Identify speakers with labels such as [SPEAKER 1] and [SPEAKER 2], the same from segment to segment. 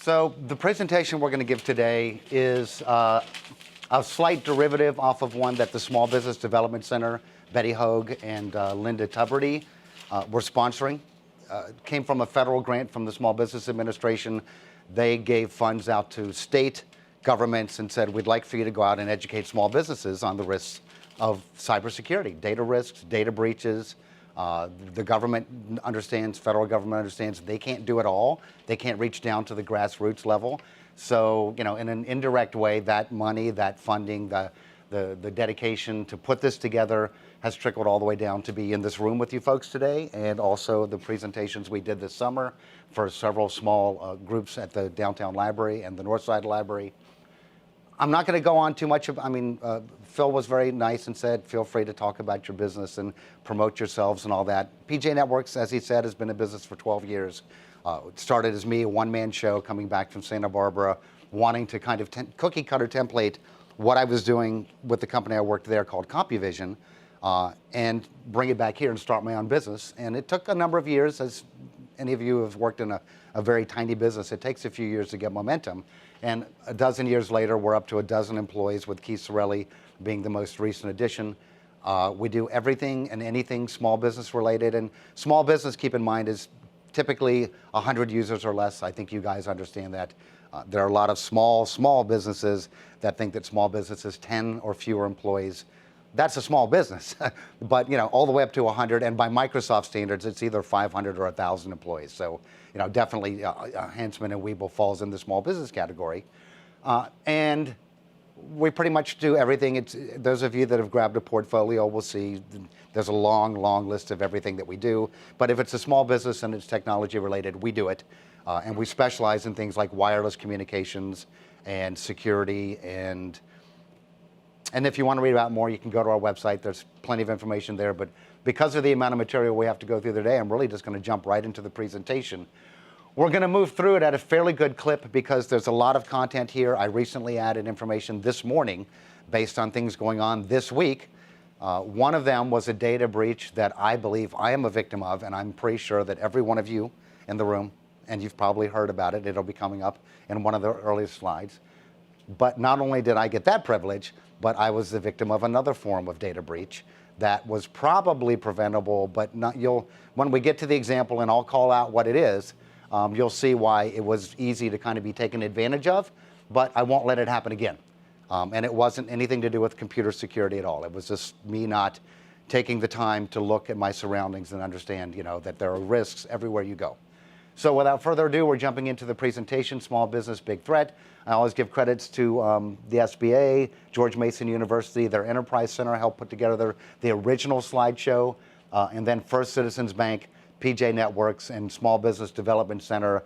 [SPEAKER 1] So the presentation we're going to give today is a slight derivative off of one that the Small Business Development Center, Betty Hoag and Linda Tuberty were sponsoring. Came from a federal grant from the Small Business Administration. They gave funds out to state governments and said, we'd like for you to go out and educate small businesses on the risks of cybersecurity, data risks, data breaches. The government understands, federal government understands they can't do it all. They can't reach down to the grassroots level. So, you know, in an indirect way, that money, that funding, the dedication to put this together has trickled all the way down to be in this room with you folks today, and also the presentations we did this summer for several small groups at the Downtown Library and the Northside Library. I'm not going to go on too much. Phil was very nice and said, feel free to talk about your business and promote yourselves and all that. PJ Networks, as he said, has been in business for 12 years. It started as me, a one-man show coming back from Santa Barbara, wanting to kind of cookie cutter template what I was doing with the company I worked there called CompuVision, and bring it back here and start my own business. And it took a number of years. As any of you who have worked in a very tiny business, it takes a few years to get momentum. And a dozen years later, we're up to a dozen employees, with Keith Sorelli being the most recent addition. We do everything and anything small business related. And small business, keep in mind, is typically 100 users or less. I think you guys understand that. There are a lot of small businesses that think that small business is 10 or fewer employees. That's a small business, but you know, all the way up to 100, and by Microsoft standards, it's either 500 or 1,000 employees. So, you know, definitely Hantzmon and Wiebel falls in the small business category, and we pretty much do everything. Those of you that have grabbed a portfolio will see there's a long list of everything that we do. But if it's a small business and it's technology related, we do it, and we specialize in things like wireless communications and security. And if you want to read about more, you can go to our website. There's plenty of information there. But because of the amount of material we have to go through today, I'm really just going to jump right into the presentation. We're going to move through it at a fairly good clip because there's a lot of content here. I recently added information this morning based on things going on this week. One of them was a data breach that I believe I am a victim of, and I'm pretty sure that every one of you in the room, and you've probably heard about it, it'll be coming up in one of the earliest slides. But not only did I get that privilege, but I was the victim of another form of data breach that was probably preventable, but not. When we get to the example and I'll call out what it is, you'll see why it was easy to kind of be taken advantage of, but I won't let it happen again. And it wasn't anything to do with computer security at all. It was just me not taking the time to look at my surroundings and understand, you know, that there are risks everywhere you go. So without further ado, we're jumping into the presentation, Small Business, Big Threat. I always give credits to the SBA, George Mason University, their Enterprise Center helped put together the original slideshow, and then First Citizens Bank, PJ Networks, and Small Business Development Center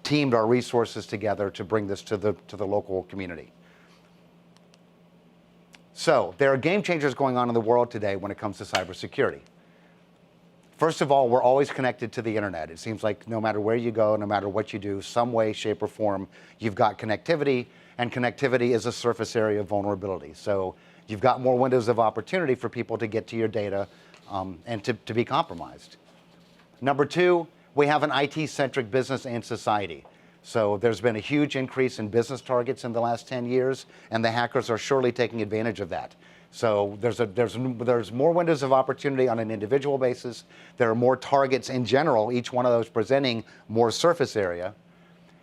[SPEAKER 1] teamed our resources together to bring this to the local community. So there are game changers going on in the world today when it comes to cybersecurity. First of all, we're always connected to the internet. It seems like no matter where you go, no matter what you do, some way, shape, or form, you've got connectivity, and connectivity is a surface area of vulnerability. So you've got more windows of opportunity for people to get to your data and to be compromised. Number two, we have an IT-centric business and society. So there's been a huge increase in business targets in the last 10 years, and the hackers are surely taking advantage of that. So there's more windows of opportunity on an individual basis. There are more targets in general, each one of those presenting more surface area.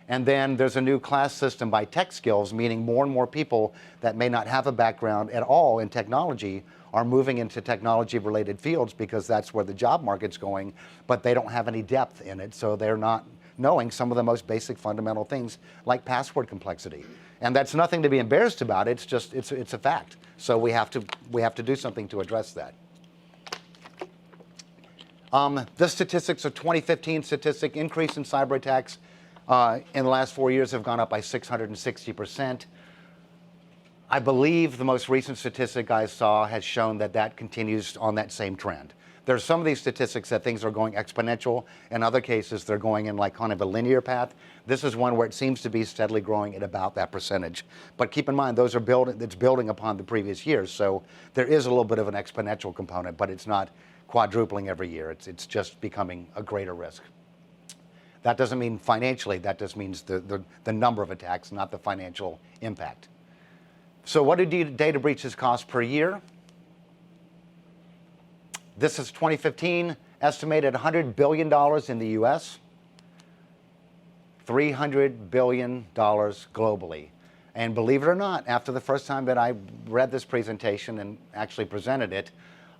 [SPEAKER 1] And then there's a new class system by tech skills, meaning more and more people that may not have a background at all in technology are moving into technology-related fields because that's where the job market's going, but they don't have any depth in it, so they're not knowing some of the most basic fundamental things like password complexity. And that's nothing to be embarrassed about. It's just, it's a fact. So we have to do something to address that. The statistics of 2015 statistic increase in cyber attacks in the last 4 years have gone up by 660%. I believe the most recent statistic I saw has shown that that continues on that same trend. There's some of these statistics that things are going exponential. In other cases, they're going in like kind of a linear path. This is one where it seems to be steadily growing at about that percentage. But keep in mind, those are it's building upon the previous years. So there is a little bit of an exponential component, but it's not quadrupling every year. It's just becoming a greater risk. That doesn't mean financially, that just means the number of attacks, not the financial impact. So what do data breaches cost per year? This is 2015, estimated $100 billion in the US, $300 billion globally. And believe it or not, after the first time that I read this presentation and actually presented it,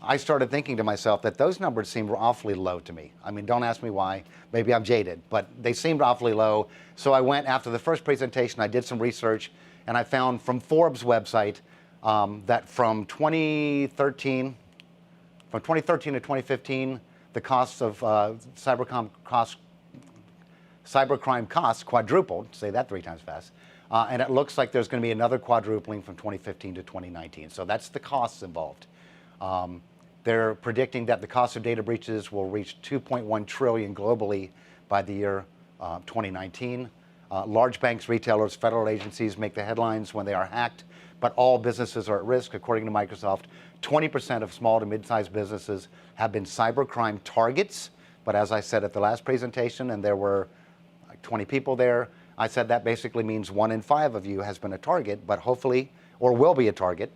[SPEAKER 1] I started thinking to myself that those numbers seemed awfully low to me. I mean, don't ask me why, maybe I'm jaded, but they seemed awfully low. So I went, after the first presentation, I did some research, and I found from Forbes website that from 2013 to 2015, the costs of cybercrime costs quadrupled, say that 3 times fast, and it looks like there's going to be another quadrupling from 2015 to 2019. So that's the costs involved. They're predicting that the cost of data breaches will reach $2.1 trillion globally by the year 2019. Large banks, retailers, federal agencies make the headlines when they are hacked, but all businesses are at risk. According to Microsoft, 20% of small to mid-sized businesses have been cybercrime targets. But as I said at the last presentation, and there were like 20 people there, I said that basically means 1 in 5 of you has been a target, but hopefully, or will be a target.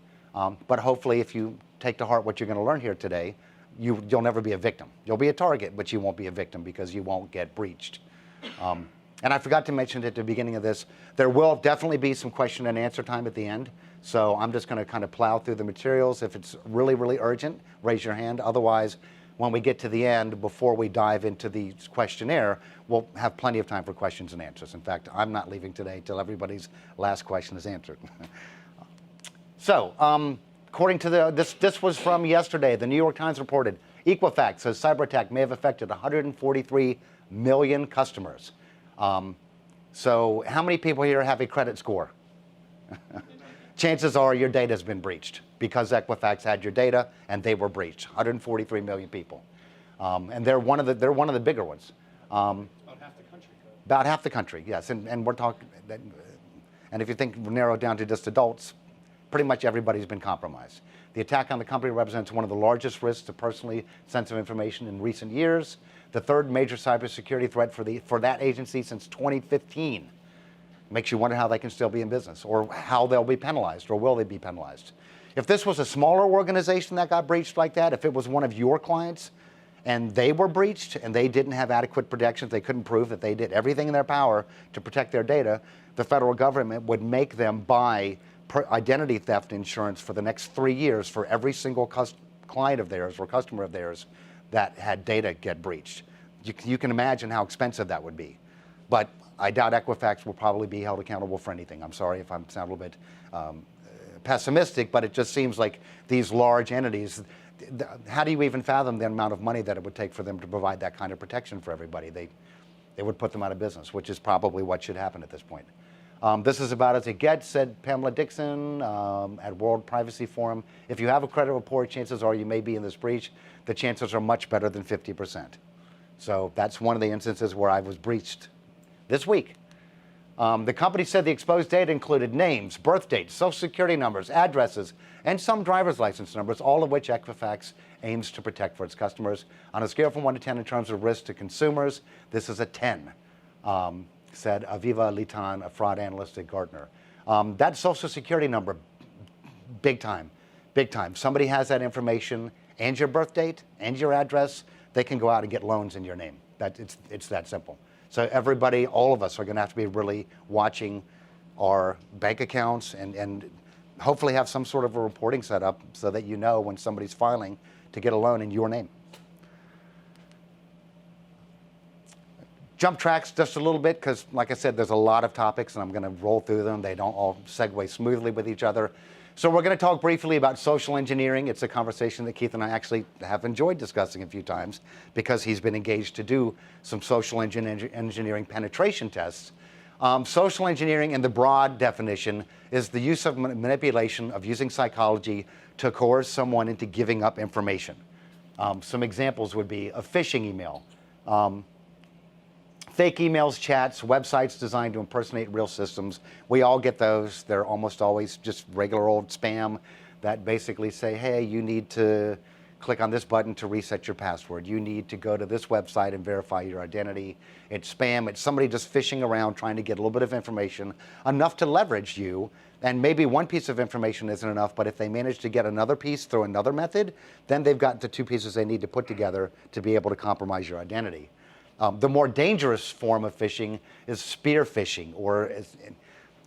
[SPEAKER 1] But hopefully, if you take to heart what you're going to learn here today, you'll never be a victim. You'll be a target, but you won't be a victim because you won't get breached. And I forgot to mention at the beginning of this, there will definitely be some question and answer time at the end. So I'm just going to kind of plow through the materials. If it's really, really urgent, raise your hand. Otherwise, when we get to the end, before we dive into the questionnaire, we'll have plenty of time for questions and answers. In fact, I'm not leaving today till everybody's last question is answered. So, according to this was from yesterday, the New York Times reported, Equifax says cyber attack may have affected 143 million customers. So how many people here have a credit score? Chances are your data has been breached because Equifax had your data and they were breached. 143 million people, and they're one of the bigger ones.
[SPEAKER 2] About half the country.
[SPEAKER 1] About half the country, yes, and we're talking. And if you think narrowed down to just adults, pretty much everybody's been compromised. The attack on the company represents one of the largest risks to personally sensitive information in recent years. The third major cybersecurity threat for that agency since 2015. Makes you wonder how they can still be in business, or how they'll be penalized, or will they be penalized. If this was a smaller organization that got breached like that, if it was one of your clients and they were breached and they didn't have adequate protections, they couldn't prove that they did everything in their power to protect their data, the federal government would make them buy identity theft insurance for the next 3 years for every single client of theirs or customer of theirs that had data get breached. You can imagine how expensive that would be. But I doubt Equifax will probably be held accountable for anything. I'm sorry if I sound a little bit pessimistic, but it just seems like these large entities, how do you even fathom the amount of money that it would take for them to provide that kind of protection for everybody? They would put them out of business, which is probably what should happen at this point. This is about as it gets, said Pamela Dixon at World Privacy Forum. If you have a credit report, chances are you may be in this breach. The chances are much better than 50%. So that's one of the instances where I was breached this week. The company said the exposed data included names, birth dates, social security numbers, addresses, and some driver's license numbers, all of which Equifax aims to protect for its customers. On a scale from 1 to 10 in terms of risk to consumers, this is a 10. Said Aviva Litan, a fraud analyst at Gartner. That social security number, big time, big time. Somebody has that information and your birth date and your address, they can go out and get loans in your name. It's that simple. So everybody, all of us are gonna have to be really watching our bank accounts and hopefully have some sort of a reporting set up so that you know when somebody's filing to get a loan in your name. Jump tracks just a little bit because, like I said, there's a lot of topics and I'm going to roll through them. They don't all segue smoothly with each other. So we're going to talk briefly about social engineering. It's a conversation that Keith and I actually have enjoyed discussing a few times because he's been engaged to do some social engineering penetration tests. Social engineering, in the broad definition, is the use of manipulation of using psychology to coerce someone into giving up information. Some examples would be a phishing email. Fake emails, chats, websites designed to impersonate real systems. We all get those. They're almost always just regular old spam that basically say, hey, you need to click on this button to reset your password. You need to go to this website and verify your identity. It's spam. It's somebody just fishing around trying to get a little bit of information, enough to leverage you. And maybe one piece of information isn't enough, but if they manage to get another piece through another method, then they've got the two pieces they need to put together to be able to compromise your identity. The more dangerous form of phishing is spear phishing, or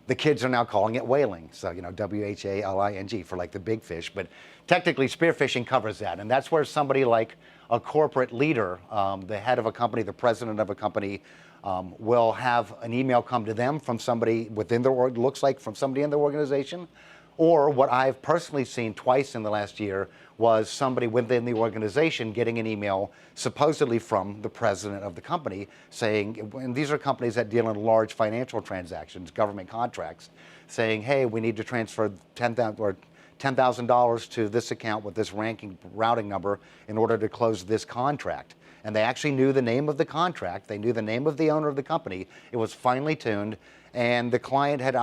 [SPEAKER 1] the kids are now calling it whaling. So, WHALING for like the big fish, but technically spear phishing covers that. And that's where somebody like a corporate leader, the head of a company, the president of a company, will have an email come to them from somebody within their looks like from somebody in their organization. Or what I've personally seen twice in the last year was somebody within the organization getting an email supposedly from the president of the company saying, and these are companies that deal in large financial transactions, government contracts, saying, hey, we need to transfer $10,000 to this account with this routing number in order to close this contract. And they actually knew the name of the contract. They knew the name of the owner of the company. It was finely tuned. And the client had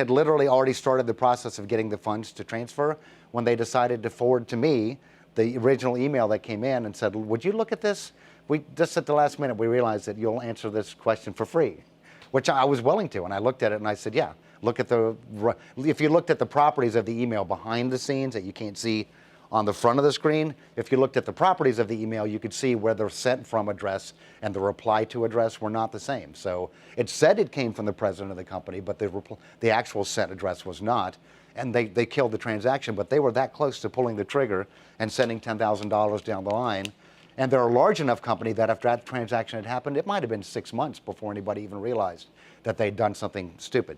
[SPEAKER 1] literally already started the process of getting the funds to transfer when they decided to forward to me the original email that came in and said, would you look at this? We just at the last minute, we realized that you'll answer this question for free, which I was willing to. And I looked at it and I said, yeah, if you looked at the properties of the email behind the scenes that you can't see on the front of the screen, if you looked at the properties of the email, you could see where the sent from address and the reply to address were not the same. So it said it came from the president of the company, but the actual sent address was not. And they killed the transaction, but they were that close to pulling the trigger and sending $10,000 down the line. And they're a large enough company that after that transaction had happened, it might have been 6 months before anybody even realized that they'd done something stupid.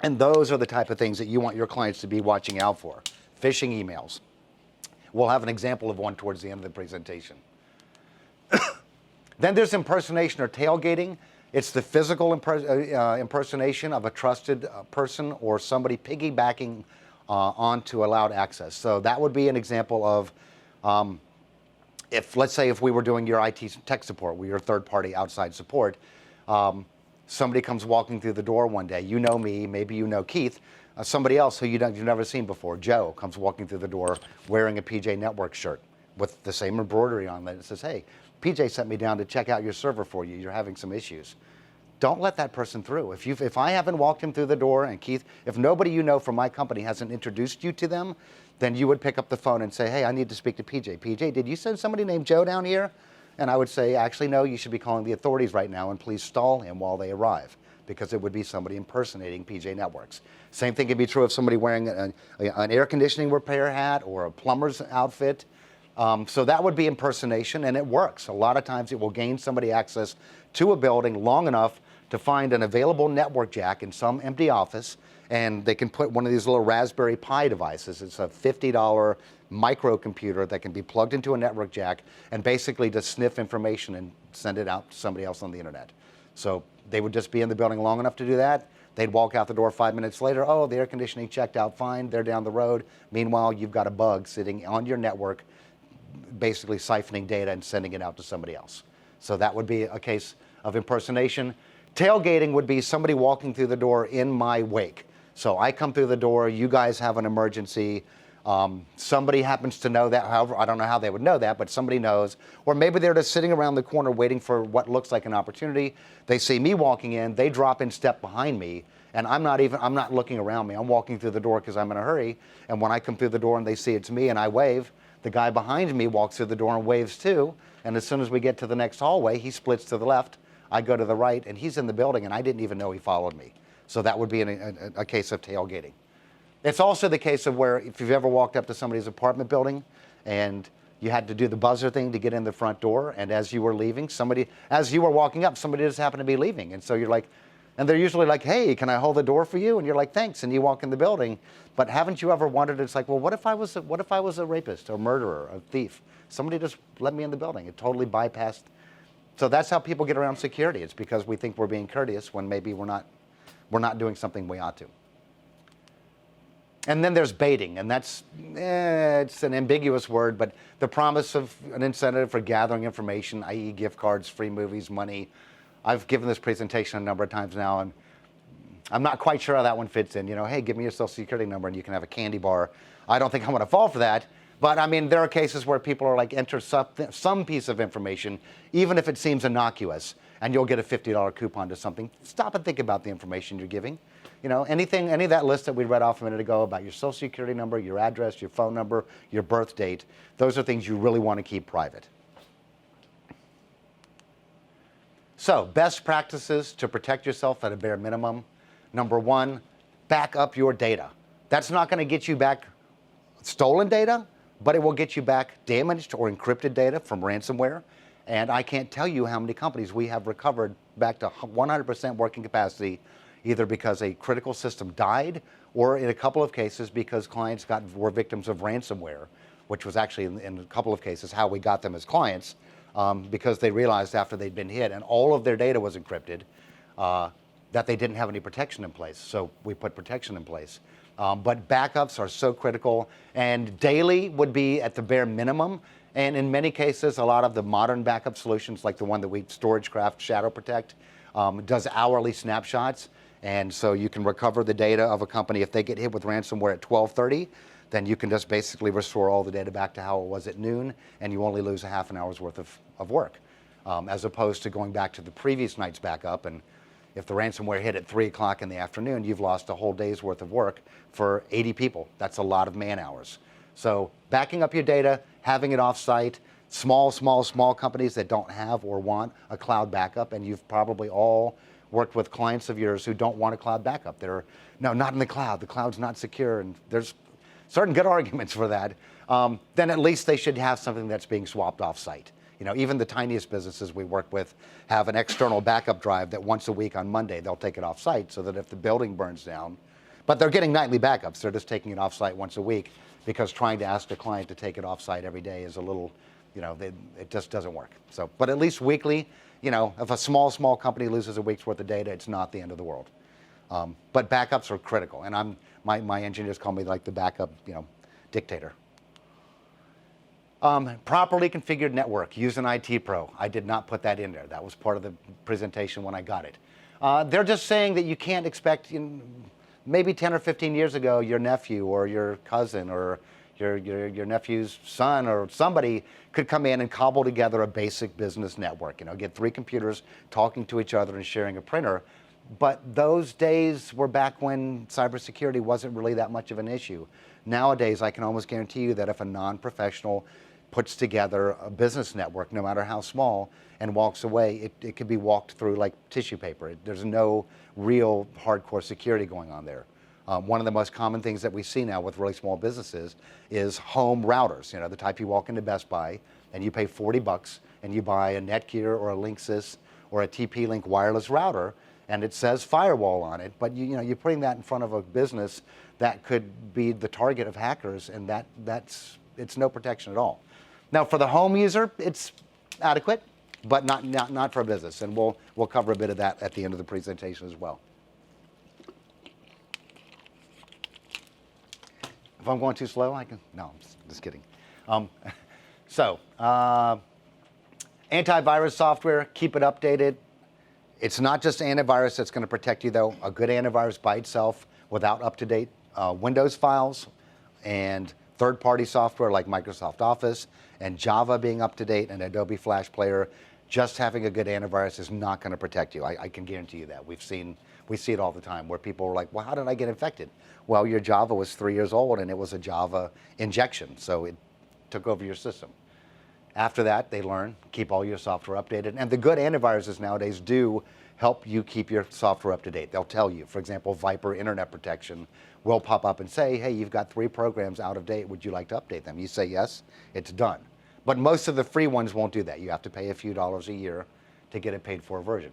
[SPEAKER 1] And those are the type of things that you want your clients to be watching out for. Phishing emails. We'll have an example of one towards the end of the presentation. Then there's impersonation or tailgating. It's the physical impersonation of a trusted person or somebody piggybacking onto allowed access. So that would be an example of let's say if we were doing your IT tech support, we're your third-party outside support, somebody comes walking through the door one day, you know me, maybe you know Keith, somebody else who you've never seen before, Joe, comes walking through the door wearing a PJ Network shirt with the same embroidery on it. It says, hey, PJ sent me down to check out your server for you. You're having some issues. Don't let that person through. If I haven't walked him through the door, and Keith, if nobody you know from my company hasn't introduced you to them, then you would pick up the phone and say, hey, I need to speak to PJ. PJ, did you send somebody named Joe down here? And I would say, actually, no, you should be calling the authorities right now and please stall him while they arrive, because it would be somebody impersonating PJ Networks. Same thing can be true of somebody wearing an air conditioning repair hat or a plumber's outfit. So that would be impersonation, and it works. A lot of times it will gain somebody access to a building long enough to find an available network jack in some empty office, and they can put one of these little Raspberry Pi devices. It's a $50 microcomputer that can be plugged into a network jack and basically just sniff information and send it out to somebody else on the internet. So they would just be in the building long enough to do that. They'd walk out the door 5 minutes later. Oh, the air conditioning checked out fine. They're down the road. Meanwhile, you've got a bug sitting on your network, basically siphoning data and sending it out to somebody else. So that would be a case of impersonation. Tailgating would be somebody walking through the door in my wake. So I come through the door, you guys have an emergency, somebody happens to know that, however, I don't know how they would know that, but somebody knows, or maybe they're just sitting around the corner waiting for what looks like an opportunity. They see me walking in, they drop in step behind me, and I'm not looking around me, I'm walking through the door because I'm in a hurry, and when I come through the door and they see it's me and I wave, the guy behind me walks through the door and waves too, and as soon as we get to the next hallway, he splits to the left, I go to the right, and he's in the building, and I didn't even know he followed me. So that would be a case of tailgating. It's also the case of where if you've ever walked up to somebody's apartment building and you had to do the buzzer thing to get in the front door, and as you were leaving, as you were walking up, somebody just happened to be leaving. And so you're like, and they're usually like, hey, can I hold the door for you? And you're like, thanks, and you walk in the building. But haven't you ever wondered, it's like, well, what if I was a rapist, a murderer, a thief? Somebody just let me in the building. It totally bypassed. So that's how people get around security. It's because we think we're being courteous when maybe we're not doing something we ought to. And then there's baiting, and that's, it's an ambiguous word, but the promise of an incentive for gathering information, i.e. gift cards, free movies, money. I've given this presentation a number of times now, and I'm not quite sure how that one fits in. You know, hey, give me your social security number and you can have a candy bar. I don't think I'm going to fall for that, But I mean, there are cases where people are like, enter some piece of information, even if it seems innocuous, and you'll get a $50 coupon to something. Stop and think about the information you're giving. You know, any of that list that we read off a minute ago about your social security number, your address, your phone number, your birth date, those are things you really want to keep private. So, best practices to protect yourself at a bare minimum. Number one, back up your data. That's not going to get you back stolen data, but it will get you back damaged or encrypted data from ransomware. And I can't tell you how many companies we have recovered back to 100% working capacity, either because a critical system died, or in a couple of cases because clients were victims of ransomware, which was actually in a couple of cases how we got them as clients, because they realized after they'd been hit and all of their data was encrypted, that they didn't have any protection in place. So we put protection in place. But backups are so critical, and daily would be at the bare minimum. And in many cases, a lot of the modern backup solutions, like the one that StorageCraft Shadow Protect, does hourly snapshots. And so you can recover the data of a company. If they get hit with ransomware at 12:30, then you can just basically restore all the data back to how it was at noon, and you only lose a half an hour's worth of work, as opposed to going back to the previous night's backup. And if the ransomware hit at 3 o'clock in the afternoon, you've lost a whole day's worth of work for 80 people. That's a lot of man hours. So backing up your data, having it off-site, small companies that don't have or want a cloud backup, and you've probably all worked with clients of yours who don't want a cloud backup. They're, no, not in the cloud's not secure, and there's certain good arguments for that. Then at least they should have something that's being swapped off-site. You know, even the tiniest businesses we work with have an external backup drive that once a week on Monday, they'll take it off-site so that if the building burns down, but they're getting nightly backups, they're just taking it off-site once a week, because trying to ask a client to take it off-site every day is a little, you know, it just doesn't work. So, but at least weekly, you know, if a small company loses a week's worth of data, it's not the end of the world. But backups are critical, and my engineers call me like the backup, you know, dictator. Properly configured network, use an IT pro. I did not put that in there. That was part of the presentation when I got it. They're just saying that you can't expect, maybe 10 or 15 years ago, your nephew or your cousin or your nephew's son or somebody could come in and cobble together a basic business network, get 3 computers talking to each other and sharing a printer. But those days were back when cybersecurity wasn't really that much of an issue. Nowadays, I can almost guarantee you that if a non-professional puts together a business network, no matter how small, and walks away, it could be walked through like tissue paper. There's no real hardcore security going on there. One of the most common things that we see now with really small businesses is home routers. The type you walk into Best Buy and you pay $40 and you buy a Netgear or a Linksys or a TP-Link wireless router, and it says firewall on it, but you're putting that in front of a business that could be the target of hackers, and it's no protection at all. Now, for the home user, it's adequate, but not for a business, and we'll cover a bit of that at the end of the presentation as well. If I'm going too slow, I can. No, I'm just kidding. Antivirus software, keep it updated. It's not just antivirus that's going to protect you, though. A good antivirus by itself, without up-to-date Windows files and third-party software like Microsoft Office and Java being up-to-date and Adobe Flash Player, just having a good antivirus is not going to protect you. I can guarantee you that. We see it all the time where people are like, well, how did I get infected? Well, your Java was 3 years old and it was a Java injection, so it took over your system. After that, they learn, keep all your software updated. And the good antiviruses nowadays do help you keep your software up to date. They'll tell you, for example, Viper Internet Protection will pop up and say, hey, you've got 3 programs out of date. Would you like to update them? You say yes, it's done. But most of the free ones won't do that. You have to pay a few dollars a year to get a paid for version.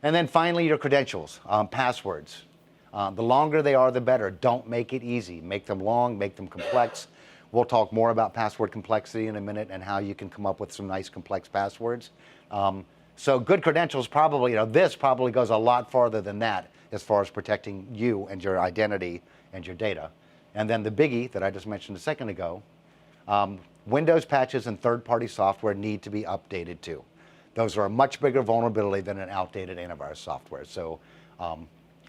[SPEAKER 1] And then finally, your credentials, passwords. The longer they are, the better. Don't make it easy. Make them long, make them complex. We'll talk more about password complexity in a minute and how you can come up with some nice complex passwords. So good credentials probably, this probably goes a lot farther than that as far as protecting you and your identity and your data. And then the biggie that I just mentioned a second ago, Windows patches and third-party software need to be updated too. Those are a much bigger vulnerability than an outdated antivirus software. So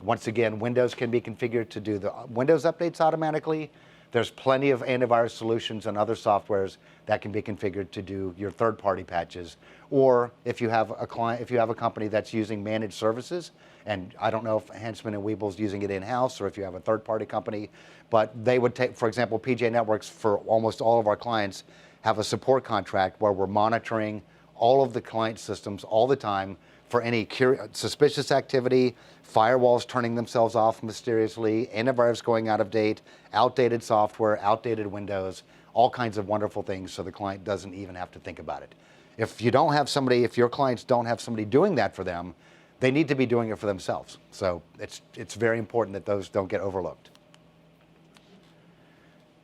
[SPEAKER 1] once again, Windows can be configured to do the Windows updates automatically, There's plenty of antivirus solutions and other softwares that can be configured to do your third-party patches. Or if you have a client, if you have a company that's using managed services, and I don't know if Hantzmon and Wiebel's using it in-house or if you have a third-party company, but they would take, for example, PJ Networks, for almost all of our clients, have a support contract where we're monitoring all of the client systems all the time for any suspicious activity, firewalls turning themselves off mysteriously, antivirus going out of date, outdated software, outdated Windows, all kinds of wonderful things so the client doesn't even have to think about it. If you don't have somebody, if your clients don't have somebody doing that for them, they need to be doing it for themselves. So it's very important that those don't get overlooked.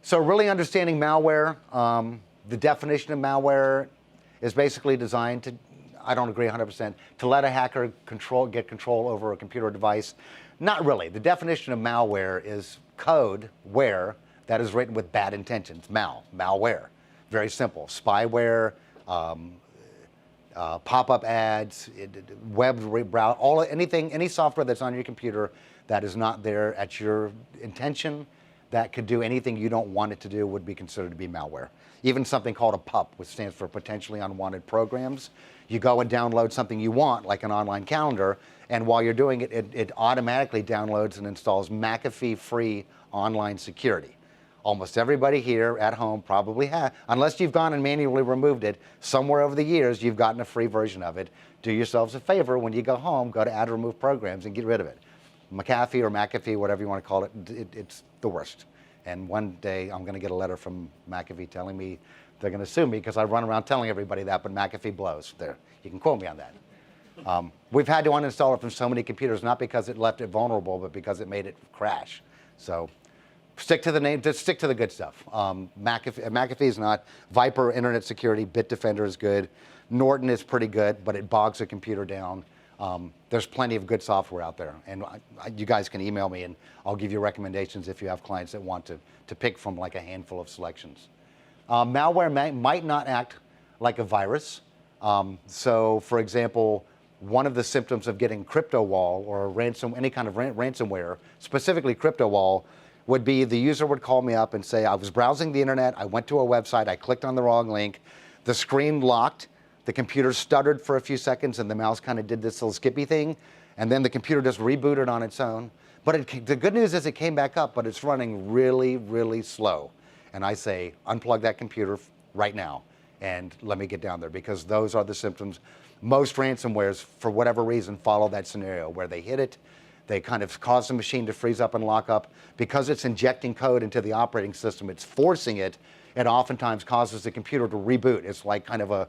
[SPEAKER 1] So really understanding malware, the definition of malware is basically designed to, I don't agree 100%, to let a hacker get control over a computer device. Not really. The definition of malware is code where that is written with bad intentions. Malware. Very simple. Spyware, pop-up ads, web browser, any software that's on your computer that is not there at your intention, that could do anything you don't want it to do, would be considered to be malware. Even something called a PUP, which stands for potentially unwanted programs. You go and download something you want, like an online calendar, and while you're doing it, it automatically downloads and installs McAfee-free online security. Almost everybody here at home probably has, unless you've gone and manually removed it, somewhere over the years you've gotten a free version of it. Do yourselves a favor, when you go home, go to Add Remove Programs and get rid of it. McAfee or McAfee, whatever you want to call it, it's the worst. And one day I'm going to get a letter from McAfee telling me they're going to sue me because I run around telling everybody that, but McAfee blows. There, you can quote me on that. We've had to uninstall it from so many computers, not because it left it vulnerable, but because it made it crash. So stick to the name, just stick to the good stuff. McAfee is not. Viper Internet Security, Bitdefender is good. Norton is pretty good, but it bogs a computer down. There's plenty of good software out there, and you guys can email me and I'll give you recommendations if you have clients that want to pick from like a handful of selections. Malware might not act like a virus. So for example, one of the symptoms of getting CryptoWall or any kind of ransomware, specifically CryptoWall, would be the user would call me up and say, I was browsing the internet, I went to a website, I clicked on the wrong link, the screen locked, the computer stuttered for a few seconds and the mouse kind of did this little skippy thing, and then the computer just rebooted on its own. But the good news is it came back up, but it's running really, really slow. And I say, unplug that computer right now and let me get down there, because those are the symptoms. Most ransomwares, for whatever reason, follow that scenario where they hit it, they kind of cause the machine to freeze up and lock up. Because it's injecting code into the operating system, it's forcing it, and oftentimes causes the computer to reboot. It's like kind of a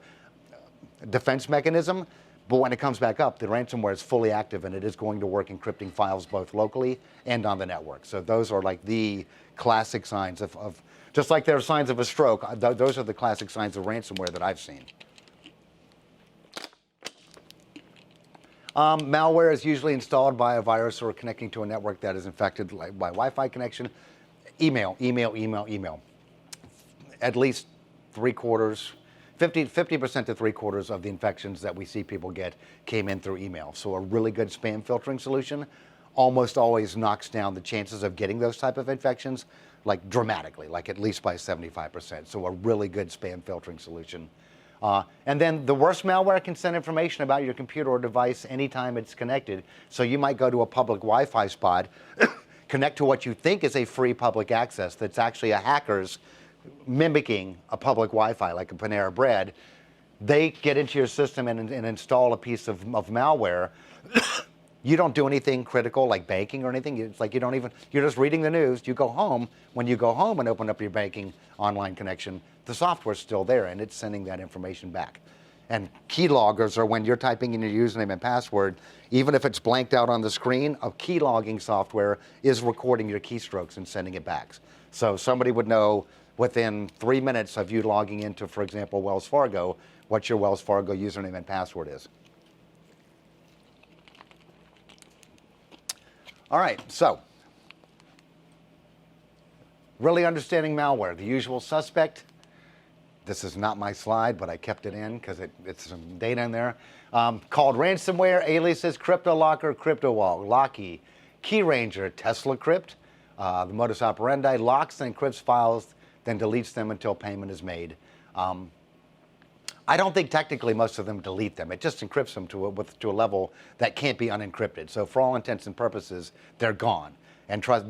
[SPEAKER 1] defense mechanism, but when it comes back up, the ransomware is fully active and it is going to work encrypting files both locally and on the network. So those are like the classic signs of just like there are signs of a stroke, those are the classic signs of ransomware that I've seen. Malware is usually installed by a virus or connecting to a network that is infected, like by Wi-Fi connection. Email. At least 50% to 3/4 of the infections that we see people get came in through email. So a really good spam filtering solution almost always knocks down the chances of getting those type of infections like dramatically, like at least by 75%. So a really good spam filtering solution. And then the worst malware can send information about your computer or device anytime it's connected. So you might go to a public Wi-Fi spot, connect to what you think is a free public access that's actually a hacker's mimicking a public Wi-Fi, like a Panera Bread. They get into your system and install a piece of malware. You don't do anything critical like banking or anything. It's like you're just reading the news. You go home. When you go home and open up your banking online connection, the software's still there and it's sending that information back. And keyloggers are when you're typing in your username and password, even if it's blanked out on the screen, a keylogging software is recording your keystrokes and sending it back. So somebody would know within 3 minutes of you logging into, for example, Wells Fargo, what your Wells Fargo username and password is. All right, so really understanding malware, the usual suspect. This is not my slide, but I kept it in because it's some data in there. Called ransomware, aliases, CryptoLocker, CryptoWall, Locky, KeyRanger, Tesla Crypt, The modus operandi: locks and encrypts files, then deletes them until payment is made. I don't think technically most of them delete them. It just encrypts them to a level that can't be unencrypted. So for all intents and purposes, they're gone. And trust,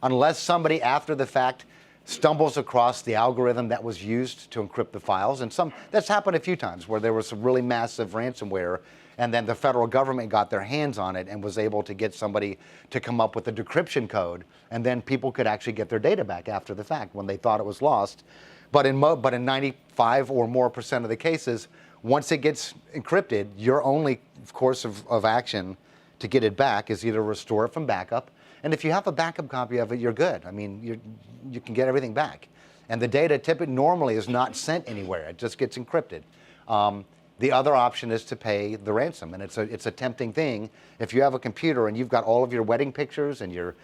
[SPEAKER 1] unless somebody after the fact stumbles across the algorithm that was used to encrypt the files, and that's happened a few times where there was some really massive ransomware, and then the federal government got their hands on it and was able to get somebody to come up with a decryption code, and then people could actually get their data back after the fact when they thought it was lost. But in 95 or more percent of the cases, once it gets encrypted, your only course of action to get it back is either restore it from backup, and if you have a backup copy of it, you're good. I mean, you can get everything back. And the data typically normally is not sent anywhere. It just gets encrypted. The other option is to pay the ransom, and it's a tempting thing. If you have a computer and you've got all of your wedding pictures and your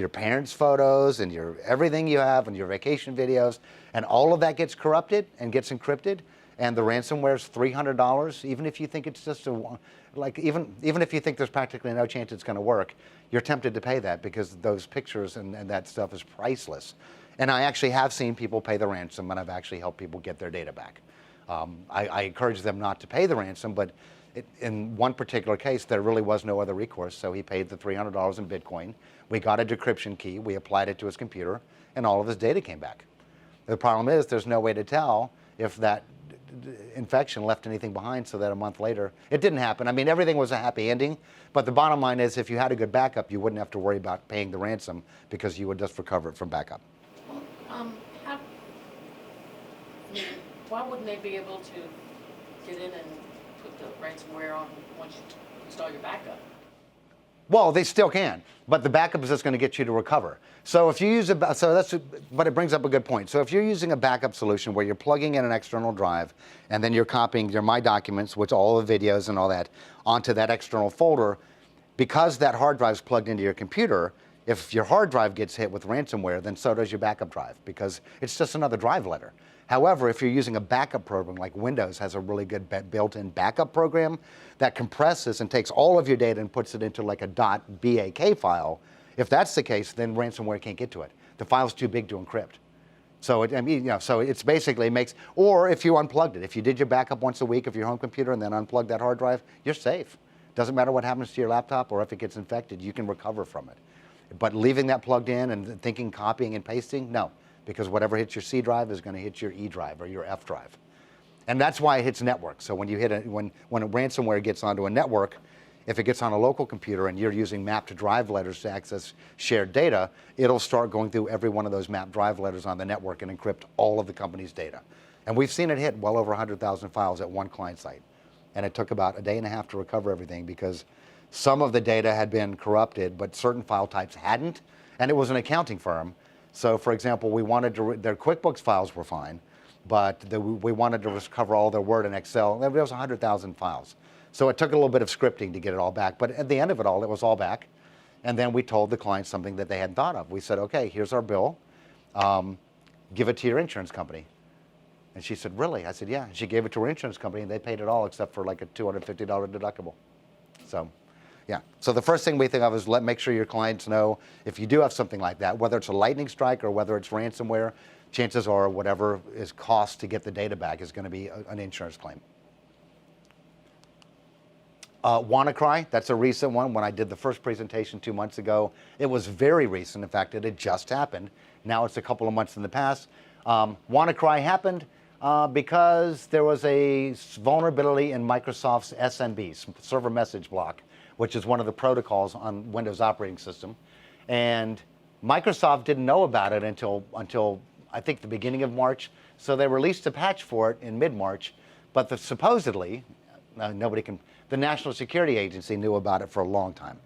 [SPEAKER 1] parents' photos and everything you have and your vacation videos, and all of that gets corrupted and gets encrypted, and the ransomware is $300, even if you think it's just even if you think there's practically no chance it's going to work, you're tempted to pay that because those pictures and that stuff is priceless. And I actually have seen people pay the ransom, and I've actually helped people get their data back. I encourage them not to pay the ransom, but in one particular case, there really was no other recourse, so he paid the $300 in Bitcoin. We got a decryption key, we applied it to his computer, and all of his data came back. The problem is there's no way to tell if that infection left anything behind, so that a month later, it didn't happen. I mean, everything was a happy ending, but the bottom line is if you had a good backup, you wouldn't have to worry about paying the ransom because you would just recover it from backup.
[SPEAKER 3] Why wouldn't they be able to get in and put the ransomware on once you install your backup?
[SPEAKER 1] Well, they still can, but the backup is just going to get you to recover. So if you use but it brings up a good point. So if you're using a backup solution where you're plugging in an external drive and then you're copying your My Documents, which all the videos and all that, onto that external folder, because that hard drive is plugged into your computer, if your hard drive gets hit with ransomware, then so does your backup drive because it's just another drive letter. However, if you're using a backup program like Windows has a really good built-in backup program that compresses and takes all of your data and puts it into like a .bak file, if that's the case, then ransomware can't get to it. The file's too big to encrypt. So so it's basically or if you unplugged it, if you did your backup once a week of your home computer and then unplugged that hard drive, you're safe. Doesn't matter what happens to your laptop or if it gets infected, you can recover from it. But leaving that plugged in and thinking copying and pasting, no. Because whatever hits your C drive is going to hit your E drive or your F drive. And that's why it hits network. So when you when a ransomware gets onto a network, if it gets on a local computer and you're using mapped drive letters to access shared data, it'll start going through every one of those mapped drive letters on the network and encrypt all of the company's data. And we've seen it hit well over 100,000 files at one client site. And it took about a day and a half to recover everything because some of the data had been corrupted, but certain file types hadn't. And it was an accounting firm. So, for example, we wanted their QuickBooks files were fine, but we wanted to recover all their Word and Excel. There was 100,000 files. So it took a little bit of scripting to get it all back. But at the end of it all, it was all back. And then we told the client something that they hadn't thought of. We said, okay, here's our bill. Give it to your insurance company. And she said, really? I said, yeah. She gave it to her insurance company, and they paid it all except for like a $250 deductible. So. Yeah. So the first thing we think of is make sure your clients know if you do have something like that, whether it's a lightning strike or whether it's ransomware, chances are whatever is cost to get the data back is going to be an insurance claim. WannaCry, that's a recent one. When I did the first presentation 2 months ago, it was very recent. In fact, it had just happened. Now it's a couple of months in the past. WannaCry happened because there was a vulnerability in Microsoft's SMB, server message block, which is one of the protocols on Windows operating system. And Microsoft didn't know about it until I think the beginning of March. So they released a patch for it in mid-March, but supposedly, the National Security Agency knew about it for a long time.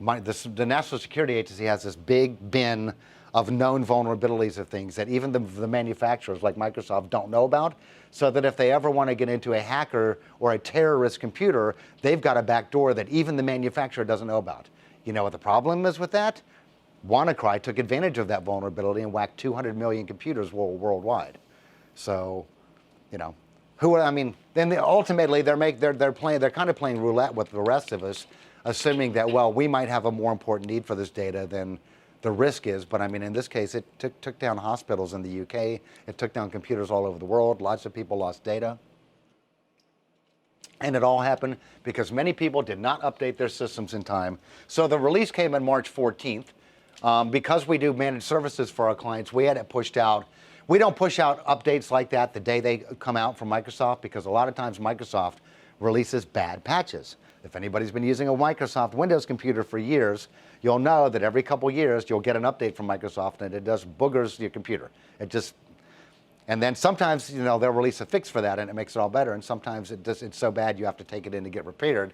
[SPEAKER 1] The National Security Agency has this big bin of known vulnerabilities of things that even the manufacturers like Microsoft don't know about, so that if they ever want to get into a hacker or a terrorist computer, they've got a back door that even the manufacturer doesn't know about. You know what the problem is with that? WannaCry took advantage of that vulnerability and whacked 200 million computers worldwide. So, then ultimately they're kind of playing roulette with the rest of us, assuming that, well, we might have a more important need for this data than the risk is. But I mean, in this case, it took down hospitals in the UK. It took down computers all over the world. Lots of people lost data. And it all happened because many people did not update their systems in time. So the release came on March 14th. Because we do managed services for our clients, we had it pushed out. We don't push out updates like that the day they come out from Microsoft, because a lot of times Microsoft releases bad patches. If anybody's been using a Microsoft Windows computer for years, you'll know that every couple years you'll get an update from Microsoft and it does boogers your computer. And then sometimes, they'll release a fix for that and it makes it all better. And sometimes it's so bad you have to take it in to get repaired.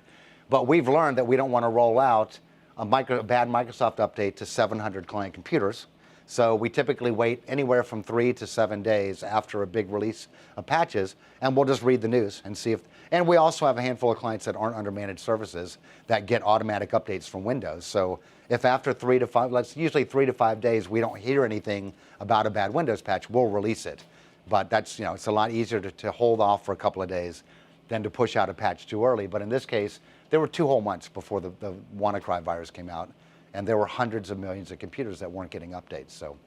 [SPEAKER 1] But we've learned that we don't want to roll out a bad Microsoft update to 700 client computers. So we typically wait anywhere from 3 to 7 days after a big release of patches, and we'll just read the news and see if. And we also have a handful of clients that aren't under managed services that get automatic updates from Windows. So if after 3 to 5, usually 3 to 5 days, we don't hear anything about a bad Windows patch, we'll release it. But that's, it's a lot easier to hold off for a couple of days than to push out a patch too early. But in this case, there were 2 whole months before the WannaCry virus came out, and there were hundreds of millions of computers that weren't getting updates. So,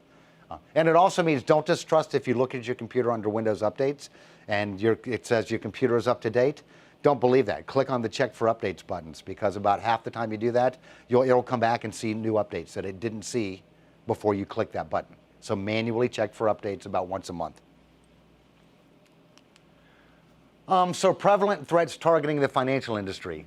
[SPEAKER 1] and it also means don't just trust if you look at your computer under Windows updates and it says your computer is up to date. Don't believe that. Click on the check for updates buttons, because about half the time you do that, it'll come back and see new updates that it didn't see before you click that button. So manually check for updates about once a month. So prevalent threats targeting the financial industry.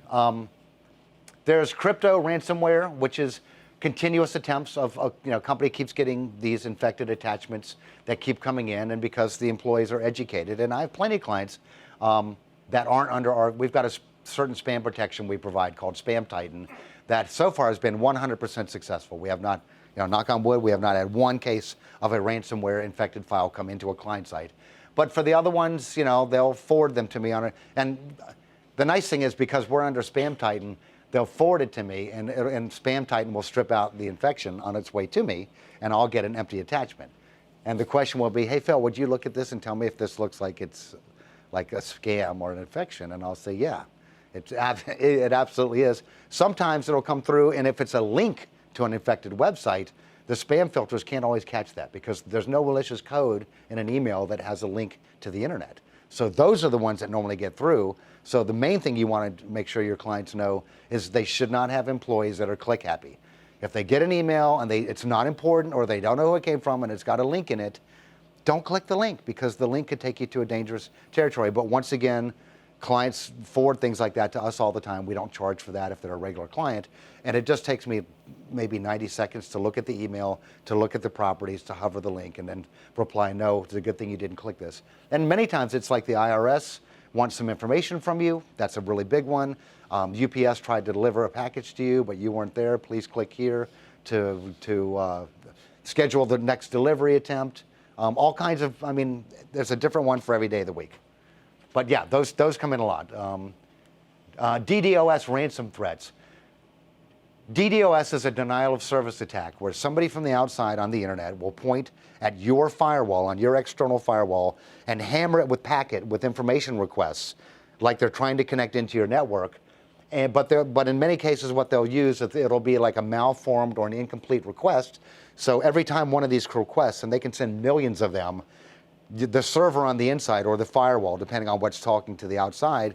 [SPEAKER 1] There's crypto ransomware, which is continuous attempts of company keeps getting these infected attachments that keep coming in, and because the employees are educated. And I have plenty of clients that aren't under we've got a certain spam protection we provide called Spam Titan that so far has been 100% successful. We have not, knock on wood, we have not had one case of a ransomware infected file come into a client site. But for the other ones, they'll forward them to me on it. And the nice thing is, because we're under Spam Titan, they'll forward it to me, and Spam Titan will strip out the infection on its way to me, and I'll get an empty attachment. And the question will be, hey, Phil, would you look at this and tell me if this looks like it's like a scam or an infection? And I'll say, yeah, it absolutely is. Sometimes it'll come through, and if it's a link to an infected website, the spam filters can't always catch that, because there's no malicious code in an email that has a link to the internet. So those are the ones that normally get through. So the main thing you want to make sure your clients know is they should not have employees that are click happy. If they get an email and it's not important, or they don't know who it came from and it's got a link in it, don't click the link, because the link could take you to a dangerous territory. But once again, clients forward things like that to us all the time. We don't charge for that if they're a regular client. And it just takes me maybe 90 seconds to look at the email, to look at the properties, to hover the link, and then reply, no, it's a good thing you didn't click this. And many times it's like the IRS wants some information from you. That's a really big one. UPS tried to deliver a package to you, but you weren't there. Please click here to schedule the next delivery attempt. All kinds of, there's a different one for every day of the week. But yeah, those come in a lot. DDoS ransom threats. DDoS is a denial of service attack, where somebody from the outside on the internet will point at your firewall, on your external firewall, and hammer it with information requests, like they're trying to connect into your network. But in many cases, what they'll use is it'll be like a malformed or an incomplete request. So every time one of these requests, and they can send millions of them, the server on the inside, or the firewall, depending on what's talking to the outside,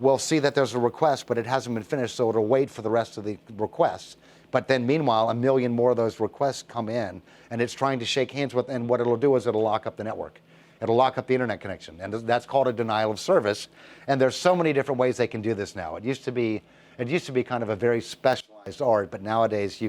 [SPEAKER 1] will see that there's a request, but it hasn't been finished, so it'll wait for the rest of the requests. But then meanwhile, a million more of those requests come in, and it's trying to shake hands with, and what it'll do is it'll lock up the network. It'll lock up the internet connection, and that's called a denial of service. And there's so many different ways they can do this now. It used to be kind of a very specialized art, but nowadays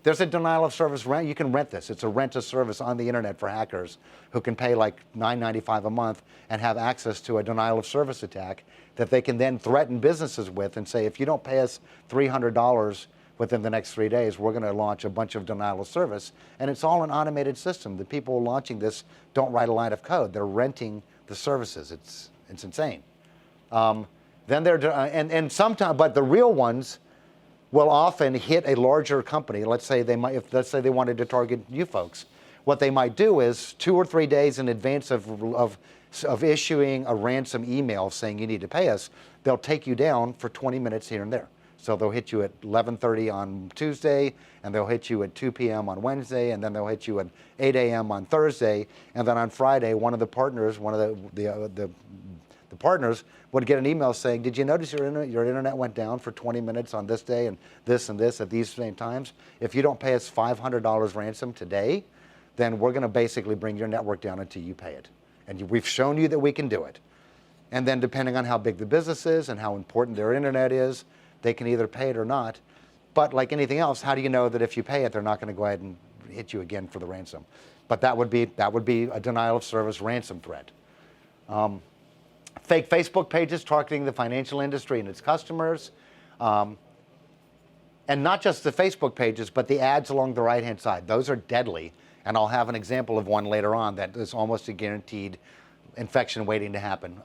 [SPEAKER 1] there's a denial of service rent. You can rent this. It's a rent a service on the internet for hackers who can pay like $9.95 a month and have access to a denial of service attack that they can then threaten businesses with and say, if you don't pay us $300 within the next 3 days, we're going to launch a bunch of denial of service. And it's all an automated system. The people launching this don't write a line of code. They're renting the services. It's insane. Then and sometimes, but the real ones will often hit a larger company. Let's say they wanted to target you folks. What they might do is 2 or 3 days in advance of issuing a ransom email saying you need to pay us, they'll take you down for 20 minutes here and there. So they'll hit you at 11:30 on Tuesday, and they'll hit you at 2 p.m. on Wednesday, and then they'll hit you at 8 a.m. on Thursday, and then on Friday, one of the partners, the partners would get an email saying, "Did you notice your internet went down for 20 minutes on this day and this at these same times? If you don't pay us $500 ransom today, then we're going to basically bring your network down until you pay it. And we've shown you that we can do it." And then depending on how big the business is and how important their internet is, they can either pay it or not. But like anything else, how do you know that if you pay it, they're not going to go ahead and hit you again for the ransom? But that would be a denial of service ransom threat. Fake Facebook pages targeting the financial industry and its customers. And not just the Facebook pages, but the ads along the right-hand side. Those are deadly. And I'll have an example of one later on that is almost a guaranteed infection waiting to happen.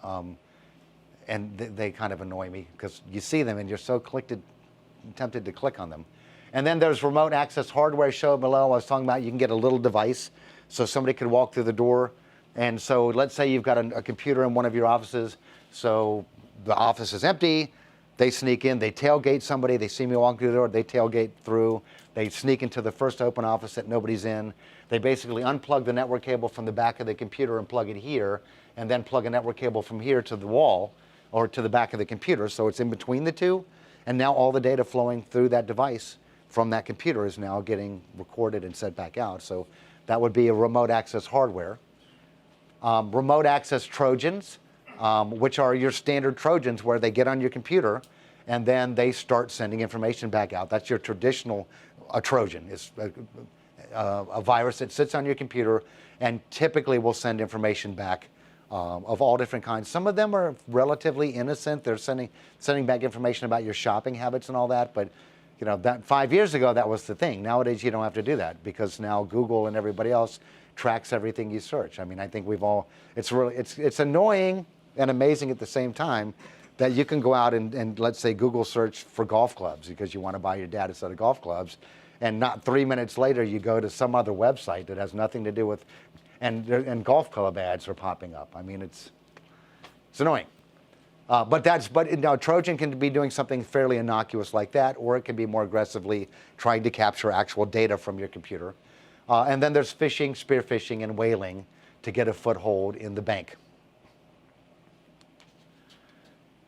[SPEAKER 1] And they kind of annoy me because you see them and you're so tempted to click on them. And then there's remote access hardware shown below. I was talking about you can get a little device so somebody could walk through the door. And so let's say you've got a computer in one of your offices. So the office is empty. They sneak in, they tailgate somebody. They see me walking through the door, they tailgate through. They sneak into the first open office that nobody's in. They basically unplug the network cable from the back of the computer and plug it here, and then plug a network cable from here to the wall or to the back of the computer, so it's in between the two. And now all the data flowing through that device from that computer is now getting recorded and sent back out. So that would be a remote access hardware. Remote access Trojans, which are your standard Trojans where they get on your computer and then they start sending information back out. That's your traditional Trojan. It's a virus that sits on your computer and typically will send information back of all different kinds. Some of them are relatively innocent. They're sending back information about your shopping habits and all that. But you know, that 5 years ago, that was the thing. Nowadays, you don't have to do that because now Google and everybody else tracks everything you search. I mean, I think we've all, it's annoying and amazing at the same time that you can go out and let's say Google search for golf clubs because you want to buy your dad a set of golf clubs, and not 3 minutes later you go to some other website that has nothing to do with, and golf club ads are popping up. I mean, it's annoying. But now Trojan can be doing something fairly innocuous like that, or it can be more aggressively trying to capture actual data from your computer. And then there's phishing, spear phishing, and whaling to get a foothold in the bank.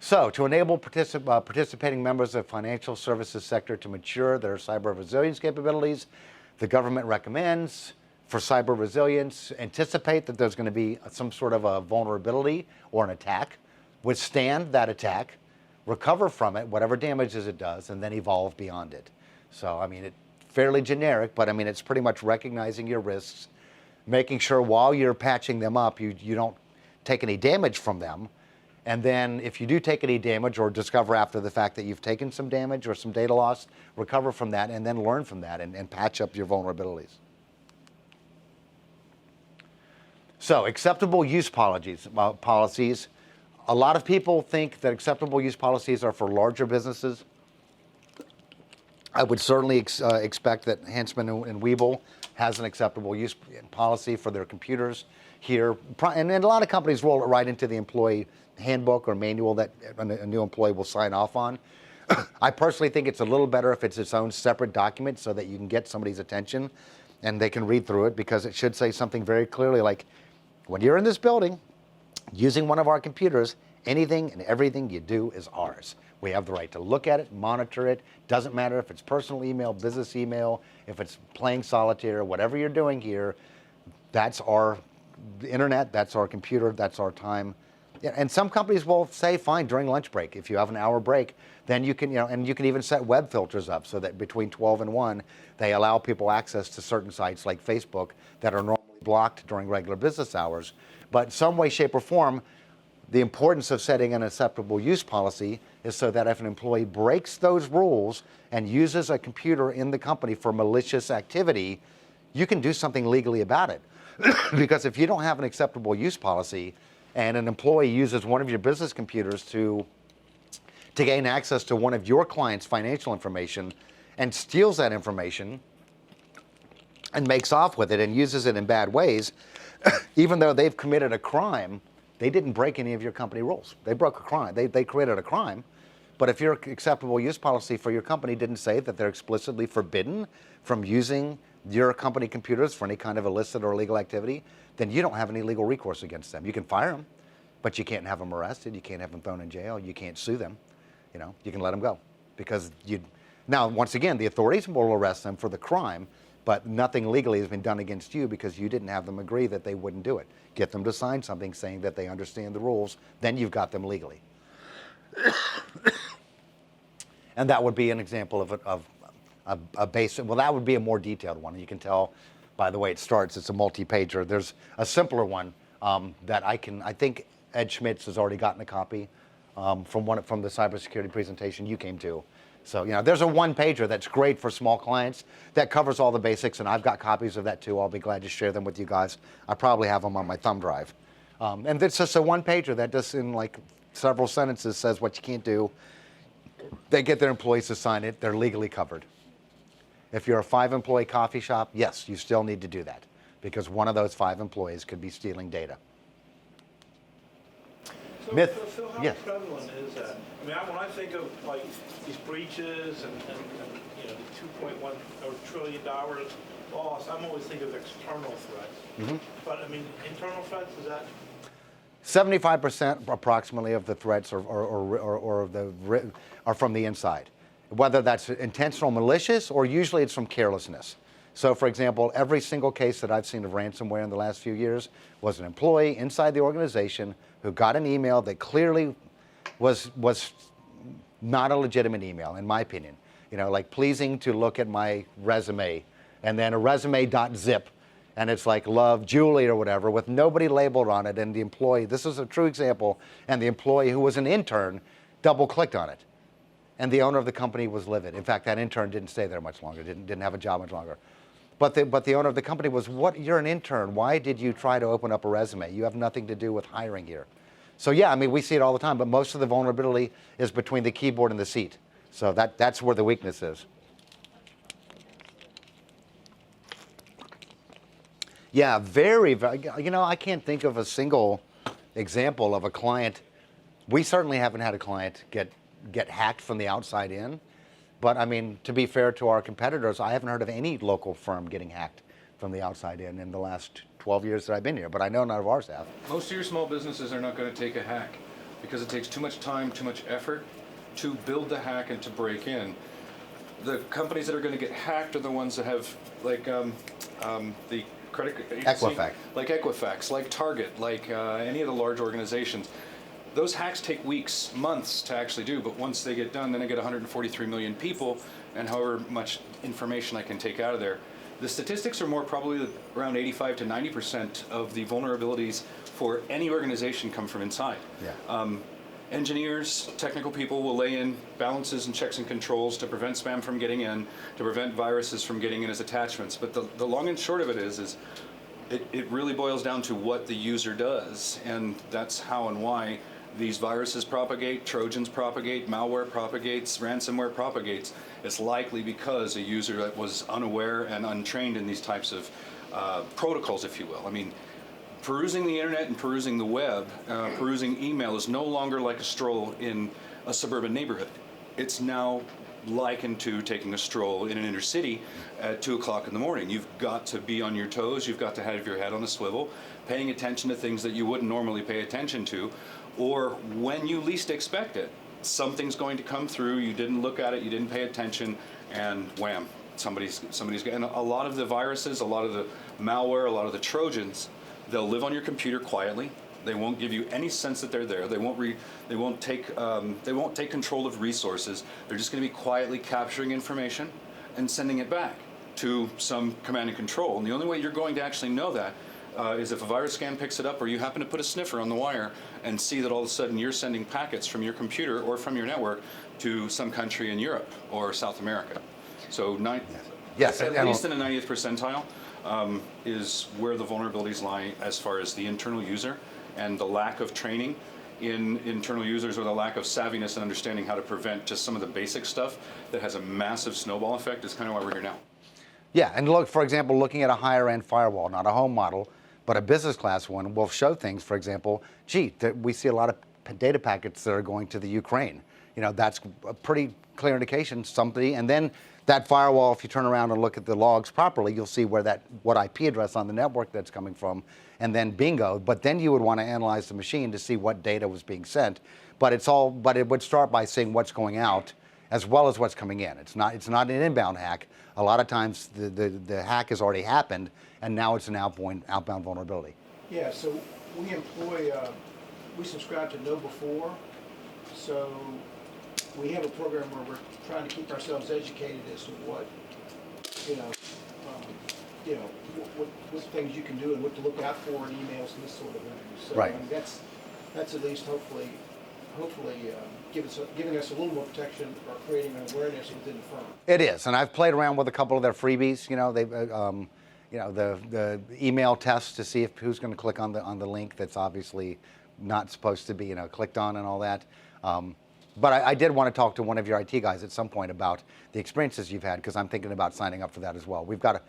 [SPEAKER 1] So to enable participating members of the financial services sector to mature their cyber resilience capabilities, the government recommends for cyber resilience, anticipate that there's going to be some sort of a vulnerability or an attack, withstand that attack, recover from it, whatever damages it does, and then evolve beyond it. So, I mean, it's fairly generic, but I mean, it's pretty much recognizing your risks, making sure while you're patching them up, you don't take any damage from them. And then if you do take any damage or discover after the fact that you've taken some damage or some data loss, recover from that and then learn from that and patch up your vulnerabilities. So acceptable use policies. A lot of people think that acceptable use policies are for larger businesses. I would certainly expect that Hantzmon and Wiebel has an acceptable use policy for their computers here. And a lot of companies roll it right into the employee handbook or manual that a new employee will sign off on. I personally think it's a little better if it's its own separate document so that you can get somebody's attention and they can read through it, because it should say something very clearly like, when you're in this building using one of our computers, anything and everything you do is ours. We have the right to look at it, monitor it. Doesn't matter if it's personal email, business email, if it's playing solitaire, whatever you're doing here, that's our internet, that's our computer, that's our time. Yeah, and some companies will say, fine, during lunch break, if you have an hour break, then you can, and you can even set web filters up so that between 12 and 1, they allow people access to certain sites like Facebook that are normally blocked during regular business hours. But some way, shape, or form, the importance of setting an acceptable use policy is so that if an employee breaks those rules and uses a computer in the company for malicious activity, you can do something legally about it. Because if you don't have an acceptable use policy and an employee uses one of your business computers to gain access to one of your clients' financial information and steals that information and makes off with it and uses it in bad ways, even though they've committed a crime, they didn't break any of your company rules. They broke a crime. They created a crime, But if your acceptable use policy for your company didn't say that they're explicitly forbidden from using your company computers for any kind of illicit or illegal activity, then you don't have any legal recourse against them. You can fire them, but you can't have them arrested. You can't have them thrown in jail. You can't sue them. You can let them go because now, once again, the authorities will arrest them for the crime, but nothing legally has been done against you because you didn't have them agree that they wouldn't do it. Get them to sign something saying that they understand the rules, then you've got them legally. And that would be an example of a basic, well, that would be a more detailed one. You can tell by the way it starts, it's a multi-pager. There's a simpler one that I think Ed Schmitz has already gotten a copy from the cybersecurity presentation you came to. So, there's a one-pager that's great for small clients that covers all the basics, and I've got copies of that too. I'll be glad to share them with you guys. I probably have them on my thumb drive. And it's just a one-pager that just in like several sentences says what you can't do. They get their employees to sign it. They're legally covered. If you're a 5-employee coffee shop, yes, you still need to do that because one of those 5 employees could be stealing data.
[SPEAKER 4] So,
[SPEAKER 1] Myth.
[SPEAKER 4] So how
[SPEAKER 1] Yes.
[SPEAKER 4] prevalent is that? I mean, when I think of like these breaches and the $2.1 trillion loss, I'm always thinking of external threats.
[SPEAKER 1] Mm-hmm.
[SPEAKER 4] But I mean, internal threats, is that?
[SPEAKER 1] 75% approximately of the threats are from the inside, whether that's intentional malicious or usually it's from carelessness. So for example, every single case that I've seen of ransomware in the last few years was an employee inside the organization who got an email that clearly was not a legitimate email, in my opinion. Like pleasing to look at my resume, and then a resume.zip, and it's like love Julie or whatever with nobody labeled on it, and the employee, this is a true example, and the employee who was an intern double clicked on it. And the owner of the company was livid. In fact, that intern didn't stay there much longer, didn't have a job much longer. But the owner of the company was, you're an intern. Why did you try to open up a resume? You have nothing to do with hiring here. So yeah, I mean, we see it all the time, but most of the vulnerability is between the keyboard and the seat. So that's where the weakness is. Yeah, very, I can't think of a single example of a client. We certainly haven't had a client get hacked from the outside in. But I mean, to be fair to our competitors, I haven't heard of any local firm getting hacked from the outside in the last 12 years that I've been here, but I know none of ours have.
[SPEAKER 2] Most of your small businesses are not going to take a hack because it takes too much time, too much effort to build the hack and to break in. The companies that are going to get hacked are the ones that have like the credit agency,
[SPEAKER 1] Equifax,
[SPEAKER 2] like Target, like any of the large organizations. Those hacks take weeks, months to actually do, but once they get done, then I get 143 million people and however much information I can take out of there. The statistics are more probably around 85 to 90% of the vulnerabilities for any organization come from inside.
[SPEAKER 1] Yeah.
[SPEAKER 2] Engineers, technical people will lay in balances and checks and controls to prevent spam from getting in, to prevent viruses from getting in as attachments. But the long and short of it is it really boils down to what the user does, and that's how and why these viruses propagate, Trojans propagate, malware propagates, ransomware propagates. It's likely because a user that was unaware and untrained in these types of protocols, if you will. I mean, perusing the internet and perusing the web, perusing email is no longer like a stroll in a suburban neighborhood. It's now likened to taking a stroll in an inner city at 2 o'clock in the morning. You've got to be on your toes, you've got to have your head on a swivel, paying attention to things that you wouldn't normally pay attention to, or when you least expect it. Something's going to come through, you didn't look at it, you didn't pay attention, and wham, somebody's and a lot of the viruses, a lot of the malware, a lot of the Trojans, they'll live on your computer quietly. They won't give you any sense that they're there. They won't take control of resources. They're just going to be quietly capturing information and sending it back to some command and control. And the only way you're going to actually know that is if a virus scan picks it up, or you happen to put a sniffer on the wire and see that all of a sudden you're sending packets from your computer or from your network to some country in Europe or South America. So
[SPEAKER 1] yes,
[SPEAKER 2] at least in the 90th percentile is where the vulnerabilities lie as far as the internal user, and the lack of training in internal users, or the lack of savviness and understanding how to prevent just some of the basic stuff that has a massive snowball effect is kind of why we're here now.
[SPEAKER 1] Yeah, and look, for example, looking at a higher end firewall, not a home model, but a business class one, will show things, for example, we see a lot of data packets that are going to the Ukraine. That's a pretty clear indication somebody, and then that firewall, if you turn around and look at the logs properly, you'll see what IP address on the network that's coming from, and then bingo. But then you would want to analyze the machine to see what data was being sent. But it would start by seeing what's going out as well as what's coming in. It's not an inbound hack. A lot of times the hack has already happened, and now it's an outbound vulnerability.
[SPEAKER 5] Yeah, so we subscribe to Know Before, so we have a program where we're trying to keep ourselves educated as to what what things you can do and what to look out for in emails and this sort of thing. So
[SPEAKER 1] Right.
[SPEAKER 5] I mean, that's at least hopefully giving us a little more protection or creating an awareness within the firm.
[SPEAKER 1] It is, and I've played around with a couple of their freebies. The email test to see if who's going to click on the link that's obviously not supposed to be clicked on and all that. But I did want to talk to one of your IT guys at some point about the experiences you've had, because I'm thinking about signing up for that as well. We've got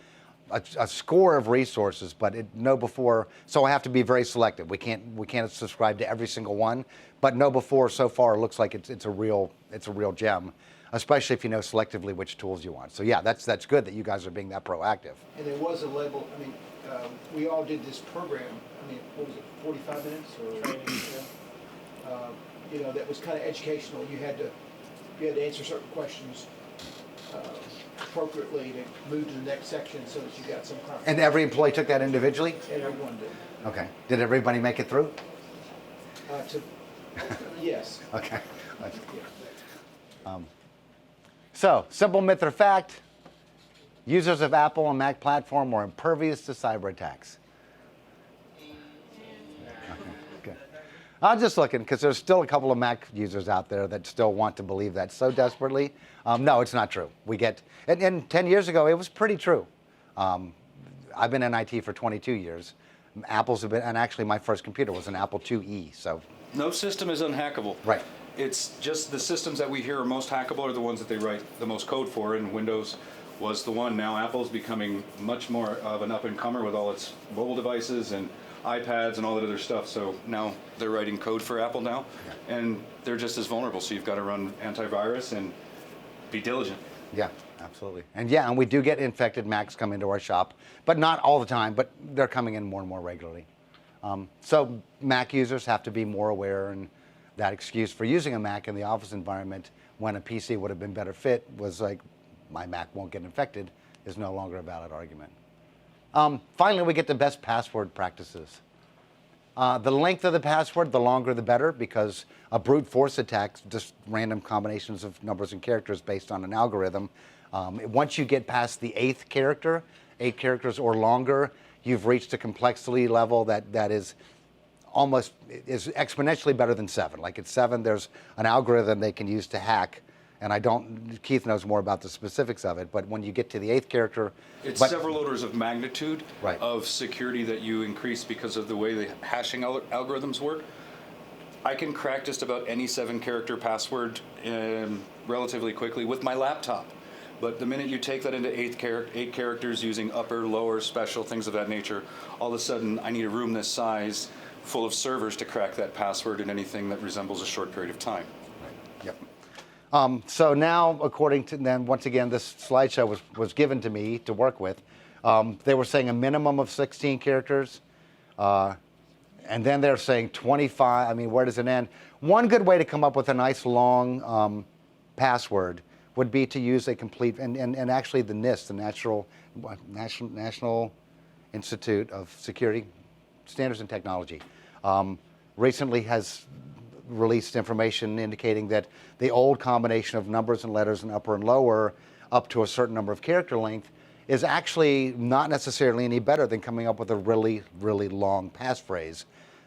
[SPEAKER 1] a score of resources, but Know Before, so I have to be very selective. We can't subscribe to every single one, but Know Before so far looks like it's a real gem, especially if you know selectively which tools you want. So yeah, that's good that you guys are being that proactive.
[SPEAKER 5] And there was a label. I mean, we all did this program. I mean, what was it, 45 minutes or training? That was kind of educational. You had to answer certain questions appropriately to move to the next section so that you got some kind of.
[SPEAKER 1] And every employee took that individually?
[SPEAKER 5] Everyone did.
[SPEAKER 1] Okay. Did everybody make it through?
[SPEAKER 5] Yes.
[SPEAKER 1] Okay.
[SPEAKER 5] Yeah.
[SPEAKER 1] So, simple myth or fact, users of Apple and Mac platform are impervious to cyber attacks. Okay. I'm just looking, because there's still a couple of Mac users out there that still want to believe that so desperately. No, it's not true. And 10 years ago, it was pretty true. I've been in IT for 22 years. Apple's have been, and actually my first computer was an Apple IIe, so.
[SPEAKER 2] No system is unhackable.
[SPEAKER 1] Right.
[SPEAKER 2] It's just the systems that we hear are most hackable are the ones that they write the most code for, and Windows was the one. Now Apple's becoming much more of an up-and-comer with all its mobile devices and iPads and all that other stuff. So now they're writing code for Apple now, and they're just as vulnerable. So you've got to run antivirus and be diligent.
[SPEAKER 1] Yeah, absolutely. And we do get infected Macs come into our shop, but not all the time, but they're coming in more and more regularly. So Mac users have to be more aware, and that excuse for using a Mac in the office environment when a PC would have been better fit was like, my Mac won't get infected, is no longer a valid argument. Finally, we get the best password practices. The length of the password, the longer the better, because a brute force attack, just random combinations of numbers and characters based on an algorithm, once you get past the 8th character, 8 characters or longer, you've reached a complexity level that is exponentially better than 7. Like at 7, there's an algorithm they can use to hack, and Keith knows more about the specifics of it, but when you get to the 8th character...
[SPEAKER 2] It's several orders of magnitude of security that you increase because of the way the hashing algorithms work. I can crack just about any 7-character password relatively quickly with my laptop. But the minute you take that into 8 characters using upper, lower, special, things of that nature, all of a sudden I need a room this size full of servers to crack that password in anything that resembles a short period of time.
[SPEAKER 1] Yep. So now, according to then, once again, this slideshow was given to me to work with. They were saying a minimum of 16 characters, and then they're saying 25. I mean, where does it end? One good way to come up with a nice long password would be to use a complete, and actually the NIST, the National Institute of Security Standards and Technology, recently has released information indicating that the old combination of numbers and letters and upper and lower up to a certain number of character length is actually not necessarily any better than coming up with a really, really long passphrase.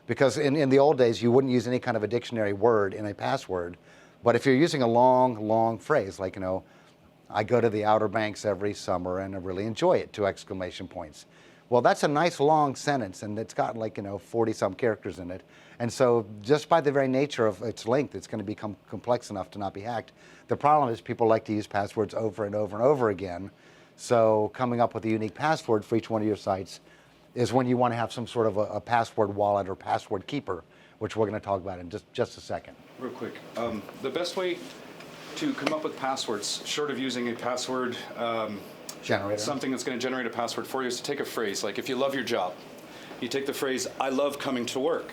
[SPEAKER 1] Because in the old days, you wouldn't use any kind of a dictionary word in a password. But if you're using a long, long phrase, like, I go to the Outer Banks every summer and I really enjoy it, 2 exclamation points. Well, that's a nice long sentence, and it's got 40-some characters in it. And so just by the very nature of its length, it's going to become complex enough to not be hacked. The problem is people like to use passwords over and over and over again. So coming up with a unique password for each one of your sites is when you want to have some sort of a password wallet or password keeper, which we're going to talk about in just a second.
[SPEAKER 2] Real quick, the best way to come up with passwords, short of using a password
[SPEAKER 1] Generator.
[SPEAKER 2] something that's going to generate a password for you, is to take a phrase. Like if you love your job, you take the phrase, I love coming to work,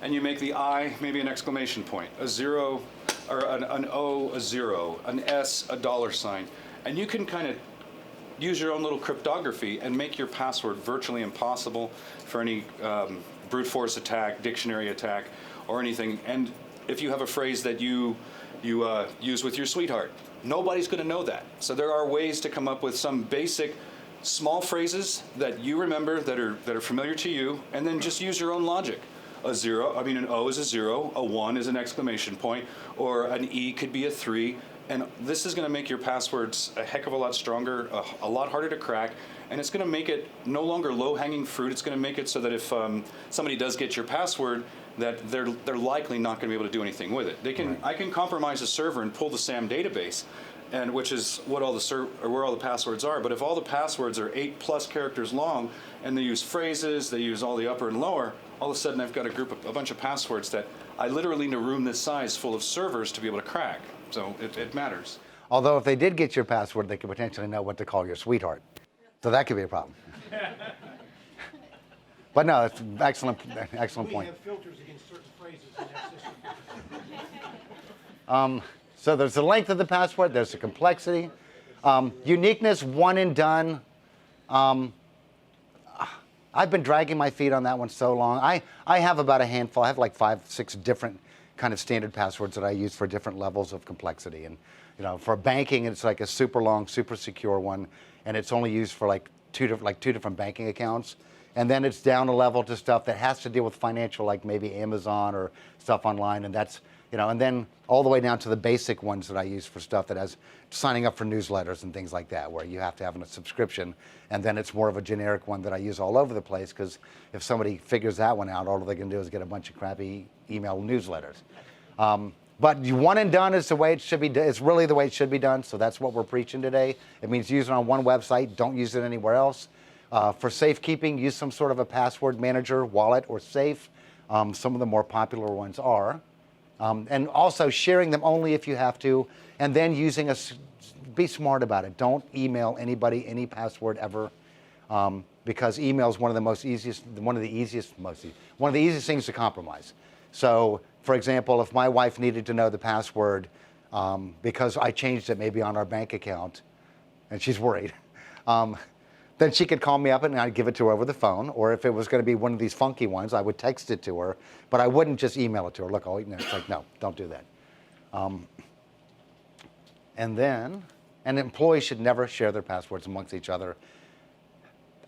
[SPEAKER 2] and you make the I maybe an exclamation point, a zero, or an O, a zero, an S, a dollar sign. And you can kind of use your own little cryptography and make your password virtually impossible for any brute force attack, dictionary attack, or anything. And if you have a phrase that you use with your sweetheart, nobody's going to know that. So there are ways to come up with some basic small phrases that you remember that are familiar to you, and then just use your own logic. An O is a zero, a 1 is an exclamation point, or an E could be a 3. And this is going to make your passwords a heck of a lot stronger, a lot harder to crack, and it's going to make it no longer low-hanging fruit. It's going to make it so that if somebody does get your password, that they're likely not going to be able to do anything with it. I can compromise a server and pull the SAM database, and which is what where all the passwords are. But if all the passwords are 8+ characters long, and they use phrases, they use all the upper and lower, all of a sudden I've got a bunch of passwords that I literally need a room this size full of servers to be able to crack. So it matters.
[SPEAKER 1] Although if they did get your password, they could potentially know what to call your sweetheart. So that could be a problem. But no, it's an excellent
[SPEAKER 5] We
[SPEAKER 1] point.
[SPEAKER 5] have filters against certain phrases in that system.
[SPEAKER 1] So there's the length of the password, there's the complexity. Uniqueness, one and done. I've been dragging my feet on that one so long. I have about a handful. I have like 5-6 different kind of standard passwords that I use for different levels of complexity. And for banking, it's like a super long, super secure one, and it's only used for like two different banking accounts. And then it's down a level to stuff that has to deal with financial, like maybe Amazon or stuff online, and that's and then all the way down to the basic ones that I use for stuff that has signing up for newsletters and things like that, where you have to have a subscription, and then it's more of a generic one that I use all over the place, because if somebody figures that one out, all they can do is get a bunch of crappy email newsletters. But one and done is the way it should be. It's really the way it should be done. So that's what we're preaching today. It means use it on one website. Don't use it anywhere else. For safekeeping, use some sort of a password manager, wallet, or safe. Some of the more popular ones are. And also sharing them only if you have to, and then using be smart about it. Don't email anybody any password ever, because email is one of the easiest things to compromise. So, for example, if my wife needed to know the password because I changed it maybe on our bank account, and she's worried, then she could call me up and I'd give it to her over the phone. Or if it was going to be one of these funky ones, I would text it to her, but I wouldn't just email it to her. Look, it's like, no, don't do that. And then, an employee should never share their passwords amongst each other.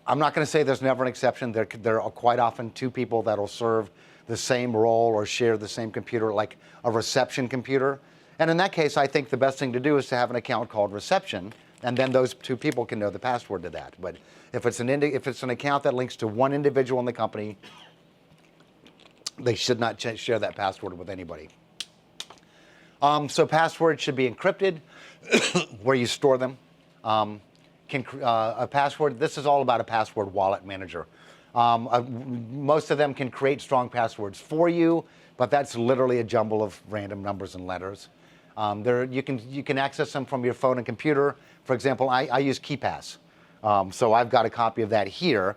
[SPEAKER 1] I'm not going to say there's never an exception. There are quite often two people that'll serve the same role or share the same computer, like a reception computer. And in that case, I think the best thing to do is to have an account called reception, and then those two people can know the password to that. But if it's an account that links to one individual in the company, they should not share that password with anybody. So passwords should be encrypted, where you store them. A password. This is all about a password wallet manager. Most of them can create strong passwords for you, but that's literally a jumble of random numbers and letters. You can access them from your phone and computer. For example, I use KeePass, so I've got a copy of that here.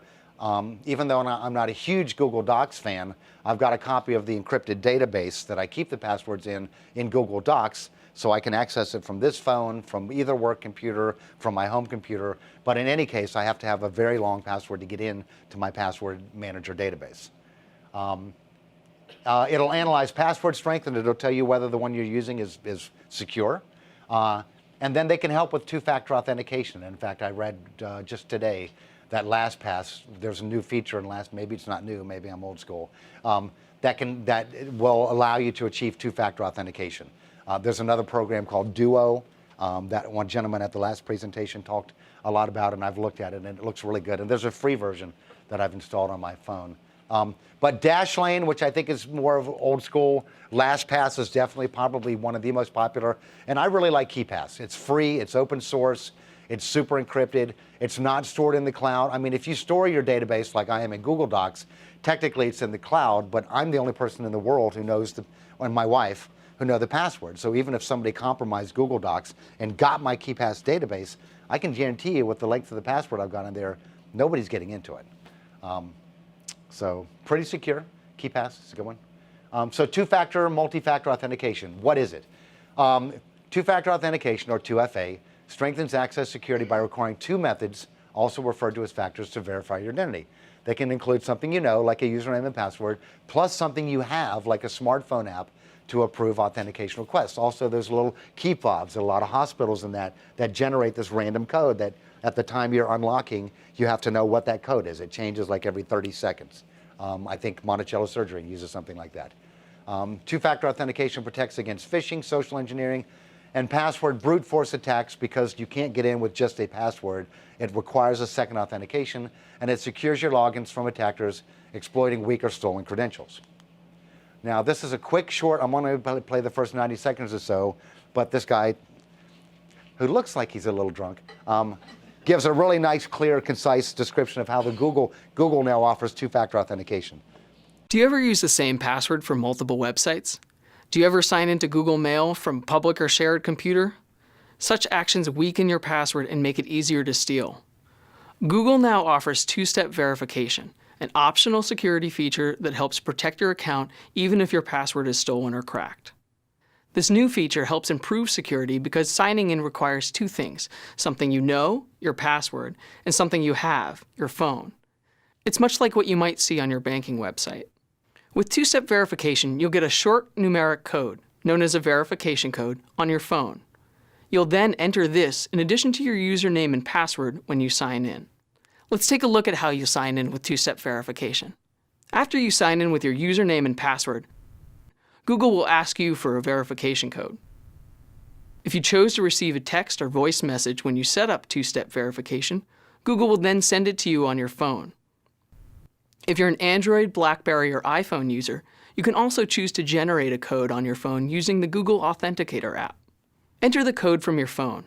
[SPEAKER 1] Even though I'm not a huge Google Docs fan, I've got a copy of the encrypted database that I keep the passwords in Google Docs, so I can access it from this phone, from either work computer, from my home computer. But in any case, I have to have a very long password to get in to my password manager database. It'll analyze password strength, and it'll tell you whether the one you're using is secure. And then they can help with two-factor authentication. In fact, I read just today that LastPass, there's a new feature in maybe it's not new, maybe I'm old school, that will allow you to achieve two-factor authentication. There's another program called Duo that one gentleman at the last presentation talked a lot about, and I've looked at it, and it looks really good. And there's a free version that I've installed on my phone. But Dashlane, which I think is more of old school, LastPass is definitely probably one of the most popular. And I really like KeePass. It's free, it's open source, It's super encrypted. It's not stored in the cloud. I mean, if you store your database like I am in Google Docs, technically it's in the cloud, but I'm the only person in the world who knows, and my wife, who know the password. So even if somebody compromised Google Docs and got my KeePass database, I can guarantee you with the length of the password I've got in there, nobody's getting into it. So pretty secure. KeePass is a good one. So two-factor, multi-factor authentication. What is it? Two-factor authentication, or 2FA, strengthens access security by requiring two methods, also referred to as factors, to verify your identity. They can include something you know, like a username and password, plus something you have, like a smartphone app, to approve authentication requests. Also, there's little key fobs, a lot of hospitals in that generate this random code that at the time you're unlocking, you have to know what that code is. It changes like every 30 seconds. I think Monticello Surgery uses something like that. Two-factor authentication protects against phishing, social engineering, and password brute force attacks because you can't get in with just a password. It requires a second authentication, and it secures your logins from attackers exploiting weak or stolen credentials. Now, this is a quick, short, I'm going to play the first 90 seconds or so, but this guy, who looks like he's a little drunk, gives a really nice, clear, concise description of how the Google now offers two-factor authentication.
[SPEAKER 6] Do you ever use the same password for multiple websites? Do you ever sign into Google Mail from public or shared computer? Such actions weaken your password and make it easier to steal. Google now offers two-step verification, an optional security feature that helps protect your account even if your password is stolen or cracked. This new feature helps improve security because signing in requires two things: something you know, your password, and something you have, your phone. It's much like what you might see on your banking website. With two-step verification, you'll get a short numeric code, known as a verification code, on your phone. You'll then enter this in addition to your username and password when you sign in. Let's take a look at how you sign in with two-step verification. After you sign in with your username and password, Google will ask you for a verification code. If you chose to receive a text or voice message when you set up two-step verification, Google will then send it to you on your phone. If you're an Android, BlackBerry, or iPhone user, you can also choose to generate a code on your phone using the Google Authenticator app. Enter the code from your phone.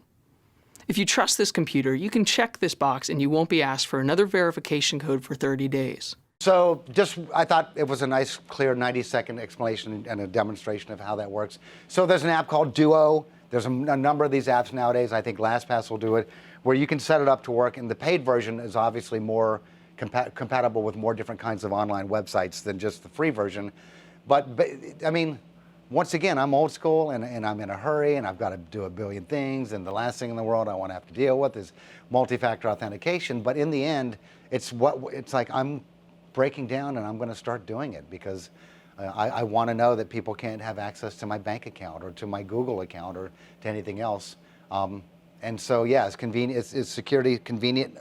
[SPEAKER 6] If you trust this computer, you can check this box and you won't be asked for another verification code for 30 days.
[SPEAKER 1] So I thought it was a nice, clear 90-second explanation and a demonstration of how that works. So there's an app called Duo. There's a number of these apps nowadays. I think LastPass will do it, where you can set it up to work. And the paid version is obviously more compatible with more different kinds of online websites than just the free version. But I mean, once again, I'm old school and I'm in a hurry and I've got to do a billion things, and the last thing in the world I want to have to deal with is multi-factor authentication. But in the end, it's like I'm breaking down and I'm going to start doing it because I want to know that people can't have access to my bank account or to my Google account or to anything else. And so, yeah, it's convenient. Is security convenient?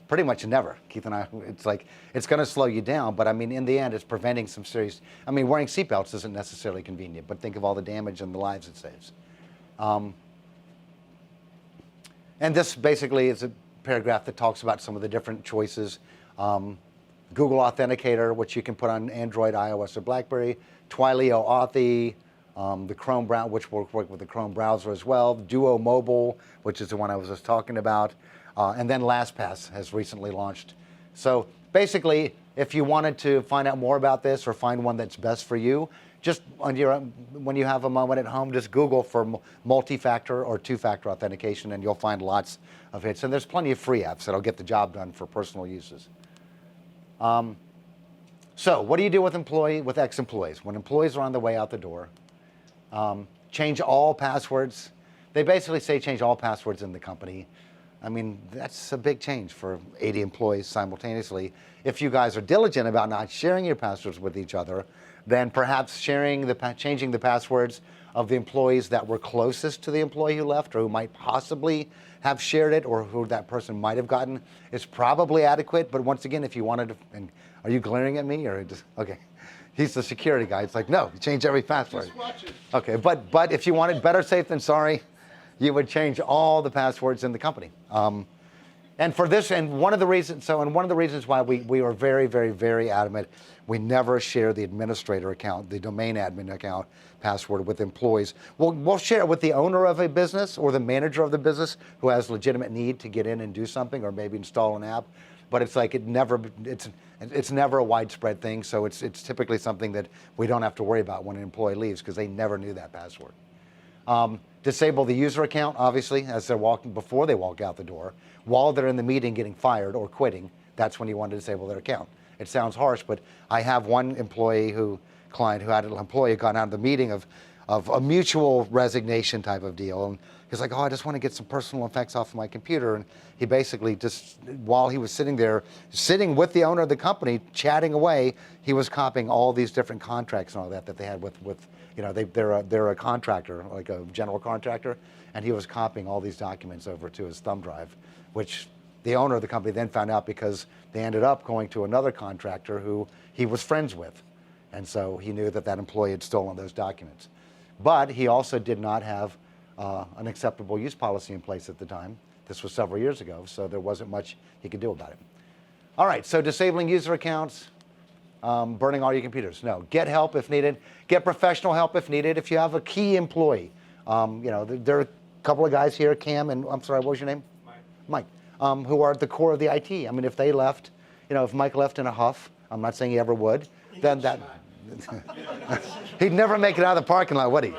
[SPEAKER 1] Pretty much never, Keith and I. It's like, it's going to slow you down, but I mean, in the end, it's preventing some serious, I mean, wearing seatbelts isn't necessarily convenient, but think of all the damage and the lives it saves. And this basically is a paragraph that talks about some of the different choices. Google Authenticator, which you can put on Android, iOS, or BlackBerry. Twilio Authy, the Chrome browser, which will work with the Chrome browser as well. Duo Mobile, which is the one I was just talking about. And then LastPass has recently launched. So basically, if you wanted to find out more about this or find one that's best for you, just when you have a moment at home, just Google for multi-factor or two-factor authentication, and you'll find lots of hits. And there's plenty of free apps that'll get the job done for personal uses. So what do you do with ex-employees? When employees are on the way out the door, change all passwords. They basically say change all passwords in the company. I mean, that's a big change for 80 employees simultaneously. If you guys are diligent about not sharing your passwords with each other, then perhaps changing the passwords of the employees that were closest to the employee who left or who might possibly have shared it or who that person might have gotten is probably adequate. But once again, if you wanted to, and are you glaring at me or just, okay. He's the security guy. It's like, no, change every password.
[SPEAKER 5] Just watch it.
[SPEAKER 1] Okay, but if you wanted better safe than sorry, you would change all the passwords in the company. And for this, and one of the reasons why we are very, very, very adamant, we never share the administrator account, the domain admin account password with employees. We'll share it with the owner of a business or the manager of the business who has legitimate need to get in and do something or maybe install an app. But it's like it's never a widespread thing. So it's typically something that we don't have to worry about when an employee leaves because they never knew that password. Disable the user account, obviously, as they're walking, before they walk out the door. While they're in the meeting getting fired or quitting, that's when you want to disable their account. It sounds harsh, but I have one client who had an employee who got out of the meeting of a mutual resignation type of deal. And he's like, oh, I just want to get some personal effects off of my computer. And he basically just, while he was sitting there, sitting with the owner of the company, chatting away, he was copying all these different contracts and all that they had with you know, they're a contractor, like a general contractor, and he was copying all these documents over to his thumb drive, which the owner of the company then found out because they ended up going to another contractor who he was friends with. And so he knew that that employee had stolen those documents. But he also did not have an acceptable use policy in place at the time. This was several years ago, so there wasn't much he could do about it. All right, so disabling user accounts, burning all your computers. No, get help if needed. Get professional help if needed. If you have a key employee, you know, there are a couple of guys here, Cam and, I'm sorry, what was your name? Mike. Who are at the core of the IT. I mean, if they left, you know, if Mike left in a huff, I'm not saying he ever would, then that, he'd never make it out of the parking lot, would he?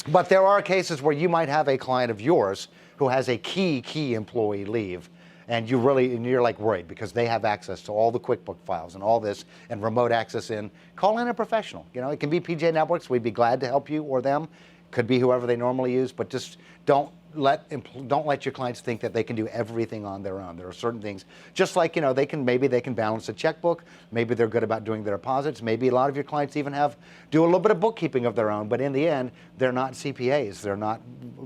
[SPEAKER 1] But there are cases where you might have a client of yours who has a key employee leave, and you're like worried because they have access to all the QuickBook files and all this and remote access in. Call in a professional. You know, it can be PJ Networks. We'd be glad to help you or them. Could be whoever they normally use, but just don't let your clients think that they can do everything on their own. There are certain things, just like, you know, maybe they can balance a checkbook. Maybe they're good about doing their deposits. Maybe a lot of your clients even do a little bit of bookkeeping of their own. But in the end, they're not CPAs. They're not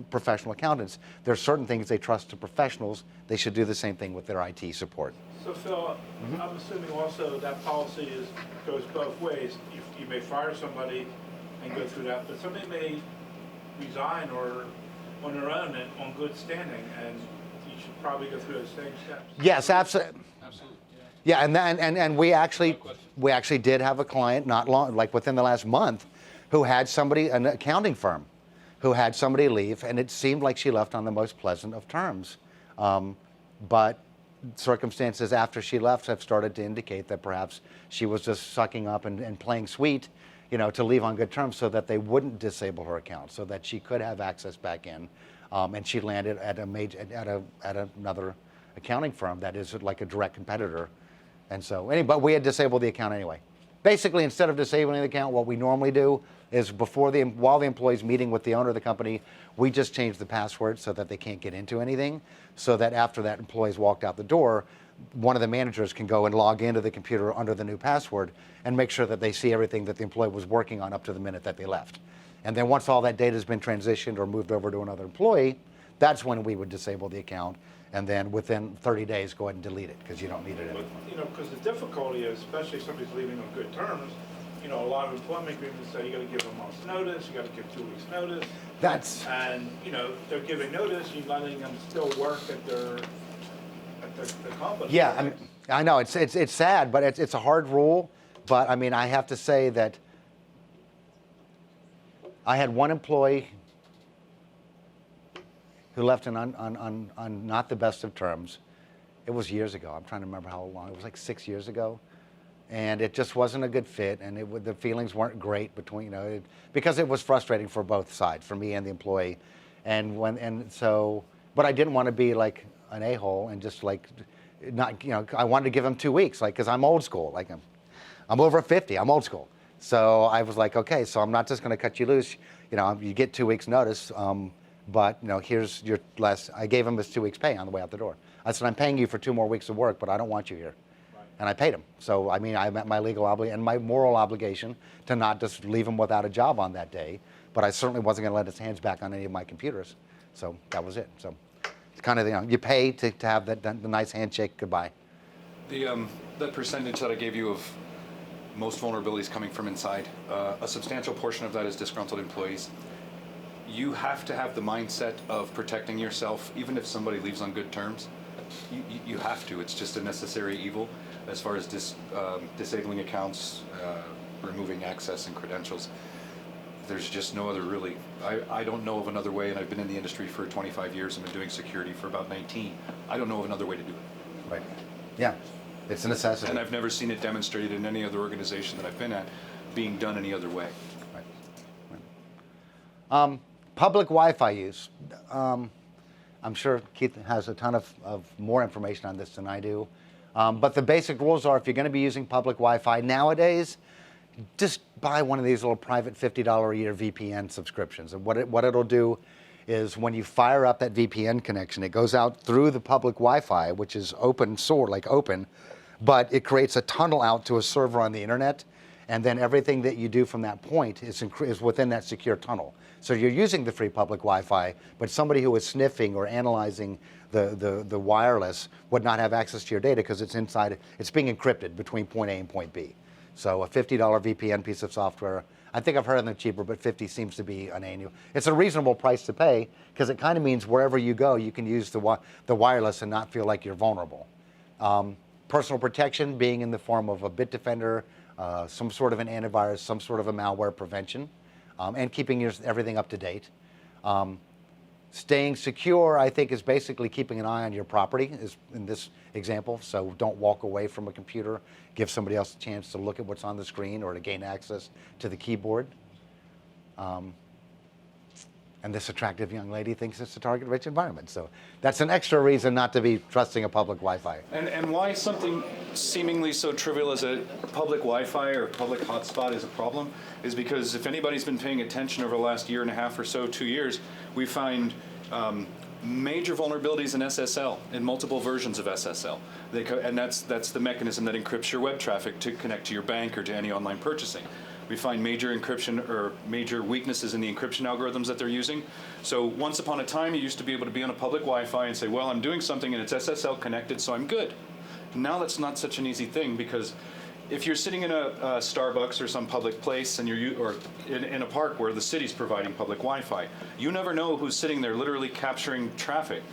[SPEAKER 1] professional accountants. There are certain things they trust to professionals. They should do the same thing with their IT support.
[SPEAKER 4] So Phil, I'm assuming also that policy goes both ways. You may fire somebody and go through that, but somebody may resign or on their own and on good standing, and you should probably go through those same steps.
[SPEAKER 1] Yes, absolutely. Yeah, and we actually did have a client not long, like within the last month, who had an accounting firm, who had somebody leave, and it seemed like she left on the most pleasant of terms, but circumstances after she left have started to indicate that perhaps she was just sucking up and playing sweet, you know, to leave on good terms so that they wouldn't disable her account, so that she could have access back in, and she landed at another accounting firm that is like a direct competitor, and so but we had disabled the account anyway. Basically, instead of disabling the account, what we normally do is while the employee's meeting with the owner of the company, we just change the password so that they can't get into anything, so that after that employee's walked out the door, one of the managers can go and log into the computer under the new password and make sure that they see everything that the employee was working on up to the minute that they left. And then once all that data has been transitioned or moved over to another employee, that's when we would disable the account, and then within 30 days go ahead and delete it because you don't need it anymore.
[SPEAKER 4] You know, because the difficulty is, especially if somebody's leaving on good terms, you know, a lot of employment agreements say you got to give a month's notice, you got to give 2 weeks notice. And you know, they're giving notice, you're letting them still work at the company.
[SPEAKER 1] Yeah, I know it's sad, but it's a hard rule. But I mean, I have to say that I had one employee who left on not the best of terms. It was years ago. I'm trying to remember how long. It was like 6 years ago, and it just wasn't a good fit, and the feelings weren't great between, you know, because it was frustrating for both sides, for me and the employee, but I didn't want to be like an a-hole and just like not, you know, I wanted to give him 2 weeks, like, because I'm old school, like I'm over 50, I'm old school. So I was like, okay, so I'm not just going to cut you loose, you know, you get 2 weeks notice, but you know, here's your last, I gave him his 2 weeks pay on the way out the door. I said, I'm paying you for 2 more weeks of work, but I don't want you here. Right. And I paid him. So, I mean, I met my legal obligation and my moral obligation to not just leave him without a job on that day, but I certainly wasn't going to let his hands back on any of my computers. So that was it. So it's kind of, you know, you pay to have the nice handshake goodbye.
[SPEAKER 2] That percentage that I gave you of most vulnerabilities coming from inside, a substantial portion of that is disgruntled employees. you have to have the mindset of protecting yourself, even if somebody leaves on good terms. You have to. It's just a necessary evil as far as disabling accounts, removing access and credentials. There's just no other really. I don't know of another way, and I've been in the industry for 25 years and been doing security for about 19. I don't know of another way to do it.
[SPEAKER 1] Right. Yeah. It's a necessity.
[SPEAKER 2] And I've never seen it demonstrated in any other organization that I've been at being done any other way.
[SPEAKER 1] Right. Public Wi-Fi use. I'm sure Keith has a ton of more information on this than I do. But the basic rules are, if you're going to be using public Wi-Fi nowadays, just buy one of these little private $50 a year VPN subscriptions. And what it'll do is, when you fire up that VPN connection, it goes out through the public Wi-Fi, which is open source, like open, but it creates a tunnel out to a server on the internet, and then everything that you do from that point is within that secure tunnel. So you're using the free public Wi-Fi, but somebody who is sniffing or analyzing the wireless would not have access to your data, because it's inside, it's being encrypted between point A and point B. So a $50 VPN piece of software, I think I've heard of them cheaper, but 50 seems to be an annual. It's a reasonable price to pay, because it kind of means wherever you go, you can use the wireless and not feel like you're vulnerable. Personal protection being in the form of a Bitdefender, some sort of an antivirus, some sort of a malware prevention, and keeping everything up to date. Staying secure, I think, is basically keeping an eye on your property, is in this example. So don't walk away from a computer. Give somebody else a chance to look at what's on the screen or to gain access to the keyboard. And this attractive young lady thinks it's a target-rich environment. So that's an extra reason not to be trusting a public Wi-Fi.
[SPEAKER 2] And why something seemingly so trivial as a public Wi-Fi or public hotspot is a problem is because, if anybody's been paying attention over the last year and a half or so, 2 years, we find major vulnerabilities in SSL, in multiple versions of SSL. And that's the mechanism that encrypts your web traffic to connect to your bank or to any online purchasing. We find major encryption or major weaknesses in the encryption algorithms that they're using. So once upon a time, you used to be able to be on a public Wi-Fi and say, well, I'm doing something and it's SSL connected, so I'm good. Now that's not such an easy thing, because if you're sitting in a Starbucks or some public place, and or in a park where the city's providing public Wi-Fi, you never know who's sitting there literally capturing traffic.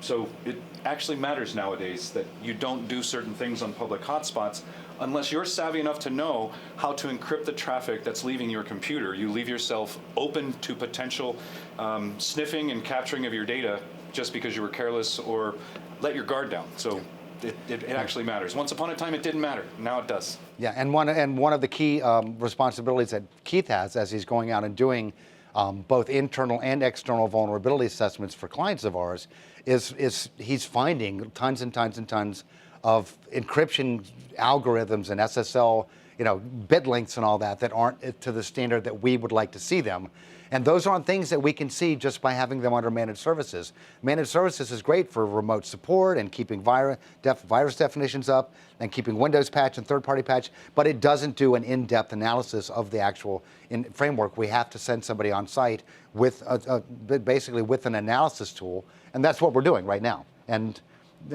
[SPEAKER 2] So it actually matters nowadays that you don't do certain things on public hotspots unless you're savvy enough to know how to encrypt the traffic that's leaving your computer. You leave yourself open to potential sniffing and capturing of your data just because you were careless or let your guard down. So it actually matters. Once upon a time, it didn't matter. Now it does.
[SPEAKER 1] Yeah, and one of the key responsibilities that Keith has as he's going out and doing both internal and external vulnerability assessments for clients of ours is he's finding tons and tons and tons of encryption algorithms and SSL, bit lengths and all that aren't to the standard that we would like to see them. And those aren't things that we can see just by having them under managed services. Managed services is great for remote support and keeping virus definitions up and keeping Windows patch and third-party patch, but it doesn't do an in-depth analysis of the actual framework. We have to send somebody on site with basically with an analysis tool, and that's what we're doing right now. And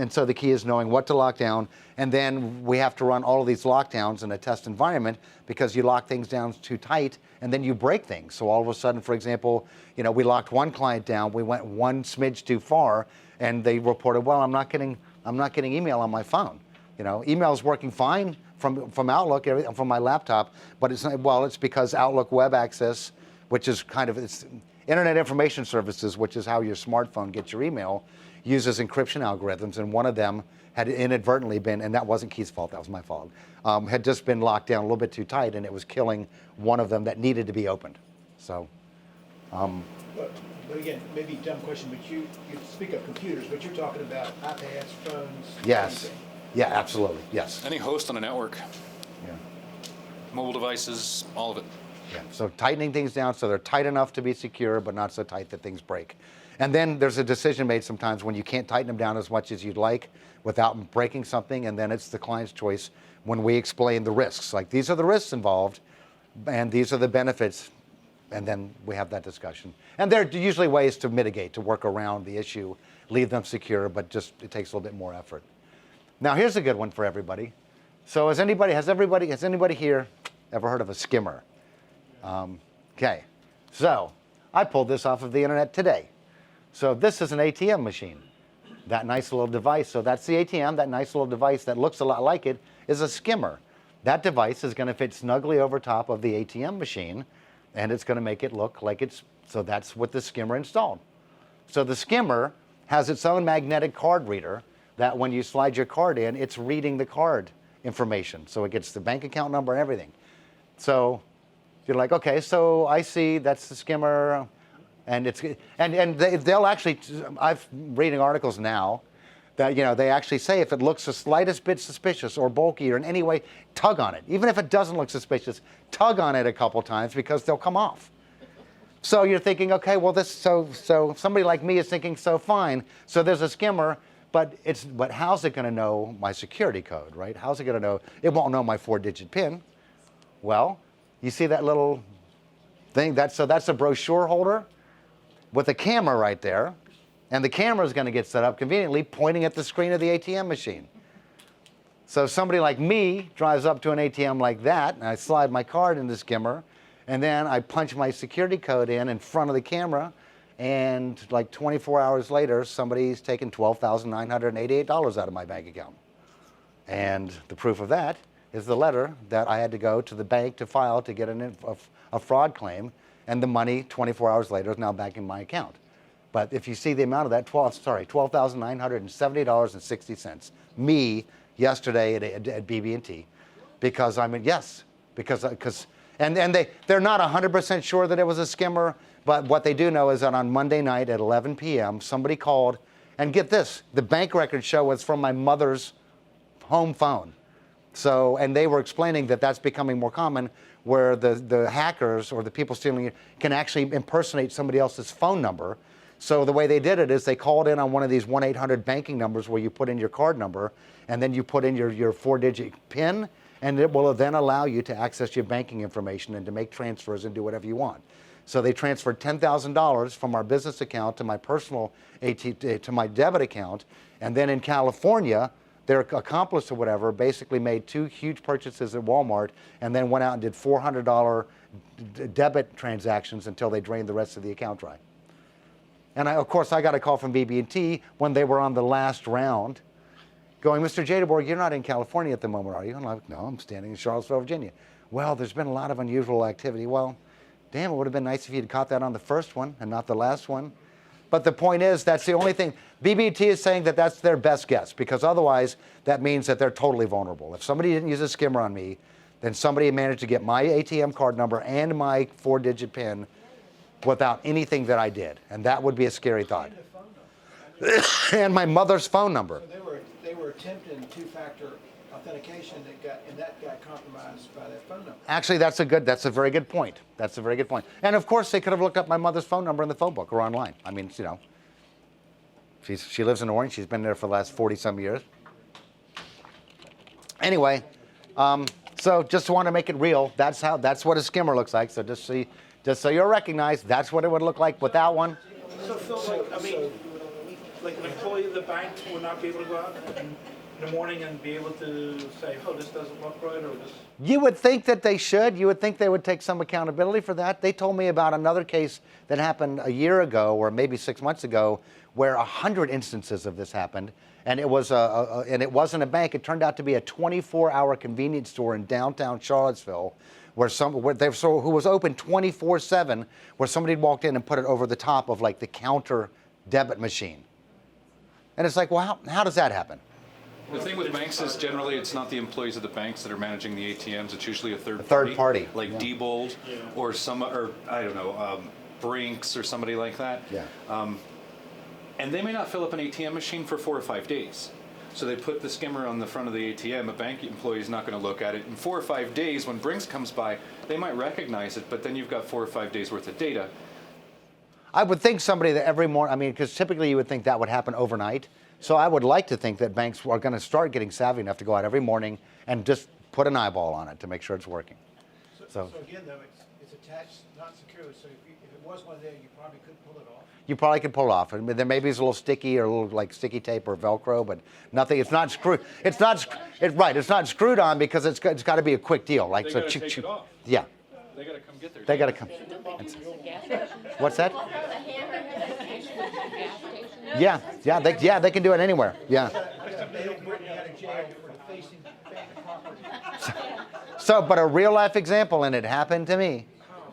[SPEAKER 1] so the key is knowing what to lock down, and then we have to run all of these lockdowns in a test environment, because you lock things down too tight and then you break things. So all of a sudden, for example, we locked one client down, we went one smidge too far, and they reported, well, I'm not getting email on my phone. Email is working fine from Outlook, from my laptop, but it's because Outlook Web Access, which is it's Internet Information Services, which is how your smartphone gets your email, uses encryption algorithms, and one of them had inadvertently been, and that wasn't Keith's fault, that was my fault, had just been locked down a little bit too tight, and it was killing one of them that needed to be opened. So,
[SPEAKER 5] but again, maybe a dumb question, but you speak of computers, but you're talking about iPads, phones.
[SPEAKER 1] yes,
[SPEAKER 5] anything.
[SPEAKER 1] yeah, absolutely, yes.
[SPEAKER 2] Any host on a network,
[SPEAKER 1] Yeah.
[SPEAKER 2] mobile devices, all of it.
[SPEAKER 1] Yeah, so tightening things down so they're tight enough to be secure, but not so tight that things break. And then there's a decision made sometimes when you can't tighten them down as much as you'd like without breaking something, and then it's the client's choice when we explain the risks. Like, these are the risks involved, and these are the benefits, and then we have that discussion. And there are usually ways to mitigate, to work around the issue, leave them secure, but just it takes a little bit more effort. Now, here's a good one for everybody. So has anybody here ever heard of a skimmer? Okay, so I pulled this off of the internet today. So this is an ATM machine. That nice little device, so that's the ATM, that nice little device that looks a lot like it is a skimmer. That device is going to fit snugly over top of the ATM machine, and it's going to make it look like it's, so that's what the skimmer installed. So the skimmer has its own magnetic card reader that when you slide your card in, it's reading the card information. So it gets the bank account number and everything. So you're like, okay, so I see that's the skimmer, and it's they'll actually. I'm reading articles now that they actually say if it looks the slightest bit suspicious or bulky or in any way, tug on it. Even if it doesn't look suspicious, tug on it a couple times because they'll come off. So you're thinking, okay, well so somebody like me is thinking, so fine. So there's a skimmer, but how's it going to know my security code, right? How's it going to know? It won't know my 4-digit PIN. Well, you see that little thing? That's a brochure holder with a camera right there, and the camera is going to get set up conveniently pointing at the screen of the ATM machine. So somebody like me drives up to an ATM like that, and I slide my card in the skimmer, and then I punch my security code in front of the camera, and like 24 hours later, somebody's taken $12,988 out of my bank account. And the proof of that is the letter that I had to go to the bank to file to get a fraud claim, and the money 24 hours later is now back in my account. But if you see the amount of that, $12,970.60. Me yesterday at BB&T, because they're not 100% sure that it was a skimmer, but what they do know is that on Monday night at 11 p.m., somebody called, and get this, the bank records show it's from my mother's home phone. So, and they were explaining that that's becoming more common, where the hackers or the people stealing it can actually impersonate somebody else's phone number. So the way they did it is they called in on one of these 1-800 banking numbers where you put in your card number, and then you put in your 4-digit PIN, and it will then allow you to access your banking information and to make transfers and do whatever you want. So they transferred $10,000 from our business account to my personal to my debit account, and then in California, their accomplice or whatever basically made 2 huge purchases at Walmart and then went out and did $400 debit transactions until they drained the rest of the account dry. And of course, I got a call from BB&T when they were on the last round going, Mr. Jaderborg, you're not in California at the moment, are you? And I'm like, no, I'm standing in Charlottesville, Virginia. Well, there's been a lot of unusual activity. Well, damn, it would have been nice if you'd caught that on the first one and not the last one. But the point is, that's the only thing. BB&T is saying that that's their best guess, because otherwise that means that they're totally vulnerable. If somebody didn't use a skimmer on me, then somebody managed to get my ATM card number and my 4-digit PIN without anything that I did. And that would be a scary thought. And my mother's phone number.
[SPEAKER 5] So they were attempting 2-factor authentication that got compromised by that phone number.
[SPEAKER 1] Actually, that's a very good point. That's a very good point. And of course, they could have looked up my mother's phone number in the phone book or online. I mean, she lives in Orange. She's been there for the last 40-some years. Anyway, so just want to make it real. That's what a skimmer looks like. So just so you'll recognize, that's what it would look like with that one.
[SPEAKER 4] So Phil, like an employee of the bank would not be able to go out in the morning and be able to say, oh, this doesn't look right, or this.
[SPEAKER 1] You would think that they should. You would think they would take some accountability for that. They told me about another case that happened a year ago, or maybe 6 months ago, where 100 instances of this happened, and it was and it wasn't a bank. It turned out to be a 24-hour convenience store in downtown Charlottesville, who was open 24/7, where somebody walked in and put it over the top of like the counter debit machine. And it's like, well, how does that happen?
[SPEAKER 2] The thing with banks is generally it's not the employees of the banks that are managing the ATMs. It's usually a third
[SPEAKER 1] party,
[SPEAKER 2] like Diebold or I don't know, Brinks or somebody like that.
[SPEAKER 1] Yeah.
[SPEAKER 2] And they may not fill up an ATM machine for 4 or 5 days. So they put the skimmer on the front of the ATM. A bank employee is not going to look at it. In 4 or 5 days, when Brinks comes by, they might recognize it, but then you've got 4 or 5 days worth of data.
[SPEAKER 1] I would think somebody that every morning, because typically you would think that would happen overnight. So I would like to think that banks are going to start getting savvy enough to go out every morning and just put an eyeball on it to make sure it's working.
[SPEAKER 5] So again, though, it's attached, not secure. So if it was one there, you probably could pull it off.
[SPEAKER 1] You probably could pull it off. I mean, there maybe it's a little sticky or a little like sticky tape or Velcro, but nothing. It's not screwed. It's not screwed on because it's got to be a quick deal. Like
[SPEAKER 2] They
[SPEAKER 1] so,
[SPEAKER 2] gotta take it off.
[SPEAKER 1] yeah.
[SPEAKER 2] They gotta come get their.
[SPEAKER 1] They got to come. What's that? Yeah, they can do it anywhere. Yeah. So, but a real life example, and it happened to me.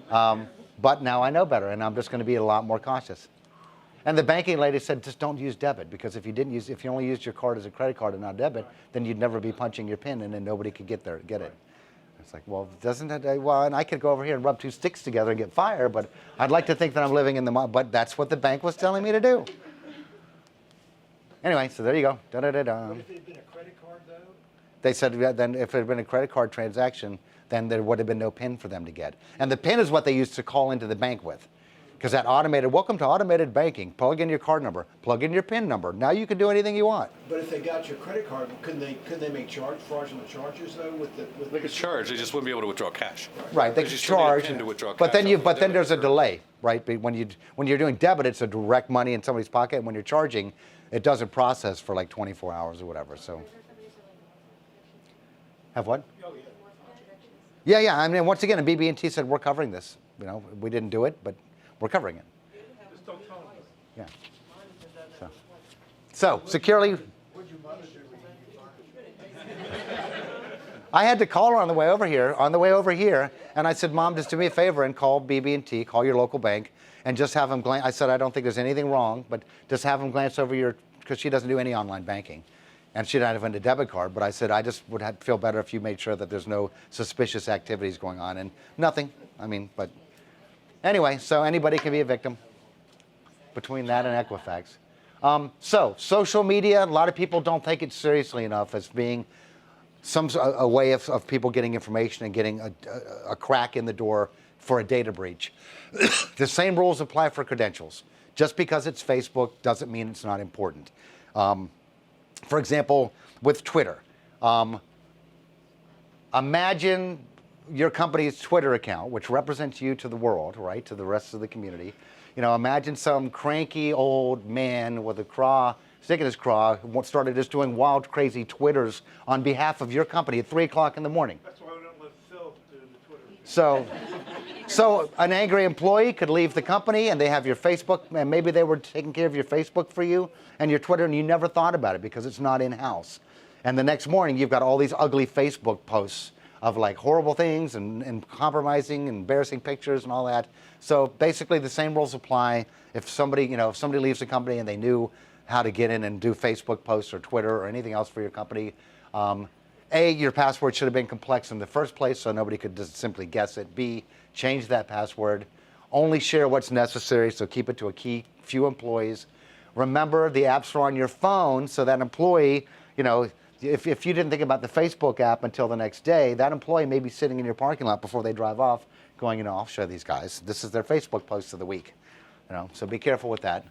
[SPEAKER 1] But now I know better, and I'm just going to be a lot more cautious. And the banking lady said, just don't use debit, because if you only used your card as a credit card and not debit, then you'd never be punching your PIN, and then nobody could get it. It's like, well, doesn't it? Well, and I could go over here and rub two sticks together and get fired, but I'd like to think that I'm living in the but that's what the bank was telling me to do. Anyway, so there you go. Da-da-da-da.
[SPEAKER 5] What if it had been a credit card, though?
[SPEAKER 1] They said then if it had been a credit card transaction, then there would have been no PIN for them to get. And the PIN is what they used to call into the bank with. Because that welcome to automated banking, plug in your card number, plug in your PIN number. Now you can do anything you want.
[SPEAKER 5] But if they got your credit card, couldn't they make fraudulent charges, though,
[SPEAKER 2] They could charge, they just wouldn't be able to withdraw cash.
[SPEAKER 1] Right, they
[SPEAKER 2] Because
[SPEAKER 1] could
[SPEAKER 2] you still need a
[SPEAKER 1] charge,
[SPEAKER 2] PIN to withdraw
[SPEAKER 1] but
[SPEAKER 2] cash off the
[SPEAKER 1] then there's a
[SPEAKER 2] debit card.
[SPEAKER 1] delay, right? But when you're doing debit, it's a direct money in somebody's pocket, and when you're charging, it doesn't process for like 24 hours or whatever. So, have what? Yeah. I mean, once again, BB&T said we're covering this. We didn't do it, but we're covering it.
[SPEAKER 4] Just don't tell them.
[SPEAKER 1] Yeah. So securely. I had to call her on the way over here, and I said, Mom, just do me a favor and call BB&T, call your local bank, and just have them glance. I said, I don't think there's anything wrong, but just have them glance over because she doesn't do any online banking, and she doesn't have a debit card. But I said, I just would feel better if you made sure that there's no suspicious activities going on, and nothing. But anyway, so anybody can be a victim between that and Equifax. So social media, a lot of people don't take it seriously enough as being a way of people getting information and getting a crack in the door for a data breach. The same rules apply for credentials. Just because it's Facebook doesn't mean it's not important. For example, with Twitter, imagine your company's Twitter account, which represents you to the world, right, to the rest of the community. Imagine some cranky old man with a craw, stick in his craw, who started just doing wild, crazy Twitters on behalf of your company at 3 o'clock in the morning.
[SPEAKER 4] That's why we don't let Phil do the Twitter.
[SPEAKER 1] So an angry employee could leave the company and they have your Facebook, and maybe they were taking care of your Facebook for you and your Twitter, and you never thought about it because it's not in-house. And the next morning, you've got all these ugly Facebook posts of like horrible things and compromising and embarrassing pictures and all that. So basically the same rules apply if somebody leaves the company and they knew how to get in and do Facebook posts or Twitter or anything else for your company. Your password should have been complex in the first place so nobody could just simply guess it. B, change that password. Only share what's necessary, so keep it to a few employees. Remember, the apps are on your phone, so that employee, if you didn't think about the Facebook app until the next day, that employee may be sitting in your parking lot before they drive off going, I'll show these guys. This is their Facebook post of the week. So be careful with that.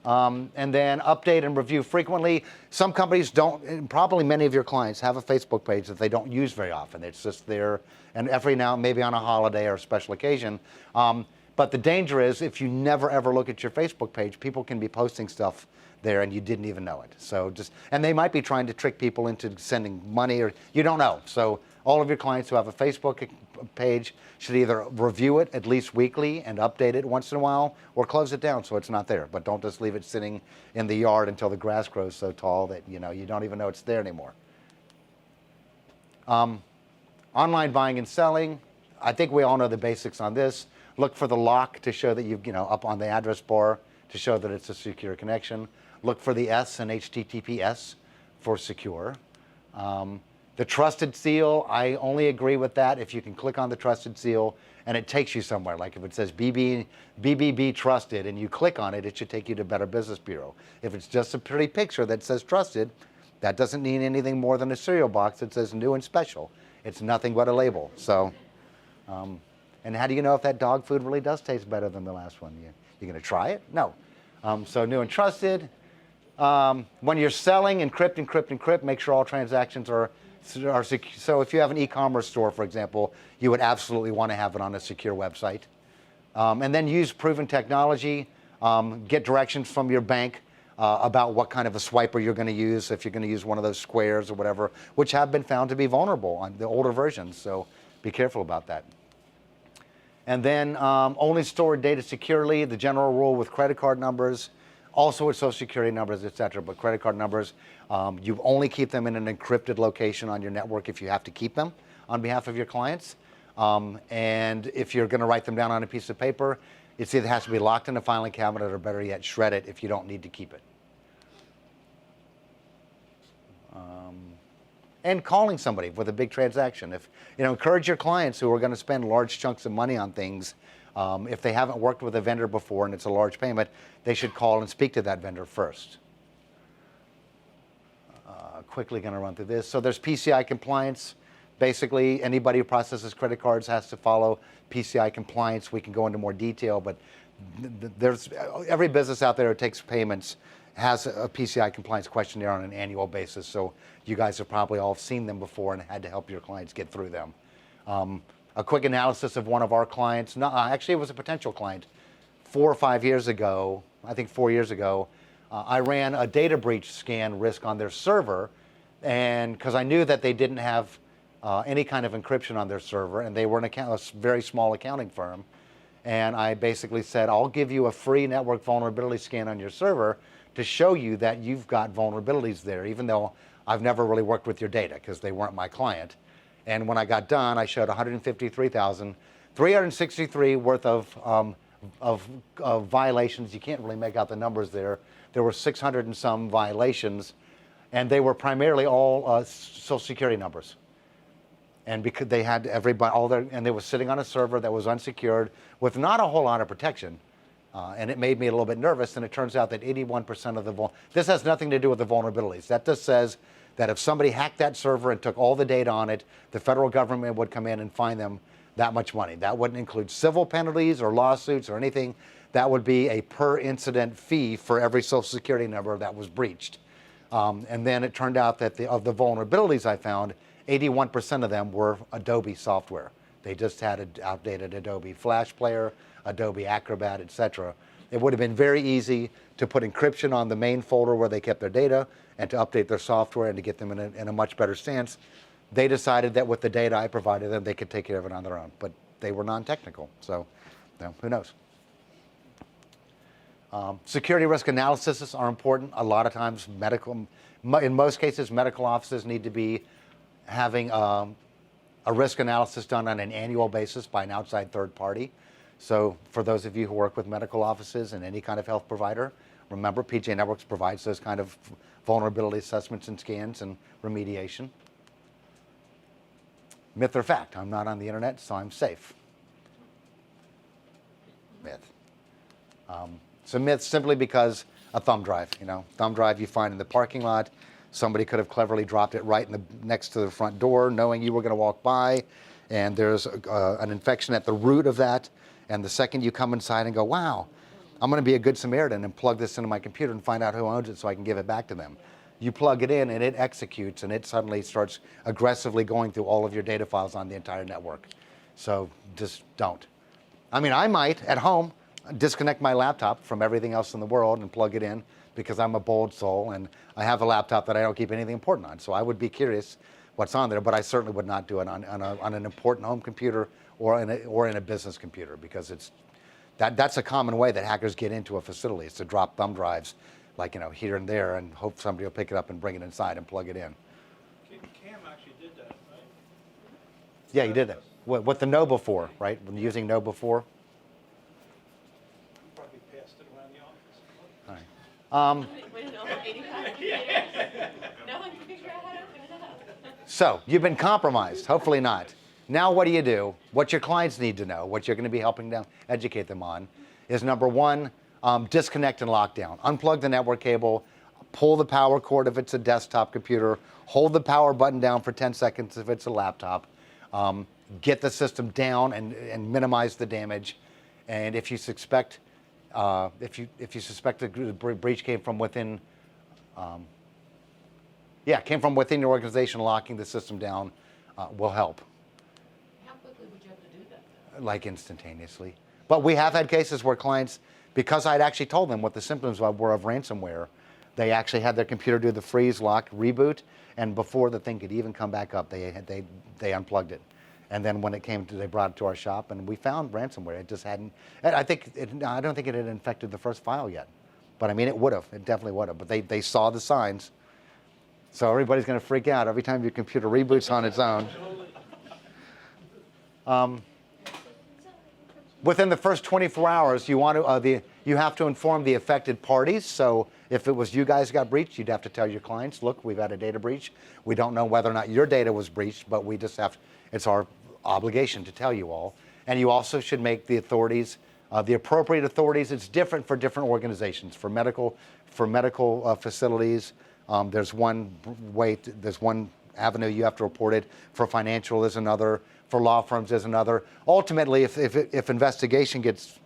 [SPEAKER 1] And then update and review frequently. Some companies don't, and probably many of your clients have a Facebook page that they don't use very often. It's just there, and every now, maybe on a holiday or a special occasion. But the danger is if you never ever look at your Facebook page, people can be posting stuff there and you didn't even know it. And they might be trying to trick people into sending money, or you don't know. So all of your clients who have a Facebook page should either review it at least weekly and update it once in a while, or close it down so it's not there. But don't just leave it sitting in the yard until the grass grows so tall that you don't even know it's there anymore. Online buying and selling, I think we all know the basics on this. Look for the lock to show that you've, up on the address bar to show that it's a secure connection. Look for the S in HTTPS for secure. The trusted seal, I only agree with that if you can click on the trusted seal and it takes you somewhere. Like if it says BBB trusted and you click on it, it should take you to Better Business Bureau. If it's just a pretty picture that says trusted, that doesn't mean anything more than a cereal box that says new and special. It's nothing but a label. So, and how do you know if that dog food really does taste better than the last one? You going to try it? No. So new and trusted. When you're selling, encrypt, make sure all transactions are secure. So if you have an e-commerce store, for example, you would absolutely want to have it on a secure website. And then use proven technology. Get directions from your bank about what kind of a swiper you're going to use, if you're going to use one of those squares or whatever, which have been found to be vulnerable on the older versions. So be careful about that. And then only store data securely, the general rule with credit card numbers, also with social security numbers, et cetera. But credit card numbers, you only keep them in an encrypted location on your network if you have to keep them on behalf of your clients. And if you're going to write them down on a piece of paper, it either has to be locked in a filing cabinet or better yet, shred it if you don't need to keep it. And calling somebody with a big transaction. If encourage your clients who are going to spend large chunks of money on things. If they haven't worked with a vendor before and it's a large payment, they should call and speak to that vendor first. Quickly going to run through this. So there's PCI compliance. Basically, anybody who processes credit cards has to follow PCI compliance. We can go into more detail, but there's every business out there that takes payments has a PCI compliance questionnaire on an annual basis. So you guys have probably all seen them before and had to help your clients get through them. A quick analysis of one of our clients. No, actually, it was a potential client. 4 or 5 years ago, I think 4 years ago, I ran a data breach scan risk on their server, and because I knew that they didn't have any kind of encryption on their server, and they were a very small accounting firm. And I basically said, I'll give you a free network vulnerability scan on your server to show you that you've got vulnerabilities there, even though I've never really worked with your data because they weren't my client. And when I got done, I showed 153,363 worth of violations. You can't really make out the numbers there. There were 600 and some violations, and they were primarily all social security numbers. And because they had everybody, and they were sitting on a server that was unsecured with not a whole lot of protection. And it made me a little bit nervous, and it turns out that 81% of this has nothing to do with the vulnerabilities. That just says that if somebody hacked that server and took all the data on it, the federal government would come in and fine them that much money. That wouldn't include civil penalties or lawsuits or anything. That would be a per incident fee for every social security number that was breached. And then it turned out that of the vulnerabilities I found, 81% of them were Adobe software. They just had an outdated Adobe Flash Player, Adobe Acrobat, etc. It would have been very easy to put encryption on the main folder where they kept their data and to update their software and to get them in a much better stance. They decided that with the data I provided them, they could take care of it on their own, but they were non-technical, so who knows? Security risk analyses are important. A lot of times in most cases, medical offices need to be having a risk analysis done on an annual basis by an outside third party. So for those of you who work with medical offices and any kind of health provider, remember PJ Networks provides those kind of vulnerability assessments and scans and remediation. Myth or fact, I'm not on the internet, so I'm safe. Myth. So myth simply because a thumb drive, thumb drive you find in the parking lot. Somebody could have cleverly dropped it right next to the front door, knowing you were going to walk by, and there's an infection at the root of that. And the second you come inside and go, wow, I'm going to be a good Samaritan and plug this into my computer and find out who owns it so I can give it back to them. You plug it in and it executes, and it suddenly starts aggressively going through all of your data files on the entire network. So just don't. I mean, I might at home disconnect my laptop from everything else in the world and plug it in, because I'm a bold soul and I have a laptop that I don't keep anything important on. So I would be curious what's on there, but I certainly would not do it on an important home computer or in a business computer, because that's a common way that hackers get into a facility, is to drop thumb drives like here and there and hope somebody will pick it up and bring it inside and plug it in.
[SPEAKER 4] Cam actually did that, right?
[SPEAKER 1] Yeah, you did it. With the know before, right? When using know before.
[SPEAKER 4] Probably passed it around the office.
[SPEAKER 1] All right.
[SPEAKER 3] We don't know, 85 No one can figure out how to open it up.
[SPEAKER 1] So you've been compromised. Hopefully not. Now what do? What your clients need to know, what you're going to be helping them educate them on, is number one, disconnect and lock down. Unplug the network cable, pull the power cord if it's a desktop computer, hold the power button down for 10 seconds if it's a laptop, get the system down and minimize the damage. And if you suspect the breach came from within, came from within your organization, locking the system down will help.
[SPEAKER 3] How quickly would you have to do that, though?
[SPEAKER 1] Like instantaneously. But we have had cases where clients, because I'd actually told them what the symptoms were of ransomware, they actually had their computer do the freeze, lock, reboot, and before the thing could even come back up, they unplugged it. And then when it came to, they brought it to our shop, and we found ransomware. It just hadn't. I don't think it had infected the first file yet, but I mean, it would have. It definitely would have. But they saw the signs, so everybody's going to freak out every time your computer reboots on its own. Within the first 24 hours, you have to inform the affected parties. So if it was you guys got breached, you'd have to tell your clients, look, we've had a data breach. We don't know whether or not your data was breached, but we just have. It's our obligation to tell you all. And you also should make the authorities, the appropriate authorities. It's different for different organizations. For medical facilities, there's one way. There's one avenue you have to report it. For financial, there's another. For law firms, there's another. Ultimately, if investigation gets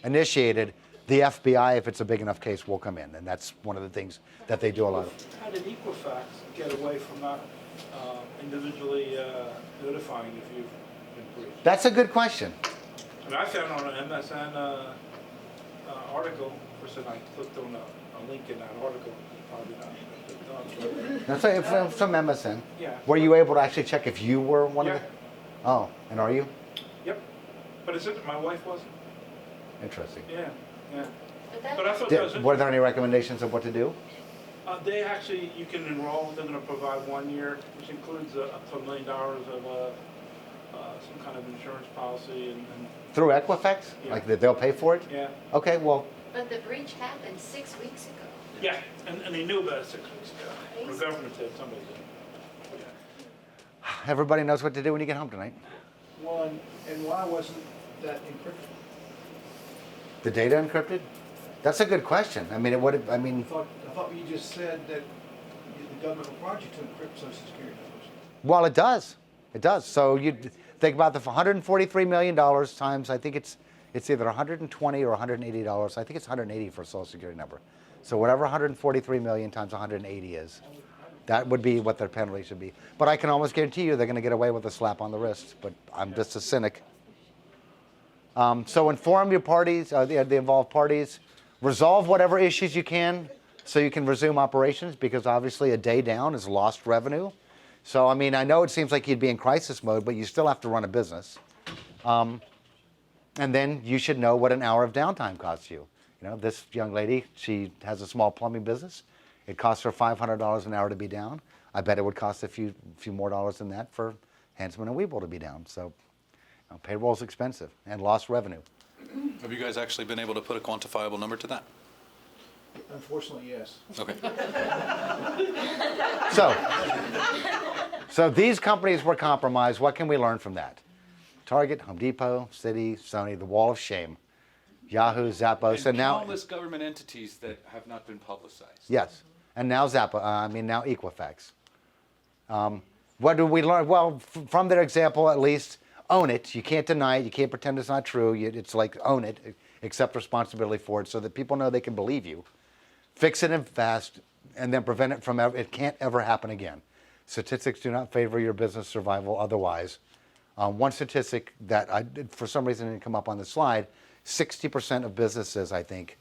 [SPEAKER 1] initiated, the FBI, if it's a big enough case, will come in, and that's one of the things that they do a lot of.
[SPEAKER 4] How did Equifax get away from not individually notifying if you've been breached?
[SPEAKER 1] That's a good question.
[SPEAKER 4] I mean, I found on an MSN article, first I clicked on a link in that article, probably not.
[SPEAKER 1] That's from MSN.
[SPEAKER 4] Yeah.
[SPEAKER 1] Were you able to actually check if you were one of
[SPEAKER 4] Yeah.
[SPEAKER 1] the? Oh, and are you?
[SPEAKER 4] Yep. But it's my wife wasn't.
[SPEAKER 1] Interesting.
[SPEAKER 4] Yeah, yeah.
[SPEAKER 3] But
[SPEAKER 4] But I thought that was
[SPEAKER 1] Were there any recommendations of what to do?
[SPEAKER 4] They actually, you can enroll, they're going to provide 1 year, which includes up to $1 million of some kind of insurance policy and
[SPEAKER 1] Through Equifax?
[SPEAKER 4] Yeah.
[SPEAKER 1] Like they'll pay for it?
[SPEAKER 4] yeah.
[SPEAKER 1] Okay, well,
[SPEAKER 7] But the breach happened 6 weeks ago.
[SPEAKER 4] Yeah, and they knew about it 6 weeks ago. Or the government did, somebody did.
[SPEAKER 1] everybody knows what to do when you get home tonight.
[SPEAKER 5] Well, and why wasn't that encrypted?
[SPEAKER 1] The data encrypted? That's a good question. I mean, it would. I mean,
[SPEAKER 5] I thought you just said that the government required you to encrypt Social Security numbers.
[SPEAKER 1] well, it does. It does. So you think about the $143 million times. I think it's either $120 or $180. I think it's $180 for a Social Security number. So whatever 143 million times 180 is, that would be what their penalty should be. But I can almost guarantee you they're going to get away with a slap on the wrist. But I'm just a cynic. So inform your parties, the involved parties. Resolve whatever issues you can so you can resume operations, because obviously a day down is lost revenue. So, I mean, I know it seems like you'd be in crisis mode, but you still have to run a business. And then you should know what an hour of downtime costs you. You know, this young lady, she has a small plumbing business. It costs her $500 an hour to be down. I bet it would cost a few more dollars than that for Hantzmon Wiebel to be down. So, payroll is expensive and lost revenue.
[SPEAKER 2] Have you guys actually been able to put a quantifiable number to that?
[SPEAKER 5] Unfortunately, yes.
[SPEAKER 2] Okay.
[SPEAKER 1] So these companies were compromised. What can we learn from that? Target, Home Depot, Citi, Sony, the wall of shame. Yahoo, Zappos, and now
[SPEAKER 2] countless government entities that have not been publicized.
[SPEAKER 1] yes, and now now Equifax. What do we learn? Well, from their example, at least own it. You can't deny it. You can't pretend it's not true. It's like own it, accept responsibility for it, so that people know they can believe you. Fix it and fast, and then prevent it from it can't ever happen again. Statistics do not favor your business survival otherwise. One statistic that for some reason didn't come up on the slide, 60% of businesses, I think,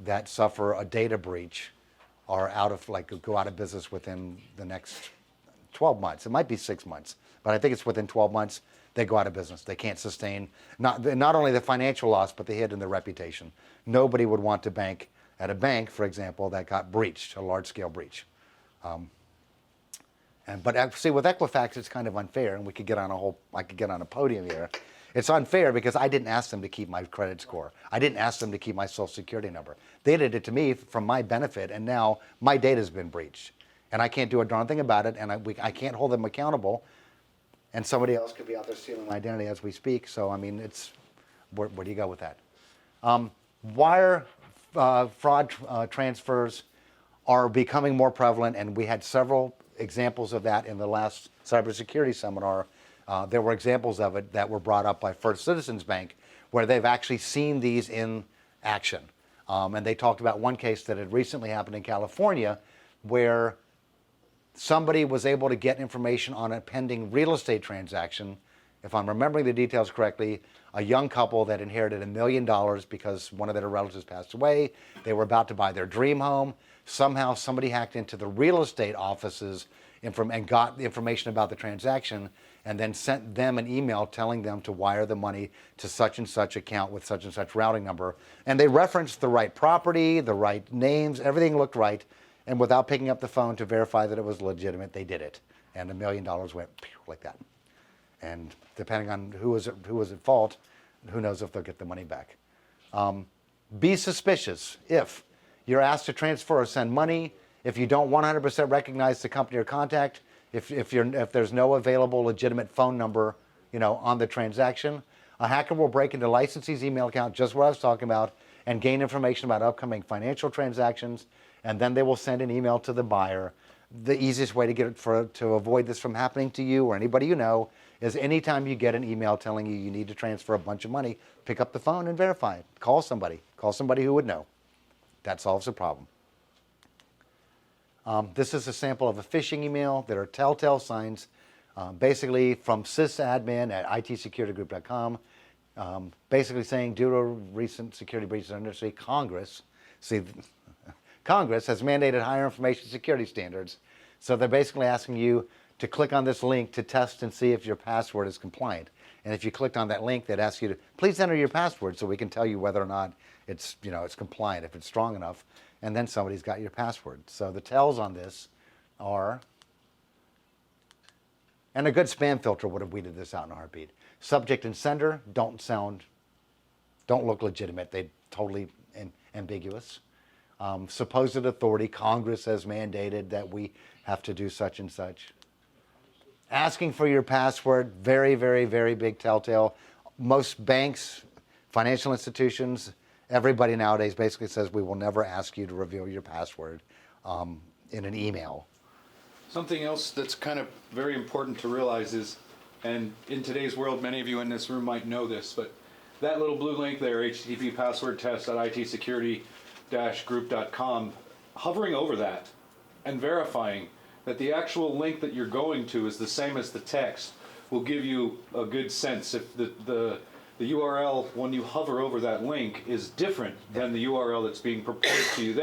[SPEAKER 1] that suffer a data breach are go out of business within the next 12 months. It might be 6 months, but I think it's within 12 months they go out of business. They can't sustain not only the financial loss, but the hit in their reputation. Nobody would want to bank at a bank, for example, that got breached, a large-scale breach. But see, with Equifax, it's kind of unfair, and I could get on a podium here. It's unfair because I didn't ask them to keep my credit score. I didn't ask them to keep my Social Security number. They did it to me from my benefit, and now my data's been breached. And I can't do a darn thing about it, and I can't hold them accountable. And somebody else could be out there stealing my identity as we speak. So, I mean, where do you go with that? Wire fraud transfers are becoming more prevalent, and we had several examples of that in the last cybersecurity seminar. There were examples of it that were brought up by First Citizens Bank, where they've actually seen these in action. And they talked about one case that had recently happened in California, where somebody was able to get information on a pending real estate transaction. If I'm remembering the details correctly, a young couple that inherited $1 million because one of their relatives passed away. They were about to buy their dream home. Somehow somebody hacked into the real estate offices and got the information about the transaction, and then sent them an email telling them to wire the money to such and such account with such and such routing number. And they referenced the right property, the right names, everything looked right. And without picking up the phone to verify that it was legitimate, they did it. And $1 million went like that. And depending on who was at fault, who knows if they'll get the money back. Be suspicious if you're asked to transfer or send money, if you don't 100% recognize the company or contact, if there's no available legitimate phone number, on the transaction. A hacker will break into licensee's email account, just what I was talking about, and gain information about upcoming financial transactions, and then they will send an email to the buyer. The easiest way to avoid this from happening to you or anybody you know is anytime you get an email telling you need to transfer a bunch of money, pick up the phone and verify it. Call somebody who would know. That solves the problem. This is a sample of a phishing email. There are telltale signs, basically from sysadmin at itsecurity-group.com, basically saying due to recent security breaches in our industry, Congress has mandated higher information security standards. So they're basically asking you to click on this link to test and see if your password is compliant. And if you clicked on that link, they'd ask you to please enter your password so we can tell you whether or not it's compliant, if it's strong enough. And then somebody's got your password. So the tells on this are, and a good spam filter would have weeded this out in a heartbeat. Subject and sender don't look legitimate. They're totally ambiguous. Supposed authority, Congress has mandated that we have to do such and such. Asking for your password, very, very, very big telltale. Most banks, financial institutions, everybody nowadays basically says we will never ask you to reveal your password in an email.
[SPEAKER 2] Something else that's kind of very important to realize is, and in today's world, many of you in this room might know this, but that little blue link there, http password test.itsecurity-group.com, hovering over that and verifying that the actual link that you're going to is the same as the text will give you a good sense. If the URL, when you hover over that link, is different than the URL that's being proposed to you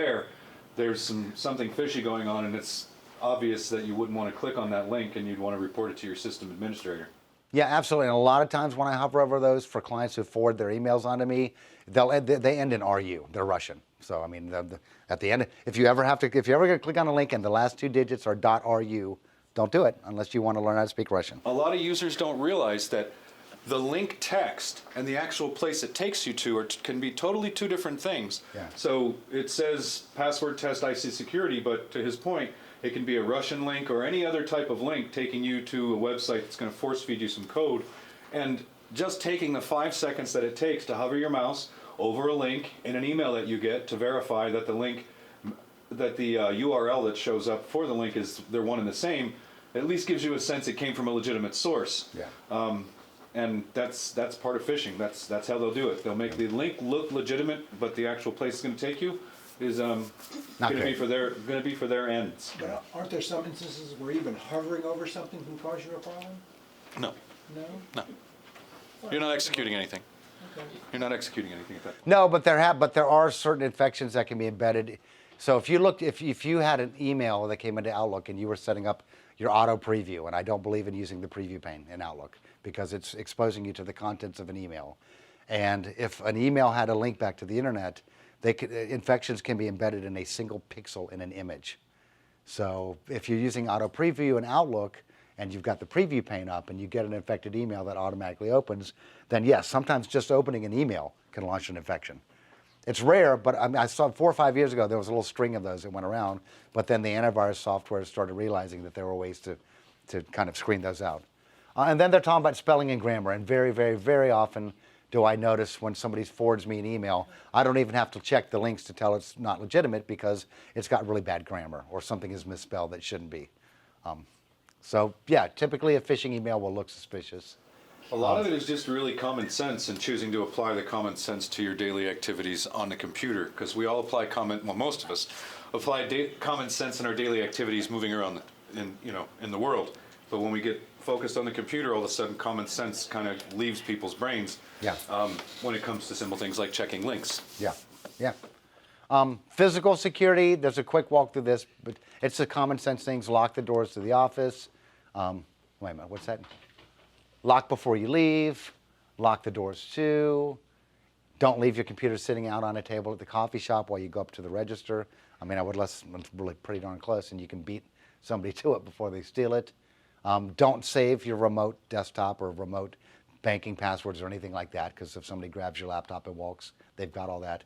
[SPEAKER 2] there's something fishy going on, and it's obvious that you wouldn't want to click on that link and you'd want to report it to your system administrator.
[SPEAKER 1] Yeah, absolutely. And a lot of times when I hover over those for clients who forward their emails onto me, they end in RU. They're Russian. So I mean, at the end, if you're ever going to click on a link and the last two digits are .ru, don't do it unless you want to learn how to speak Russian.
[SPEAKER 2] A lot of users don't realize that the link text and the actual place it takes you to can be totally two different things.
[SPEAKER 1] Yeah.
[SPEAKER 2] So it says password test IC security, but to his point, it can be a Russian link or any other type of link taking you to a website that's going to force feed you some code. And just taking the 5 seconds that it takes to hover your mouse over a link in an email that you get to verify that the link, that the URL that shows up for the link they're one and the same, at least gives you a sense it came from a legitimate source.
[SPEAKER 1] Yeah.
[SPEAKER 2] And that's part of phishing. That's how they'll do it. They'll make the link look legitimate, but the actual place it's going to take you is going to be for their ends.
[SPEAKER 5] But aren't there some instances where even hovering over something can cause you a problem?
[SPEAKER 2] No,
[SPEAKER 5] No?
[SPEAKER 2] no. You're not executing anything.
[SPEAKER 5] Okay.
[SPEAKER 2] You're not executing anything at that point.
[SPEAKER 1] No, but there are certain infections that can be embedded. So if you had an email that came into Outlook and you were setting up your auto preview, and I don't believe in using the preview pane in Outlook because it's exposing you to the contents of an email. And if an email had a link back to the internet, infections can be embedded in a single pixel in an image. So if you're using auto preview in Outlook and you've got the preview pane up and you get an infected email that automatically opens, then yes, sometimes just opening an email can launch an infection. It's rare, but I saw 4 or 5 years ago, there was a little string of those that went around, but then the antivirus software started realizing that there were ways to kind of screen those out. And then they're talking about spelling and grammar, and very, very, very often do I notice when somebody forwards me an email, I don't even have to check the links to tell it's not legitimate because it's got really bad grammar or something is misspelled that shouldn't be. So yeah, typically a phishing email will look suspicious.
[SPEAKER 2] A lot of it is just really common sense and choosing to apply the common sense to your daily activities on the computer, because we all apply most of us apply common sense in our daily activities moving around in the world. But when we get focused on the computer, all of a sudden common sense kind of leaves people's brains.
[SPEAKER 1] Yeah.
[SPEAKER 2] When it comes to simple things like checking links.
[SPEAKER 1] Yeah, yeah. Physical security, there's a quick walk through this, but it's the common sense things. Lock the doors to the office. Wait a minute, what's that? Lock before you leave. Lock the doors too. Don't leave your computer sitting out on a table at the coffee shop while you go up to the register. I mean, it's really pretty darn close, and you can beat somebody to it before they steal it. Don't save your remote desktop or remote banking passwords or anything like that, because if somebody grabs your laptop and walks, they've got all that.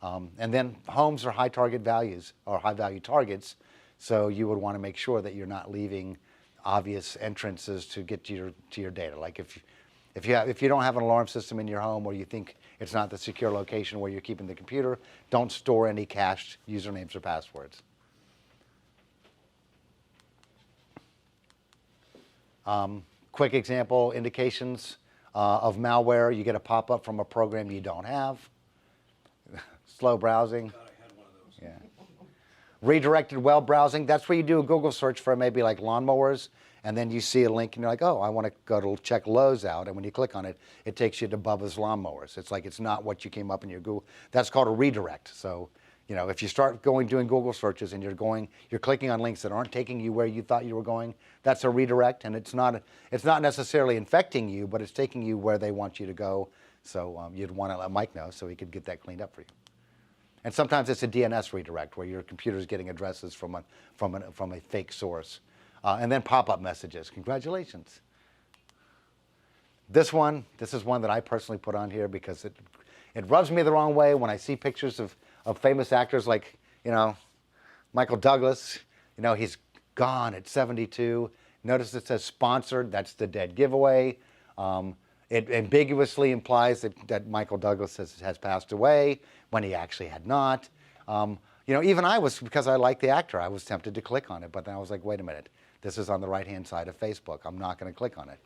[SPEAKER 1] And then homes are high target values or high value targets, so you would want to make sure that you're not leaving obvious entrances to get to your data. Like if you don't have an alarm system in your home, or you think it's not the secure location where you're keeping the computer, don't store any cached usernames or passwords. Quick example, indications of malware. You get a pop-up from a program you don't have. Slow browsing.
[SPEAKER 8] God, I had one of those.
[SPEAKER 1] Yeah. Redirected web browsing. That's where you do a Google search for maybe like lawnmowers, and then you see a link and you're like, oh, I want to go to check Lowe's out. And when you click on it, it takes you to Bubba's Lawnmowers. It's like it's not what you came up in your Google. That's called a redirect. So, you know, if you start doing Google searches and you're clicking on links that aren't taking you where you thought you were going, that's a redirect, and it's not necessarily infecting you, but it's taking you where they want you to go. So you'd want to let Mike know so he could get that cleaned up for you. And sometimes it's a DNS redirect where your computer is getting addresses from a fake source. And then pop-up messages. Congratulations. This is one that I personally put on here because it rubs me the wrong way when I see pictures of famous actors like, you know, Michael Douglas. You know, he's gone at 72. Notice it says sponsored. That's the dead giveaway. It ambiguously implies that Michael Douglas has passed away when he actually had not. You know, even I was, because I like the actor, I was tempted to click on it, but then I was like, wait a minute, this is on the right-hand side of Facebook. I'm not going to click on it.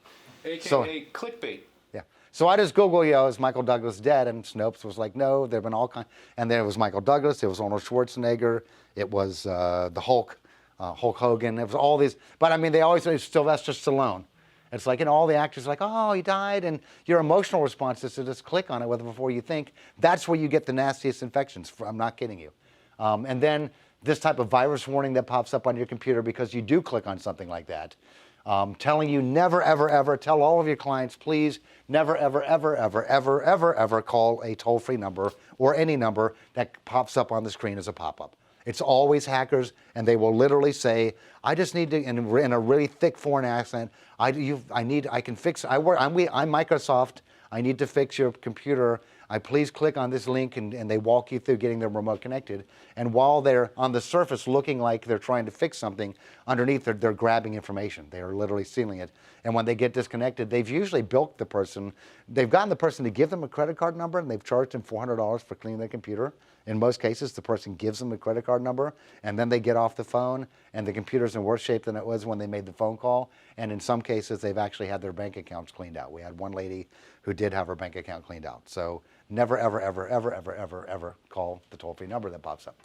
[SPEAKER 2] AKA clickbait.
[SPEAKER 1] Yeah. So I just Google, you know, is Michael Douglas dead? And Snopes was like, no, there have been all kinds. And then it was Michael Douglas, it was Arnold Schwarzenegger, it was the Hulk, Hulk Hogan, it was all these. But I mean, they always say Sylvester Stallone. It's like, you know, all the actors are like, oh, he died, and your emotional response is to just click on it before you think. That's where you get the nastiest infections. I'm not kidding you. And then this type of virus warning that pops up on your computer because you do click on something like that, telling you never, ever, ever, tell all of your clients, please, never, ever, ever, ever, ever, ever, ever call a toll-free number or any number that pops up on the screen as a pop-up. It's always hackers, and they will literally say, I just need to, in a really thick foreign accent, I'm Microsoft, I need to fix your computer. Please click on this link, and they walk you through getting their remote connected. And while they're on the surface looking like they're trying to fix something, underneath they're grabbing information. They are literally stealing it. And when they get disconnected, they've usually bilked the person. They've gotten the person to give them a credit card number, and they've charged them $400 for cleaning their computer. In most cases, the person gives them a credit card number, and then they get off the phone, and the computer's in worse shape than it was when they made the phone call. And in some cases, they've actually had their bank accounts cleaned out. We had one lady who did have her bank account cleaned out. So never, ever, ever, ever, ever, ever, ever call the toll-free number that pops up.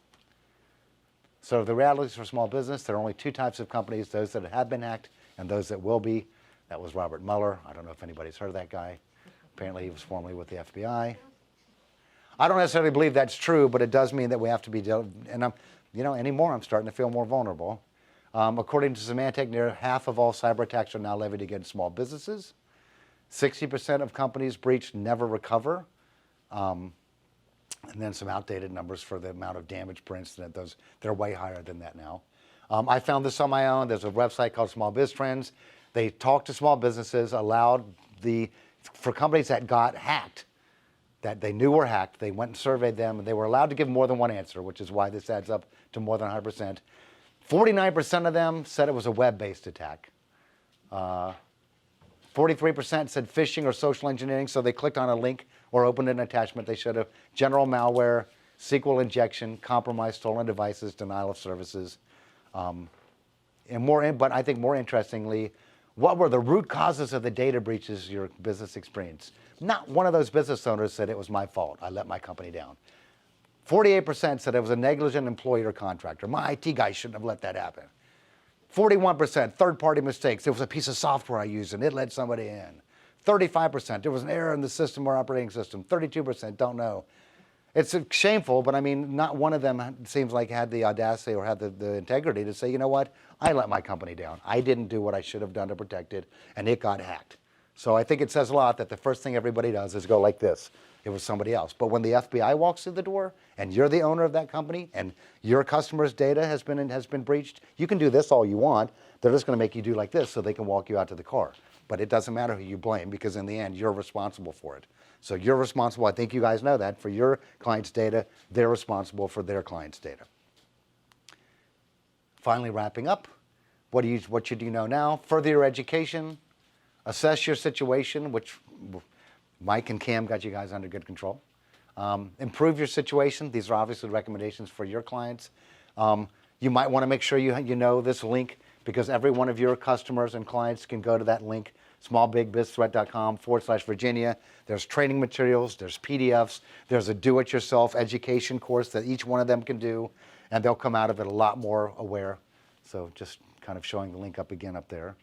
[SPEAKER 1] So the realities for small business, there are only two types of companies, those that have been hacked and those that will be. That was Robert Mueller. I don't know if anybody's heard of that guy. Apparently he was formerly with the FBI. I don't necessarily believe that's true, but it does mean that we have to be, and anymore I'm starting to feel more vulnerable. According to Symantec, near half of all cyber attacks are now levied against small businesses. 60% of companies breached never recover. And then some outdated numbers for the amount of damage per incident. They're way higher than that now. I found this on my own. There's a website called Small Biz Trends. They talk to small businesses, for companies that got hacked, that they knew were hacked, they went and surveyed them, and they were allowed to give more than one answer, which is why this adds up to more than 100%. 49% of them said it was a web-based attack. 43% said phishing or social engineering, so they clicked on a link or opened an attachment. They should have general malware, SQL injection, compromised stolen devices, denial of services. But I think more interestingly, what were the root causes of the data breaches your business experienced? Not one of those business owners said it was my fault, I let my company down. 48% said it was a negligent employee or contractor. My IT guy shouldn't have let that happen. 41% third-party mistakes. It was a piece of software I used and it let somebody in. 35% there was an error in the system or operating system. 32% don't know. It's shameful, but I mean, not one of them seems like had the audacity or had the integrity to say, you know what, I let my company down. I didn't do what I should have done to protect it, and it got hacked. So I think it says a lot that the first thing everybody does is go like this. It was somebody else. But when the FBI walks through the door and you're the owner of that company and your customer's data has been breached, you can do this all you want. They're just going to make you do like this so they can walk you out to the car. But it doesn't matter who you blame because in the end, you're responsible for it. So you're responsible, I think you guys know that, for your client's data. They're responsible for their client's data. Finally, wrapping up, what should you know now? Further your education, assess your situation, which Mike and Cam got you guys under good control. Improve your situation. These are obviously recommendations for your clients. You might want to make sure you know this link because every one of your customers and clients can go to that link, smallbigbizthreat.com/Virginia. There's training materials, there's PDFs, there's a do-it-yourself education course that each one of them can do, and they'll come out of it a lot more aware. So just kind of showing the link up again up there.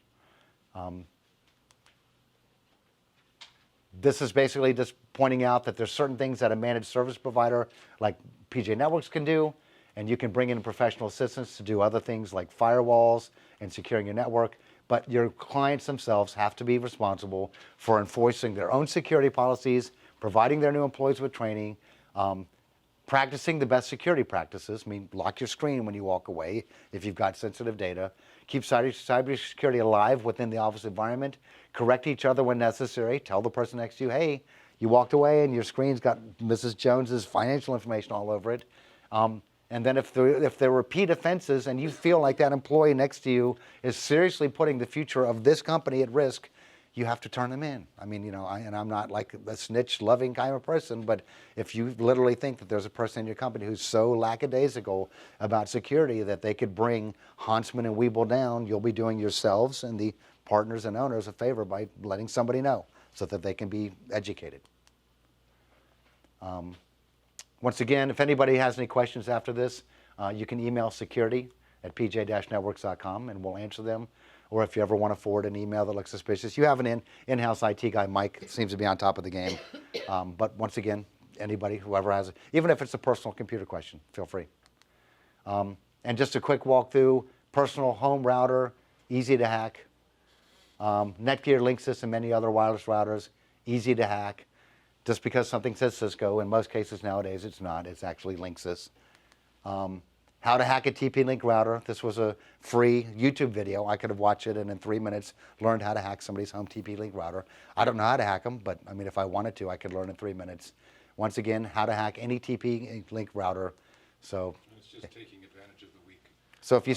[SPEAKER 1] This is basically just pointing out that there's certain things that a managed service provider like PJ Networks can do, and you can bring in professional assistants to do other things like firewalls and securing your network. But your clients themselves have to be responsible for enforcing their own security policies, providing their new employees with training, practicing the best security practices. I mean, lock your screen when you walk away if you've got sensitive data. Keep cybersecurity alive within the office environment. Correct each other when necessary. Tell the person next to you, hey, you walked away and your screen's got Mrs. Jones's financial information all over it. And then if there are repeat offenses and you feel like that employee next to you is seriously putting the future of this company at risk, you have to turn them in. I mean, and I'm not like a snitch-loving kind of person, but if you literally think that there's a person in your company who's so lackadaisical about security that they could bring Hantzmon and Wiebel down, you'll be doing yourselves and the partners and owners a favor by letting somebody know so that they can be educated. Once again, if anybody has any questions after this, you can email security@pj-networks.com and we'll answer them. Or if you ever want to forward an email that looks suspicious, you have an in-house IT guy, Mike, seems to be on top of the game. But once again, anybody, whoever has it, even if it's a personal computer question, feel free. And just a quick walkthrough, personal home router, easy to hack. Netgear, Linksys, and many other wireless routers, easy to hack. Just because something says Cisco, in most cases nowadays it's not, it's actually Linksys. How to hack a TP-Link router. This was a free YouTube video. I could have watched it and in 3 minutes learned how to hack somebody's home TP-Link router. I don't know how to hack them, but I mean, if I wanted to, I could learn in 3 minutes. Once again, how to hack any TP-Link router. So
[SPEAKER 2] It's just taking advantage of the weak.
[SPEAKER 1] So if you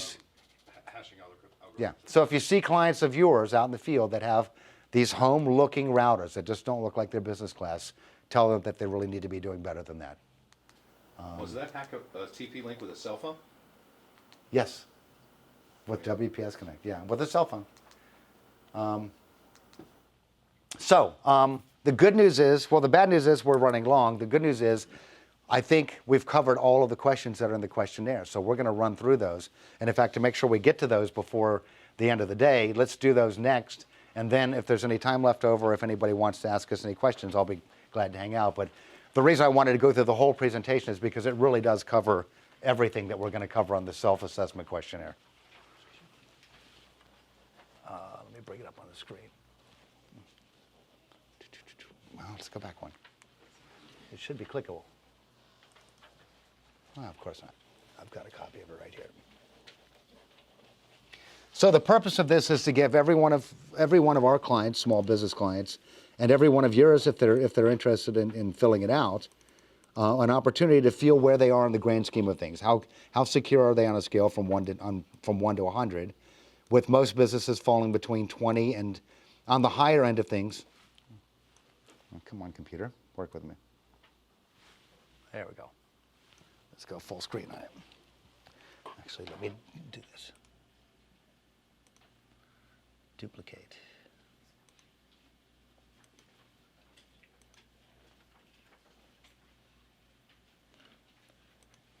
[SPEAKER 2] Hashing algorithms.
[SPEAKER 1] Yeah. So if you see clients of yours out in the field that have these home-looking routers that just don't look like they're business class, tell them that they really need to be doing better than that.
[SPEAKER 8] Was that hack a TP-Link with a cell phone?
[SPEAKER 1] Yes. With WPS Connect, yeah, with a cell phone. The good news is, well, the bad news is we're running long. The good news is I think we've covered all of the questions that are in the questionnaire, so we're going to run through those. And in fact, to make sure we get to those before the end of the day, let's do those next. And then if there's any time left over, if anybody wants to ask us any questions, I'll be glad to hang out. But the reason I wanted to go through the whole presentation is because it really does cover everything that we're going to cover on the self-assessment questionnaire. Let me bring it up on the screen. Well, let's go back one. It should be clickable. Well, of course not. I've got a copy of it right here. So the purpose of this is to give every one of our clients, small business clients, and every one of yours, if they're interested in filling it out, an opportunity to feel where they are in the grand scheme of things. How secure are they on a scale from 1 to 100? With most businesses falling between 20 and on the higher end of things. Oh, come on, computer, work with me. There we go. Let's go full screen on it. Actually, let me do this. Duplicate.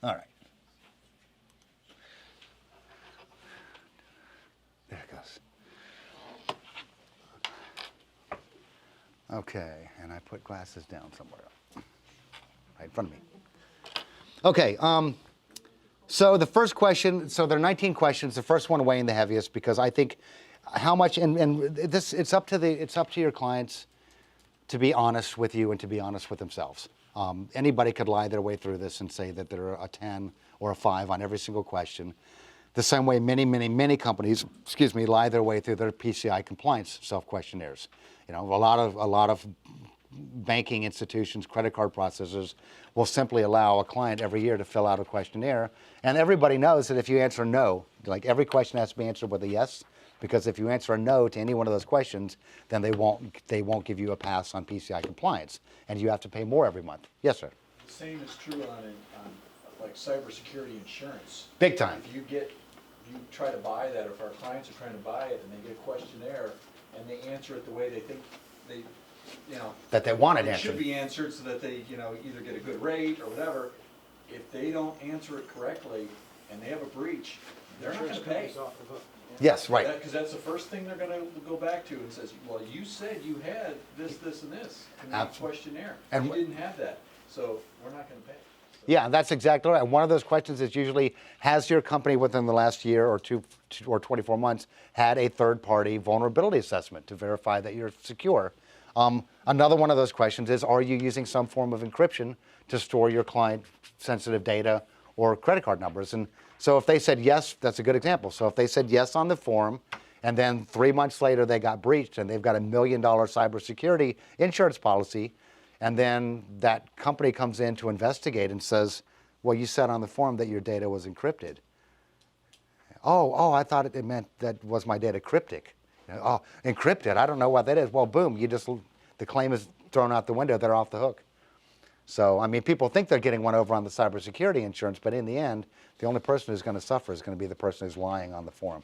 [SPEAKER 1] All right. There it goes. Okay, and I put glasses down somewhere. I right in front of me. Okay, so the first question, so there are 19 questions. The first one weighing the heaviest because I think how much, and this, it's up to your clients to be honest with you and to be honest with themselves. Anybody could lie their way through this and say that they're a 10 or a 5 on every single question. The same way many companies, lie their way through their PCI compliance self-questionnaires. You know, a lot of banking institutions, credit card processors will simply allow a client every year to fill out a questionnaire. And everybody knows that if you answer no, like every question has to be answered with a yes, because if you answer a no to any one of those questions, then they won't give you a pass on PCI compliance, and you have to pay more every month. Yes, sir.
[SPEAKER 9] The same is true on like cybersecurity insurance.
[SPEAKER 1] Big time.
[SPEAKER 9] If you try to buy that, or if our clients are trying to buy it and they get a questionnaire and they answer it the way they think
[SPEAKER 1] That they want it
[SPEAKER 9] it
[SPEAKER 1] answered.
[SPEAKER 9] should be answered so that they, either get a good rate or whatever. If they don't answer it correctly and they have a breach, they're not gonna pay.
[SPEAKER 1] Yes, right.
[SPEAKER 9] Because that's the first thing they're gonna go back to and says, well, you said you had this, this, and this in that
[SPEAKER 1] Absolutely.
[SPEAKER 9] questionnaire.
[SPEAKER 1] And
[SPEAKER 9] You didn't have that, so we're not gonna pay.
[SPEAKER 1] Yeah, that's exactly right. And one of those questions is usually, has your company within the last year or two or 24 months had a third-party vulnerability assessment to verify that you're secure? Another one of those questions is, are you using some form of encryption to store your client-sensitive data or credit card numbers? And so if they said yes, that's a good example. So if they said yes on the form, and then 3 months later they got breached and they've got $1 million cybersecurity insurance policy, and then that company comes in to investigate and says, well, you said on the form that your data was encrypted. Oh, I thought it meant that was my data cryptic. Oh, encrypted, I don't know what that is. Well, boom, the claim is thrown out the window, they're off the hook. So, I mean, people think they're getting one over on the cybersecurity insurance, but in the end, the only person who's going to suffer is going to be the person who's lying on the form.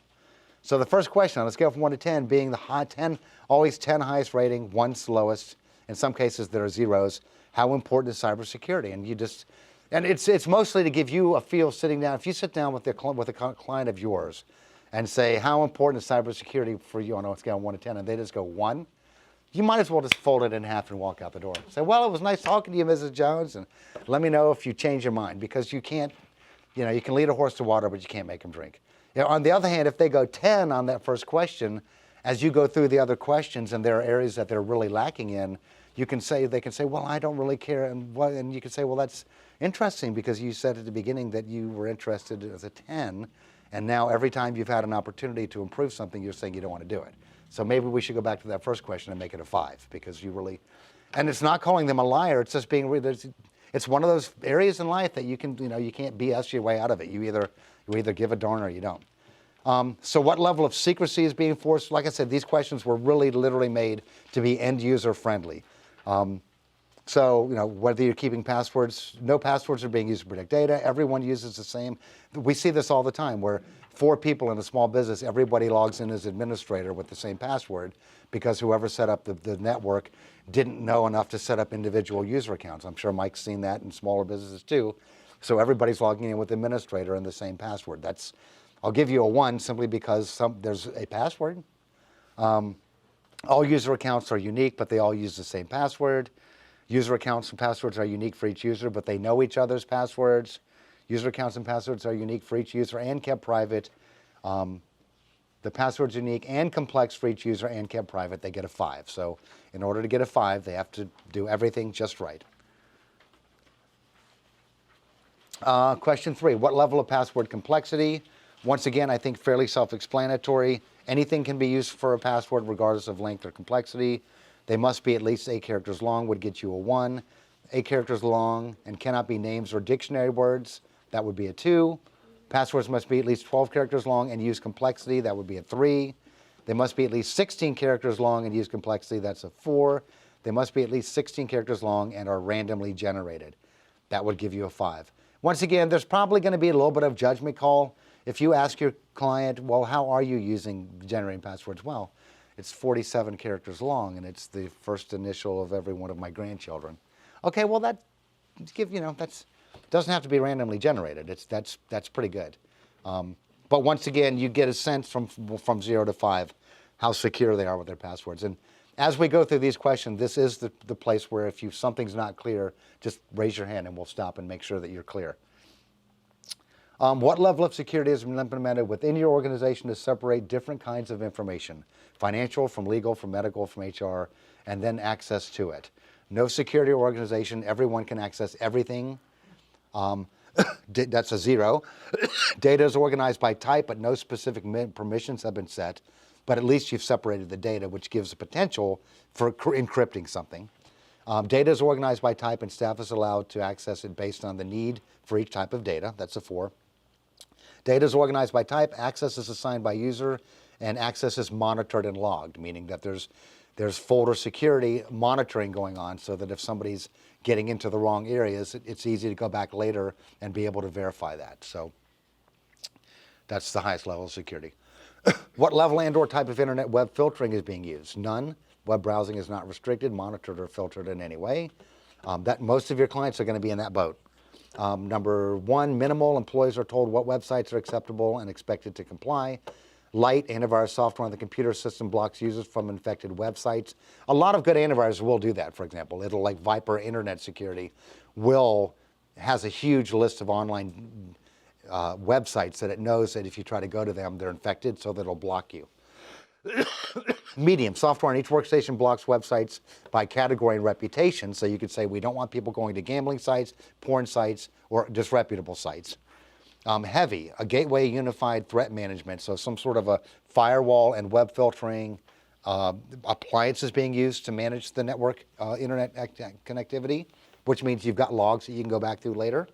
[SPEAKER 1] So the first question on a scale from 1 to 10 being the high 10, always 10 highest rating, 1's lowest. In some cases, there are zeros. How important is cybersecurity? And it's mostly to give you a feel sitting down. If you sit down with a client of yours and say, how important is cybersecurity for you on a scale of 1 to 10, and they just go 1, you might as well just fold it in half and walk out the door. Say, well, it was nice talking to you, Mrs. Jones, and let me know if you change your mind, because you can't, you can lead a horse to water, but you can't make him drink. On the other hand, if they go 10 on that first question, as you go through the other questions and there are areas that they're really lacking in, they can say, well, I don't really care, and you can say, well, that's interesting because you said at the beginning that you were interested as a 10, and now every time you've had an opportunity to improve something, you're saying you don't want to do it. So maybe we should go back to that first question and make it a 5, because you really, and it's not calling them a liar, it's just being, it's one of those areas in life that you can't BS your way out of it. You either give a darn or you don't. So what level of secrecy is being forced? Like I said, these questions were really literally made to be end user friendly. So, whether you're keeping passwords, no passwords are being used to protect data. Everyone uses the same. We see this all the time where 4 people in a small business, everybody logs in as administrator with the same password because whoever set up the network didn't know enough to set up individual user accounts. I'm sure Mike's seen that in smaller businesses too. So everybody's logging in with administrator and the same password. I'll give you a 1 simply because there's a password. All user accounts are unique, but they all use the same password. User accounts and passwords are unique for each user, but they know each other's passwords. User accounts and passwords are unique for each user and kept private. The password's unique and complex for each user and kept private. They get a 5. So in order to get a 5, they have to do everything just right. Question 3, what level of password complexity? Once again, I think fairly self-explanatory. Anything can be used for a password regardless of length or complexity. They must be at least 8 characters long would get you a 1. 8 characters long and cannot be names or dictionary words. That would be a 2. Passwords must be at least 12 characters long and use complexity. That would be a 3. They must be at least 16 characters long and use complexity. That's a 4. They must be at least 16 characters long and are randomly generated. That would give you a 5. Once again, there's probably going to be a little bit of judgment call. If you ask your client, well, how are you generating passwords? Well, it's 47 characters long, and it's the first initial of every one of my grandchildren. Okay, well, that doesn't have to be randomly generated. That's pretty good. But once again, you get a sense from 0 to 5 how secure they are with their passwords. And as we go through these questions, this is the place where if something's not clear, just raise your hand and we'll stop and make sure that you're clear. What level of security has been implemented within your organization to separate different kinds of information, financial from legal, from medical, from HR, and then access to it? No security organization, everyone can access everything. That's a 0. Data is organized by type, but no specific permissions have been set. But at least you've separated the data, which gives the potential for encrypting something. Data is organized by type, and staff is allowed to access it based on the need for each type of data. That's a 4. Data is organized by type, access is assigned by user, and access is monitored and logged, meaning that there's folder security monitoring going on so that if somebody's getting into the wrong areas, it's easy to go back later and be able to verify that. So that's the highest level of security. What level and/or type of internet web filtering is being used? None. Web browsing is not restricted, monitored, or filtered in any way. That most of your clients are going to be in that boat. Number 1, minimal. Employees are told what websites are acceptable and expected to comply. Light, antivirus software on the computer system blocks users from infected websites. A lot of good antivirus will do that, for example. It'll, like Viper Internet Security, has a huge list of online websites that it knows that if you try to go to them, they're infected, so that it'll block you. Medium, software on each workstation blocks websites by category and reputation, so you could say we don't want people going to gambling sites, porn sites, or disreputable sites. Heavy, a gateway unified threat management, so some sort of a firewall and web filtering appliances being used to manage the network internet connectivity, which means you've got logs that you can go back to later.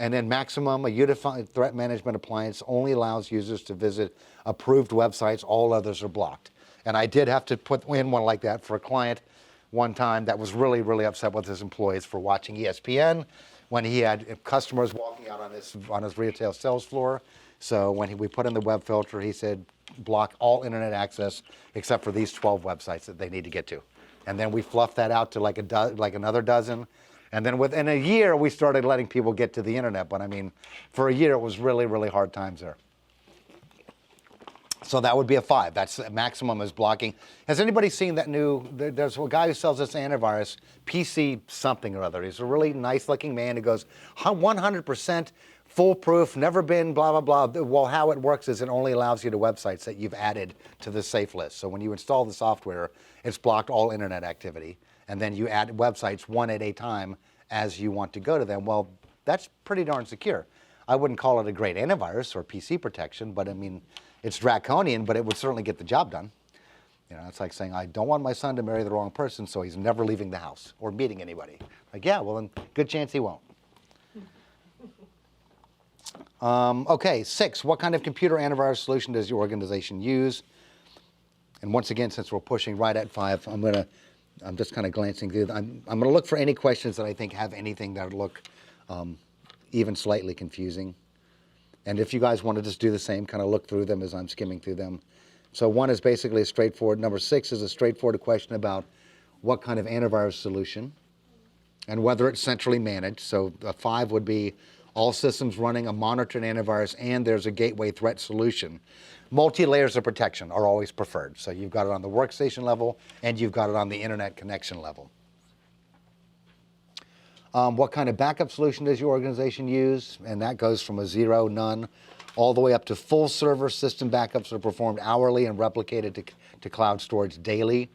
[SPEAKER 1] And then maximum, a unified threat management appliance only allows users to visit approved websites. All others are blocked. And I did have to put in one like that for a client one time that was really, really upset with his employees for watching ESPN when he had customers walking out on his retail sales floor. So when we put in the web filter, he said, block all internet access except for these 12 websites that they need to get to. And then we fluffed that out to like another dozen. And then within a year, we started letting people get to the internet. But I mean, for a year, it was really, really hard times there. So that would be a 5. That's maximum is blocking. Has anybody seen that there's a guy who sells this antivirus, PC something or other. He's a really nice looking man who goes, 100% foolproof, never been blah, blah, blah. Well, how it works is it only allows you to websites that you've added to the safe list. So when you install the software, it's blocked all internet activity. And then you add websites one at a time as you want to go to them. Well, that's pretty darn secure. I wouldn't call it a great antivirus or PC protection, but I mean, it's draconian, but it would certainly get the job done. You know, it's like saying, I don't want my son to marry the wrong person, so he's never leaving the house or meeting anybody. Like, yeah, well, then good chance he won't. Okay, 6, what kind of computer antivirus solution does your organization use? And once again, since we're pushing right at 5, I'm just kind of glancing through. I'm going to look for any questions that I think have anything that would look even slightly confusing. And if you guys want to just do the same, kind of look through them as I'm skimming through them. So 1 is basically a straightforward. Number 6 is a straightforward question about what kind of antivirus solution and whether it's centrally managed. So 5 would be all systems running a monitored antivirus and there's a gateway threat solution. Multi-layers of protection are always preferred. So you've got it on the workstation level and you've got it on the internet connection level. What kind of backup solution does your organization use? And that goes from a 0, none, all the way up to full server system backups are performed hourly and replicated to cloud storage daily.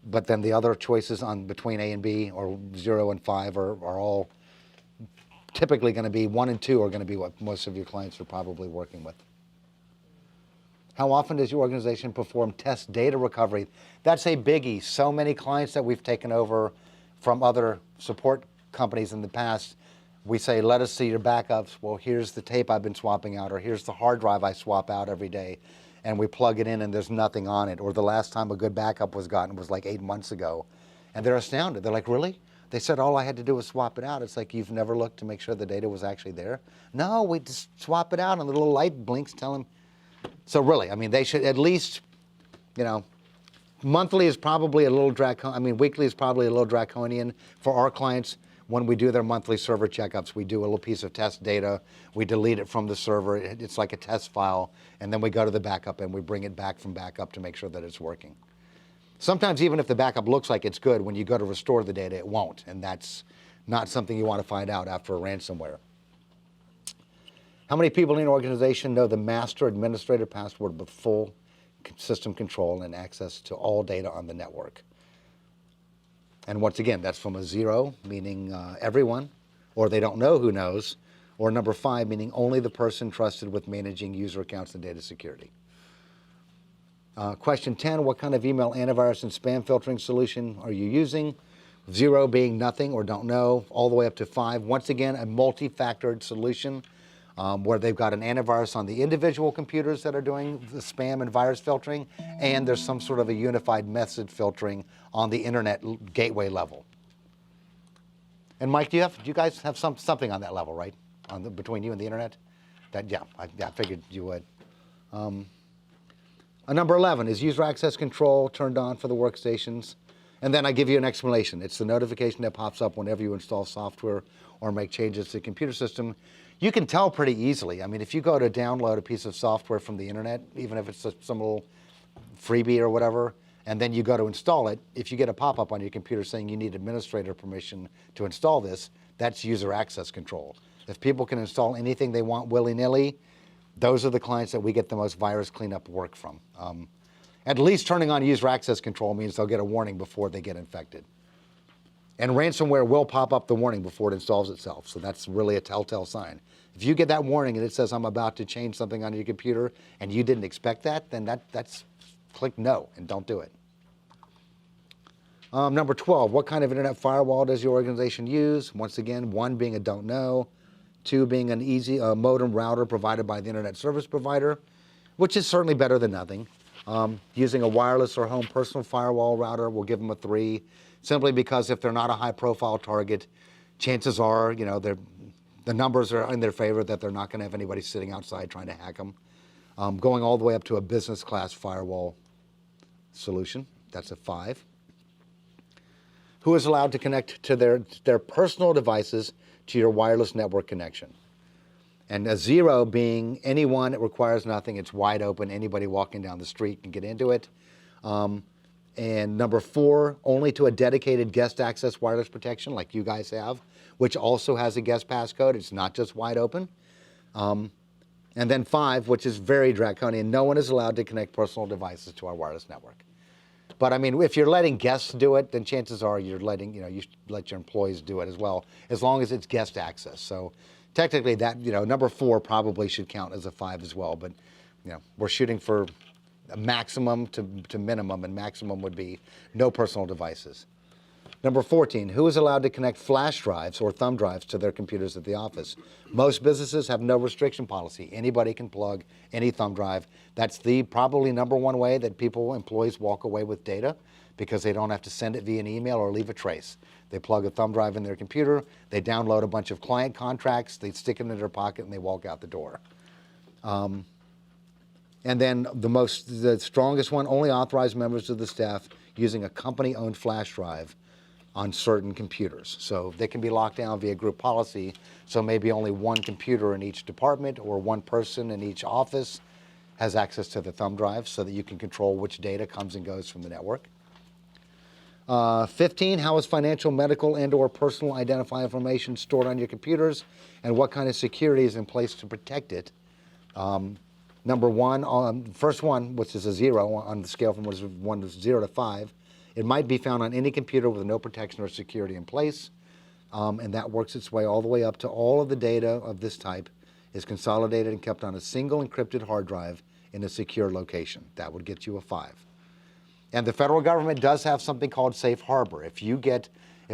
[SPEAKER 1] But then the other choices between A and B, or 0 and 5, are all typically going to be 1 and 2 are going to be what most of your clients are probably working with. How often does your organization perform test data recovery? That's a biggie. So many clients that we've taken over from other support companies in the past, we say, let us see your backups. Well, here's the tape I've been swapping out, or here's the hard drive I swap out every day. And we plug it in and there's nothing on it. Or the last time a good backup was gotten was like 8 months ago. And they're astounded. They're like, really? They said all I had to do was swap it out. It's like, you've never looked to make sure the data was actually there? No, we just swap it out and the little light blinks tell them. So really, I mean, they should at least, monthly is probably a little weekly is probably a little draconian for our clients. When we do their monthly server checkups, we do a little piece of test data, we delete it from the server, it's like a test file, and then we go to the backup and we bring it back from backup to make sure that it's working. Sometimes even if the backup looks like it's good, when you go to restore the data, it won't, and that's not something you want to find out after a ransomware. How many people in an organization know the master administrator password with full system control and access to all data on the network? And once again, that's from a 0, meaning everyone, or they don't know who knows, or number 5, meaning only the person trusted with managing user accounts and data security. Question 10, what kind of email antivirus and spam filtering solution are you using? 0 being nothing or don't know, all the way up to 5. Once again, a multi-factored solution where they've got an antivirus on the individual computers that are doing the spam and virus filtering, and there's some sort of a unified message filtering on the internet gateway level. And Mike, do you guys have something on that level, right? Between you and the internet? I figured you would. Number 11, is user access control turned on for the workstations? And then I give you an explanation. It's the notification that pops up whenever you install software or make changes to the computer system. You can tell pretty easily. I mean, if you go to download a piece of software from the internet, even if it's some little freebie or whatever, and then you go to install it, if you get a pop-up on your computer saying you need administrator permission to install this, that's user access control. If people can install anything they want willy-nilly, those are the clients that we get the most virus cleanup work from. At least turning on user access control means they'll get a warning before they get infected. And ransomware will pop up the warning before it installs itself, so that's really a telltale sign. If you get that warning and it says, I'm about to change something on your computer, and you didn't expect that, then that's click no and don't do it. Number 12, what kind of internet firewall does your organization use? Once again, 1 being a don't know, 2 being an easy modem router provided by the internet service provider, which is certainly better than nothing. Using a wireless or home personal firewall router, we'll give them a 3, simply because if they're not a high-profile target, chances are, the numbers are in their favor that they're not going to have anybody sitting outside trying to hack them. Going all the way up to a business-class firewall solution, that's a 5. Who is allowed to connect to their personal devices to your wireless network connection? And a 0 being anyone, it requires nothing, it's wide open, anybody walking down the street can get into it. And number 4, only to a dedicated guest access wireless protection like you guys have, which also has a guest passcode, it's not just wide open. And then 5, which is very draconian, no one is allowed to connect personal devices to our wireless network. But I mean, if you're letting guests do it, then chances are you're letting, you should let your employees do it as well, as long as it's guest access. So technically that, number 4 probably should count as a 5 as well, but we're shooting for a maximum to minimum, and maximum would be no personal devices. Number 14, who is allowed to connect flash drives or thumb drives to their computers at the office? Most businesses have no restriction policy. Anybody can plug any thumb drive. That's the probably number 1 way that employees walk away with data, because they don't have to send it via an email or leave a trace. They plug a thumb drive in their computer, they download a bunch of client contracts, they stick it in their pocket, and they walk out the door. And then the strongest one, only authorized members of the staff using a company-owned flash drive on certain computers. So they can be locked down via group policy, so maybe only 1 computer in each department or 1 person in each office has access to the thumb drive, so that you can control which data comes and goes from the network. 15, how is financial, medical, and or personal identifying information stored on your computers, and what kind of security is in place to protect it? Number 1, first one, which is a 0 on the scale from 1 to 0 to 5, it might be found on any computer with no protection or security in place, and that works its way all the way up to all of the data of this type is consolidated and kept on a single encrypted hard drive in a secure location. That would get you a 5. And the federal government does have something called safe harbor. If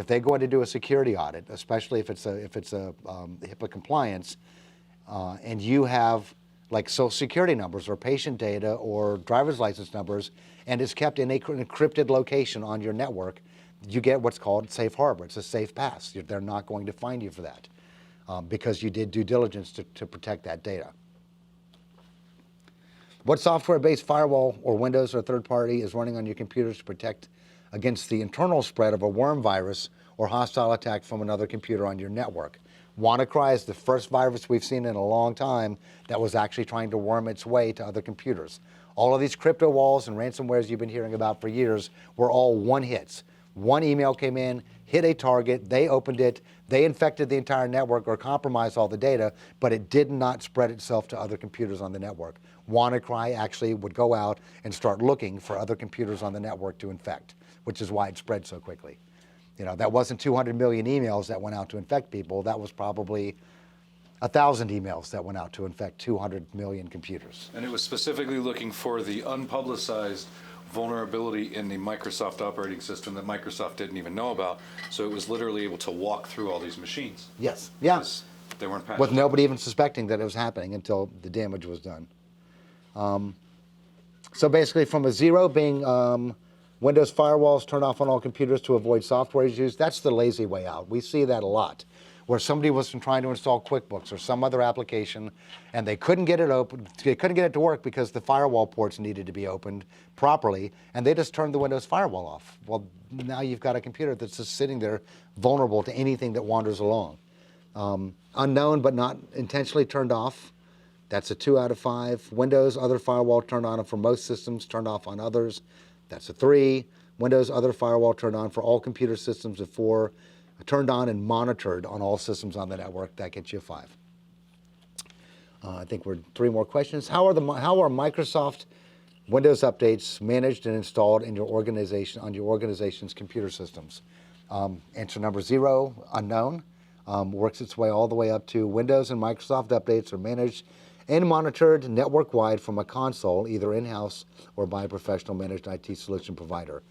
[SPEAKER 1] they go in to do a security audit, especially if it's a HIPAA compliance, and you have like social security numbers or patient data or driver's license numbers, and it's kept in an encrypted location on your network, you get what's called safe harbor. It's a safe pass. They're not going to find you for that because you did due diligence to protect that data. What software-based firewall or Windows or third party is running on your computers to protect against the internal spread of a worm virus or hostile attack from another computer on your network? WannaCry is the first virus we've seen in a long time that was actually trying to worm its way to other computers. All of these crypto walls and ransomwares you've been hearing about for years were all one hits. One email came in, hit a target, they opened it, they infected the entire network or compromised all the data, but it did not spread itself to other computers on the network. WannaCry actually would go out and start looking for other computers on the network to infect, which is why it spread so quickly. You know, that wasn't 200 million emails that went out to infect people. That was probably 1,000 emails that went out to infect 200 million computers.
[SPEAKER 2] And it was specifically looking for the unpublicized vulnerability in the Microsoft operating system that Microsoft didn't even know about. So it was literally able to walk through all these machines.
[SPEAKER 1] Yes, yeah.
[SPEAKER 2] Because they weren't patched.
[SPEAKER 1] With nobody even suspecting that it was happening until the damage was done. So basically from a 0 being Windows firewalls turned off on all computers to avoid software issues, that's the lazy way out. We see that a lot, where somebody was trying to install QuickBooks or some other application and they couldn't get it open, they couldn't get it to work because the firewall ports needed to be opened properly, and they just turned the Windows firewall off. Well, now you've got a computer that's just sitting there vulnerable to anything that wanders along. Unknown but not intentionally turned off, that's a 2 out of 5. Windows other firewall turned on for most systems, turned off on others, that's a 3. Windows other firewall turned on for all computer systems, a 4. Turned on and monitored on all systems on the network, that gets you a 5. I think we're 3 more questions. How are Microsoft Windows updates managed and installed in your organization on your organization's computer systems? Answer number 0, unknown. Works its way all the way up to Windows and Microsoft updates are managed and monitored network-wide from a console, either in-house or by a professional managed IT solution provider.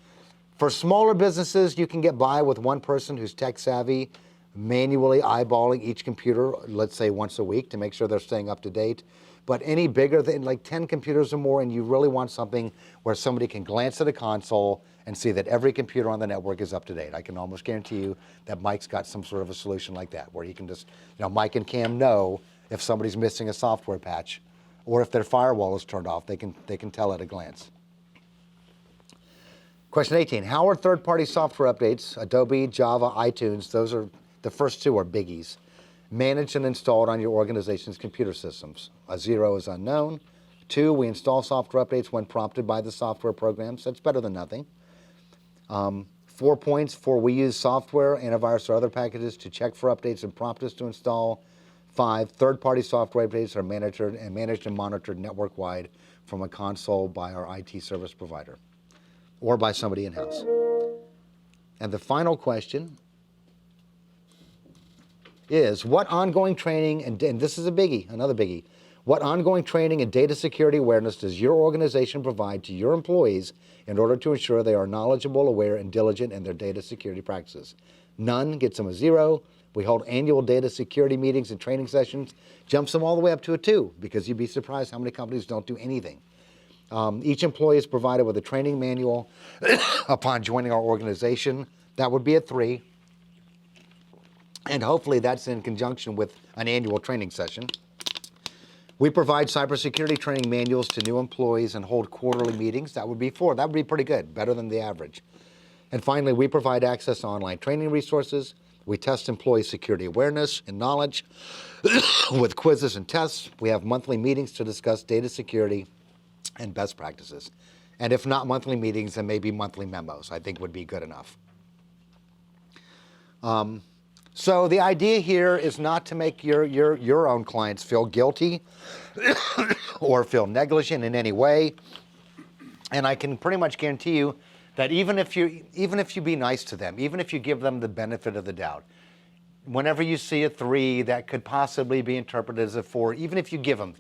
[SPEAKER 1] For smaller businesses, you can get by with one person who's tech savvy, manually eyeballing each computer, let's say once a week, to make sure they're staying up to date. But any bigger than like 10 computers or more, and you really want something where somebody can glance at a console and see that every computer on the network is up to date. I can almost guarantee you that Mike's got some sort of a solution like that, where he can just, you know, Mike and Cam know if somebody's missing a software patch or if their firewall is turned off, they can tell at a glance. Question 18, how are third-party software updates, Adobe, Java, iTunes, those are, the first 2 are biggies, managed and installed on your organization's computer systems? A 0 is unknown. 2, we install software updates when prompted by the software programs. That's better than nothing. 4 points for we use software, antivirus, or other packages to check for updates and prompt us to install. 5, third-party software updates are managed and monitored network-wide from a console by our IT service provider or by somebody in-house. And the final question is, what ongoing training, and this is a biggie, another biggie, what ongoing training and data security awareness does your organization provide to your employees in order to ensure they are knowledgeable, aware, and diligent in their data security practices? None gets them a 0. We hold annual data security meetings and training sessions, jumps them all the way up to a 2, because you'd be surprised how many companies don't do anything. Each employee is provided with a training manual upon joining our organization. That would be a 3. And hopefully that's in conjunction with an annual training session. We provide cybersecurity training manuals to new employees and hold quarterly meetings. That would be 4. That would be pretty good, better than the average. And finally, we provide access to online training resources. We test employee security awareness and knowledge with quizzes and tests. We have monthly meetings to discuss data security and best practices. And if not monthly meetings, then maybe monthly memos, I think would be good enough. So the idea here is not to make your own clients feel guilty or feel negligent in any way. And I can pretty much guarantee you that even if you be nice to them, even if you give them the benefit of the doubt, whenever you see a 3 that could possibly be interpreted as a 4, even if you give them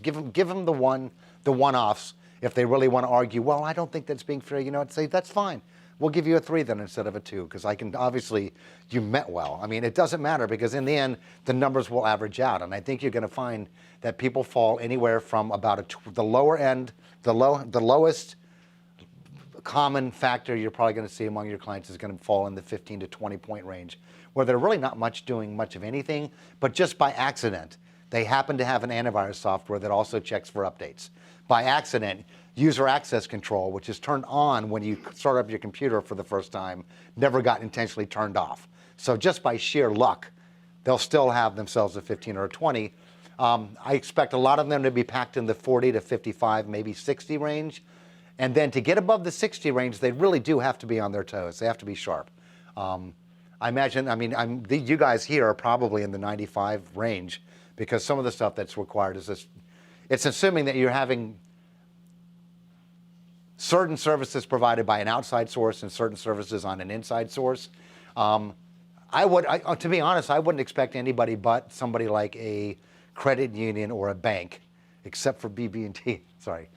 [SPEAKER 1] the one-offs, if they really want to argue, well, I don't think that's being fair, you know, I'd say that's fine. We'll give you a 3 then instead of a 2, because I can obviously, you meant well. I mean, it doesn't matter, because in the end, the numbers will average out. And I think you're going to find that people fall anywhere from about the lower end, the lowest common factor you're probably going to see among your clients is going to fall in the 15 to 20 point range, where they're really not doing much of anything, but just by accident, they happen to have an antivirus software that also checks for updates. By accident, user access control, which is turned on when you start up your computer for the first time, never got intentionally turned off. So just by sheer luck, they'll still have themselves a 15 or a 20. I expect a lot of them to be packed in the 40 to 55, maybe 60 range. And then to get above the 60 range, they really do have to be on their toes. They have to be sharp. I imagine, you guys here are probably in the 95 range because some of the stuff that's required is this. It's assuming that you're having certain services provided by an outside source and certain services on an inside source. To be honest, I wouldn't expect anybody but somebody like a credit union or a bank, except for BB&T. Sorry.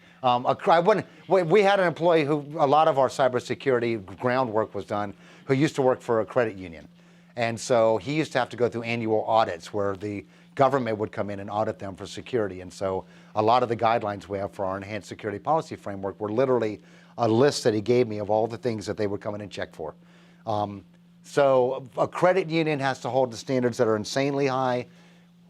[SPEAKER 1] We had an employee who a lot of our cybersecurity groundwork was done, who used to work for a credit union, and so he used to have to go through annual audits where the government would come in and audit them for security. And so a lot of the guidelines we have for our enhanced security policy framework were literally a list that he gave me of all the things that they would come in and check for. So a credit union has to hold the standards that are insanely high.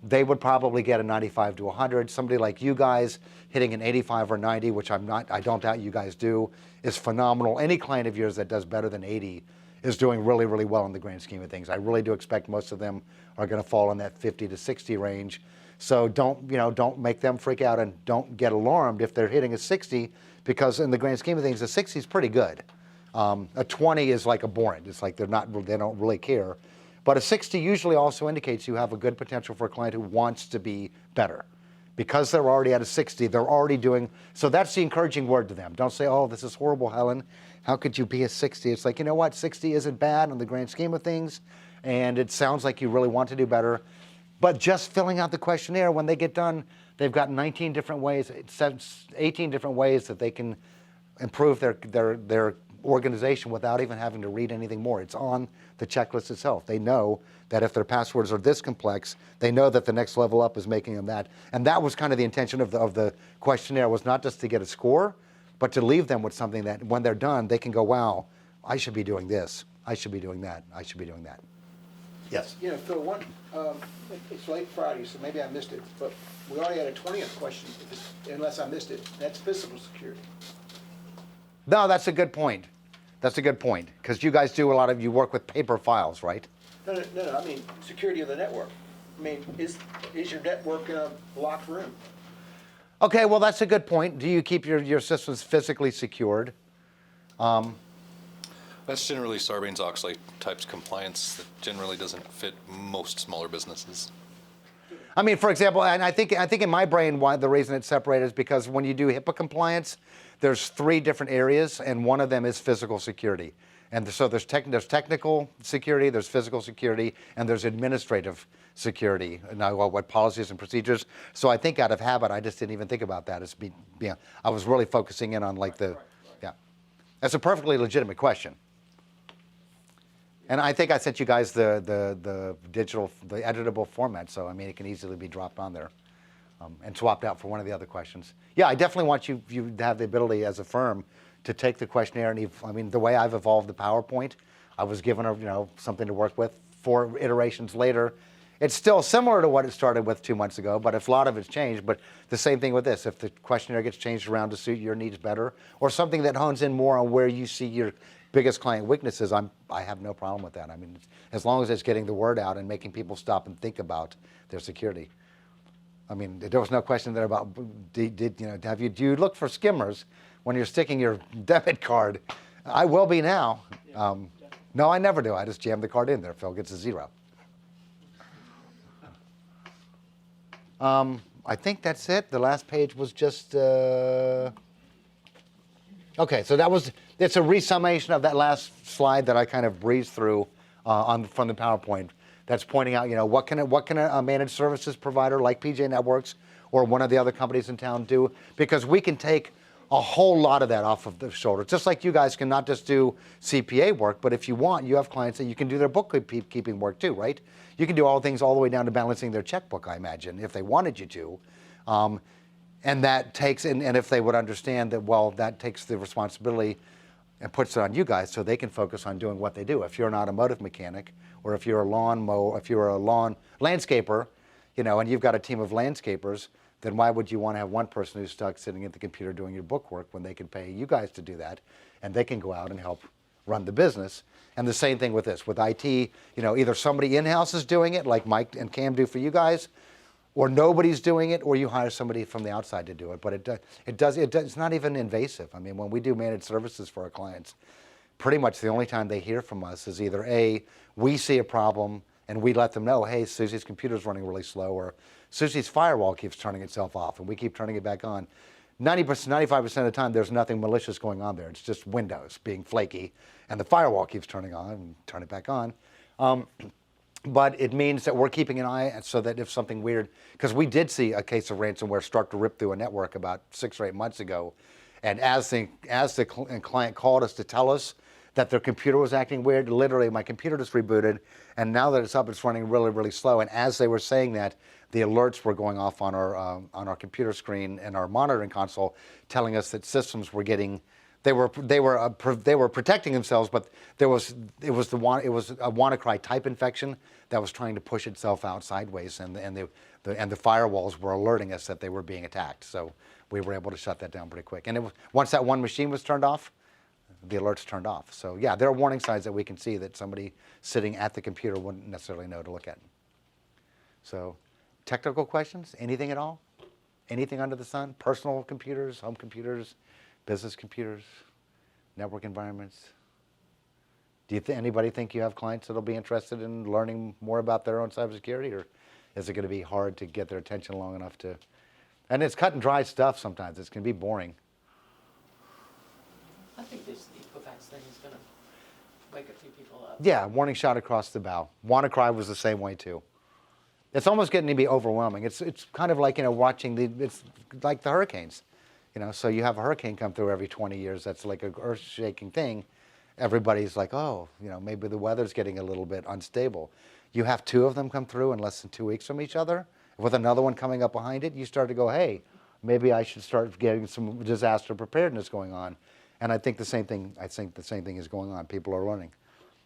[SPEAKER 1] They would probably get a 95 to 100. Somebody like you guys hitting an 85 or 90, which I don't doubt you guys do, is phenomenal. Any client of yours that does better than 80 is doing really, really well in the grand scheme of things. I really do expect most of them are going to fall in that 50 to 60 range. So don't make them freak out, and don't get alarmed if they're hitting a 60, because in the grand scheme of things, a 60 is pretty good. A 20 is like abhorrent. It's like they don't really care. But a 60 usually also indicates you have a good potential for a client who wants to be better. Because they're already at a 60, they're already doing, so that's the encouraging word to them. Don't say, oh, this is horrible, Helen. How could you be a 60? It's like, you know what, 60 isn't bad in the grand scheme of things, and it sounds like you really want to do better. But just filling out the questionnaire, when they get done, they've got 19 different ways, 18 different ways that they can improve their organization without even having to read anything more. It's on the checklist itself. They know that if their passwords are this complex, they know that the next level up is making them that. And that was kind of the intention of the questionnaire, was not just to get a score, but to leave them with something that when they're done, they can go, wow, I should be doing this. I should be doing that. I should be doing that. Yes.
[SPEAKER 5] You know, Phil, it's late Friday, so maybe I missed it, but we already had a 20th question, unless I missed it. That's physical security.
[SPEAKER 1] No, that's a good point. That's a good point, because you guys do you work with paper files, right?
[SPEAKER 5] No, I mean, security of the network. I mean, is your network in a locked room?
[SPEAKER 1] Okay, well, that's a good point. Do you keep your systems physically secured?
[SPEAKER 8] That's generally Sarbanes-Oxley types compliance that generally doesn't fit most smaller businesses.
[SPEAKER 1] I mean, for example, and I think in my brain, why the reason it's separated is because when you do HIPAA compliance, there's 3 different areas, and one of them is physical security. And so there's technical security, there's physical security, and there's administrative security. Now, what policies and procedures. So I think out of habit, I just didn't even think about that. I was really focusing in on yeah. That's a perfectly legitimate question. And I think I sent you guys the digital, the editable format, so I mean it can easily be dropped on there and swapped out for one of the other questions. Yeah, I definitely want you to have the ability as a firm to take the questionnaire and the way I've evolved the PowerPoint, I was given something to work with. 4 iterations later, it's still similar to what it started with 2 months ago, but a lot of it's changed. But the same thing with this, if the questionnaire gets changed around to suit your needs better, or something that hones in more on where you see your biggest client weaknesses, I have no problem with that. I mean, as long as it's getting the word out and making people stop and think about their security. I mean, there was no question there about do you look for skimmers when you're sticking your debit card? I will be now. No, I never do. I just jam the card in there. Phil gets a 0. I think that's it. The last page was just. Okay, so it's a resummation of that last slide that I kind of breezed through from the PowerPoint. That's pointing out, what can a managed services provider like PJ Networks or one of the other companies in town do? Because we can take a whole lot of that off of the shoulder. Just like you guys can not just do CPA work, but if you want, you have clients that you can do their bookkeeping work too, right? You can do all things all the way down to balancing their checkbook, I imagine, if they wanted you to. And that takes, and if they would understand that, well, that takes the responsibility and puts it on you guys so they can focus on doing what they do. If you're an automotive mechanic, or if you're a lawn landscaper, and you've got a team of landscapers, then why would you want to have one person who's stuck sitting at the computer doing your book work when they can pay you guys to do that, and they can go out and help run the business? And the same thing with this. With IT, either somebody in-house is doing it, like Mike and Cam do for you guys, or nobody's doing it, or you hire somebody from the outside to do it. But it's not even invasive. I mean, when we do managed services for our clients, pretty much the only time they hear from us is either A, we see a problem and we let them know, hey, Susie's computer's running really slow, or Susie's firewall keeps turning itself off and we keep turning it back on. 90%, 95% of the time, there's nothing malicious going on there. It's just Windows being flaky and the firewall keeps turning on and turn it back on. But it means that we're keeping an eye so that if something weird, because we did see a case of ransomware start to rip through a network about 6 or 8 months ago. And as the client called us to tell us that their computer was acting weird, literally my computer just rebooted, and now that it's up, it's running really, really slow. And as they were saying that, the alerts were going off on our computer screen and our monitoring console, telling us that systems were getting, they were protecting themselves, but it was a WannaCry type infection that was trying to push itself out sideways, and the firewalls were alerting us that they were being attacked. So we were able to shut that down pretty quick. And once that one machine was turned off, the alerts turned off. So yeah, there are warning signs that we can see that somebody sitting at the computer wouldn't necessarily know to look at. So technical questions, anything at all? Anything under the sun? Personal computers, home computers, business computers, network environments? Do you anybody think you have clients that'll be interested in learning more about their own cybersecurity, or is it going to be hard to get their attention long enough to? And it's cut and dry stuff sometimes. It's going to be boring.
[SPEAKER 3] I think this Equifax thing is gonna wake a few people up.
[SPEAKER 1] Yeah, warning shot across the bow. WannaCry was the same way too. It's almost getting to be overwhelming. It's kind of like, watching it's like the hurricanes. So you have a hurricane come through every 20 years. That's like an earth-shaking thing. Everybody's like, oh, maybe the weather's getting a little bit unstable. You have 2 of them come through in less than 2 weeks from each other, with another one coming up behind it. You start to go, hey, maybe I should start getting some disaster preparedness going on. And I think the same thing is going on. People are learning.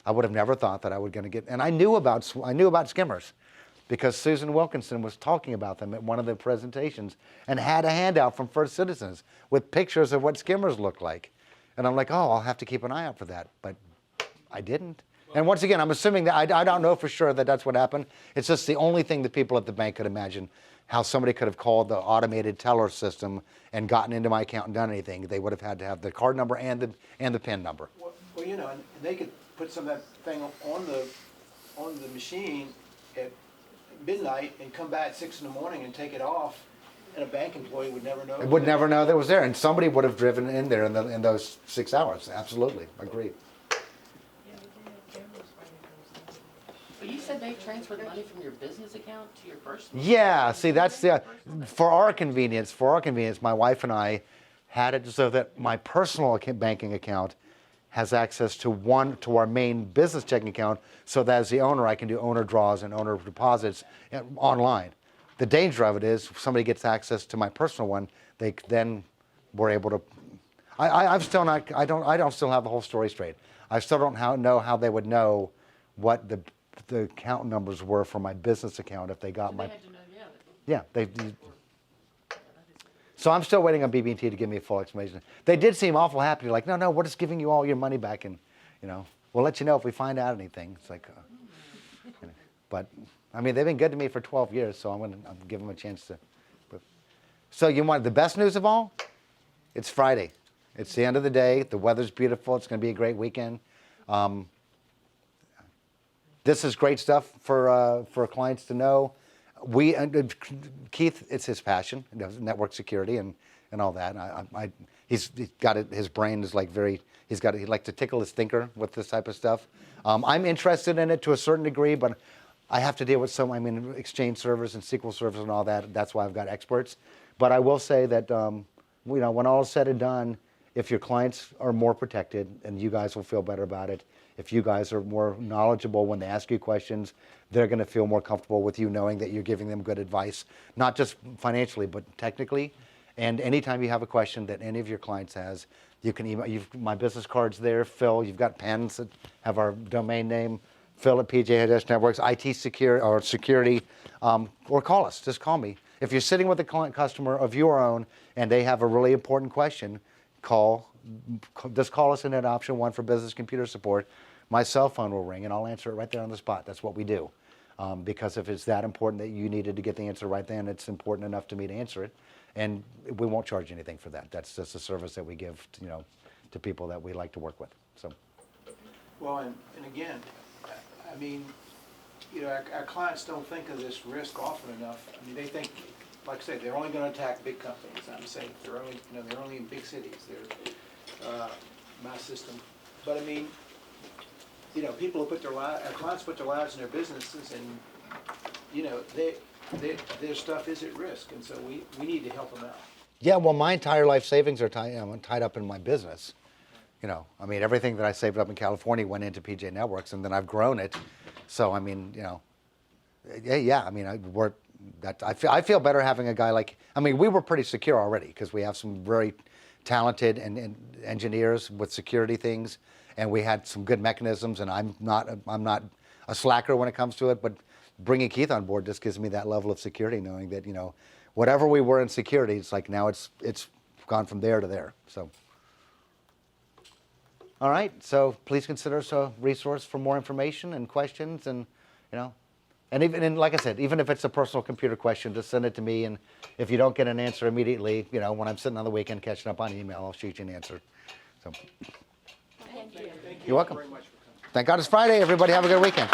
[SPEAKER 1] I would have never thought that I was going to get, and I knew about skimmers, because Susan Wilkinson was talking about them at one of the presentations and had a handout from First Citizens with pictures of what skimmers look like. And I'm like, oh, I'll have to keep an eye out for that. But I didn't. And once again, I'm assuming that I don't know for sure that that's what happened. It's just the only thing that people at the bank could imagine, how somebody could have called the automated teller system and gotten into my account and done anything. They would have had to have the card number and the PIN number.
[SPEAKER 5] Well, and they could put some of that thing on the machine at midnight and come back at 6 in the morning and take it off, and a bank employee would never know.
[SPEAKER 1] Would never know that it was there, and somebody would have driven in there in those 6 hours. Absolutely, agreed.
[SPEAKER 3] But you said they transferred money from your business account to your personal?
[SPEAKER 1] Yeah, see, that's for our convenience, my wife and I had it so that my personal banking account has access to our main business checking account, so that as the owner, I can do owner draws and owner deposits online. The danger of it is if somebody gets access to my personal one, they then were able to. I don't still have the whole story straight. I still don't know how they would know what the account numbers were for my business account if they got my.
[SPEAKER 3] They had to know,
[SPEAKER 1] Yeah, so I'm still waiting on BB&T to give me a full explanation. They did seem awful happy, like, no, we're just giving you all your money back, and we'll let you know if we find out anything. It's like, but I mean, they've been good to me for 12 years, so I'm give them a chance to. So you want the best news of all? It's Friday. It's the end of the day. The weather's beautiful. It's going to be a great weekend. This is great stuff for clients to know. Keith, it's his passion, network security and all that. He's got it. His brain is like he likes to tickle his thinker with this type of stuff. I'm interested in it to a certain degree, but I have to deal with Exchange servers and SQL servers and all that. That's why I've got experts. But I will say that, when all is said and done, if your clients are more protected, and you guys will feel better about it, if you guys are more knowledgeable when they ask you questions, they're going to feel more comfortable with you knowing that you're giving them good advice, not just financially, but technically. And anytime you have a question that any of your clients has, you can email. My business card's there, Phil. You've got pens that have our domain name, Phil at PJ-Networks, IT security, or call us. Just call me. If you're sitting with a client customer of your own and they have a really important question, just call us in at option 1 for business computer support. My cell phone will ring and I'll answer it right there on the spot. That's what we do. Because if it's that important that you needed to get the answer right then, it's important enough to me to answer it. And we won't charge anything for that. That's just a service that we give, to people that we like to work with. So,
[SPEAKER 5] Well, and again, I mean, our clients don't think of this risk often enough. I mean, they think, like I say, they're only going to attack big companies. I'm saying they're only in big cities. They're my system. But I mean, people put our clients put their lives in their businesses, and their stuff is at risk, and so we need to help them out.
[SPEAKER 1] yeah, well, my entire life savings are tied up in my business. I mean, everything that I saved up in California went into PJ Networks, and then I've grown it. So, I mean, yeah. I mean, I feel better having a guy like. I mean, we were pretty secure already because we have some very talented and engineers with security things, and we had some good mechanisms. And I'm not a slacker when it comes to it, but bringing Keith on board just gives me that level of security, knowing that whatever we were in security, it's like now it's gone from there to there. So. All right, so please consider us a resource for more information and questions, and and like I said, even if it's a personal computer question, just send it to me, and if you don't get an answer immediately, when I'm sitting on the weekend catching up on email, I'll shoot you an answer. So,
[SPEAKER 3] Thank you.
[SPEAKER 5] Thank you
[SPEAKER 1] You're welcome.
[SPEAKER 5] very much for coming.
[SPEAKER 1] Thank God it's Friday. Everybody have a good weekend.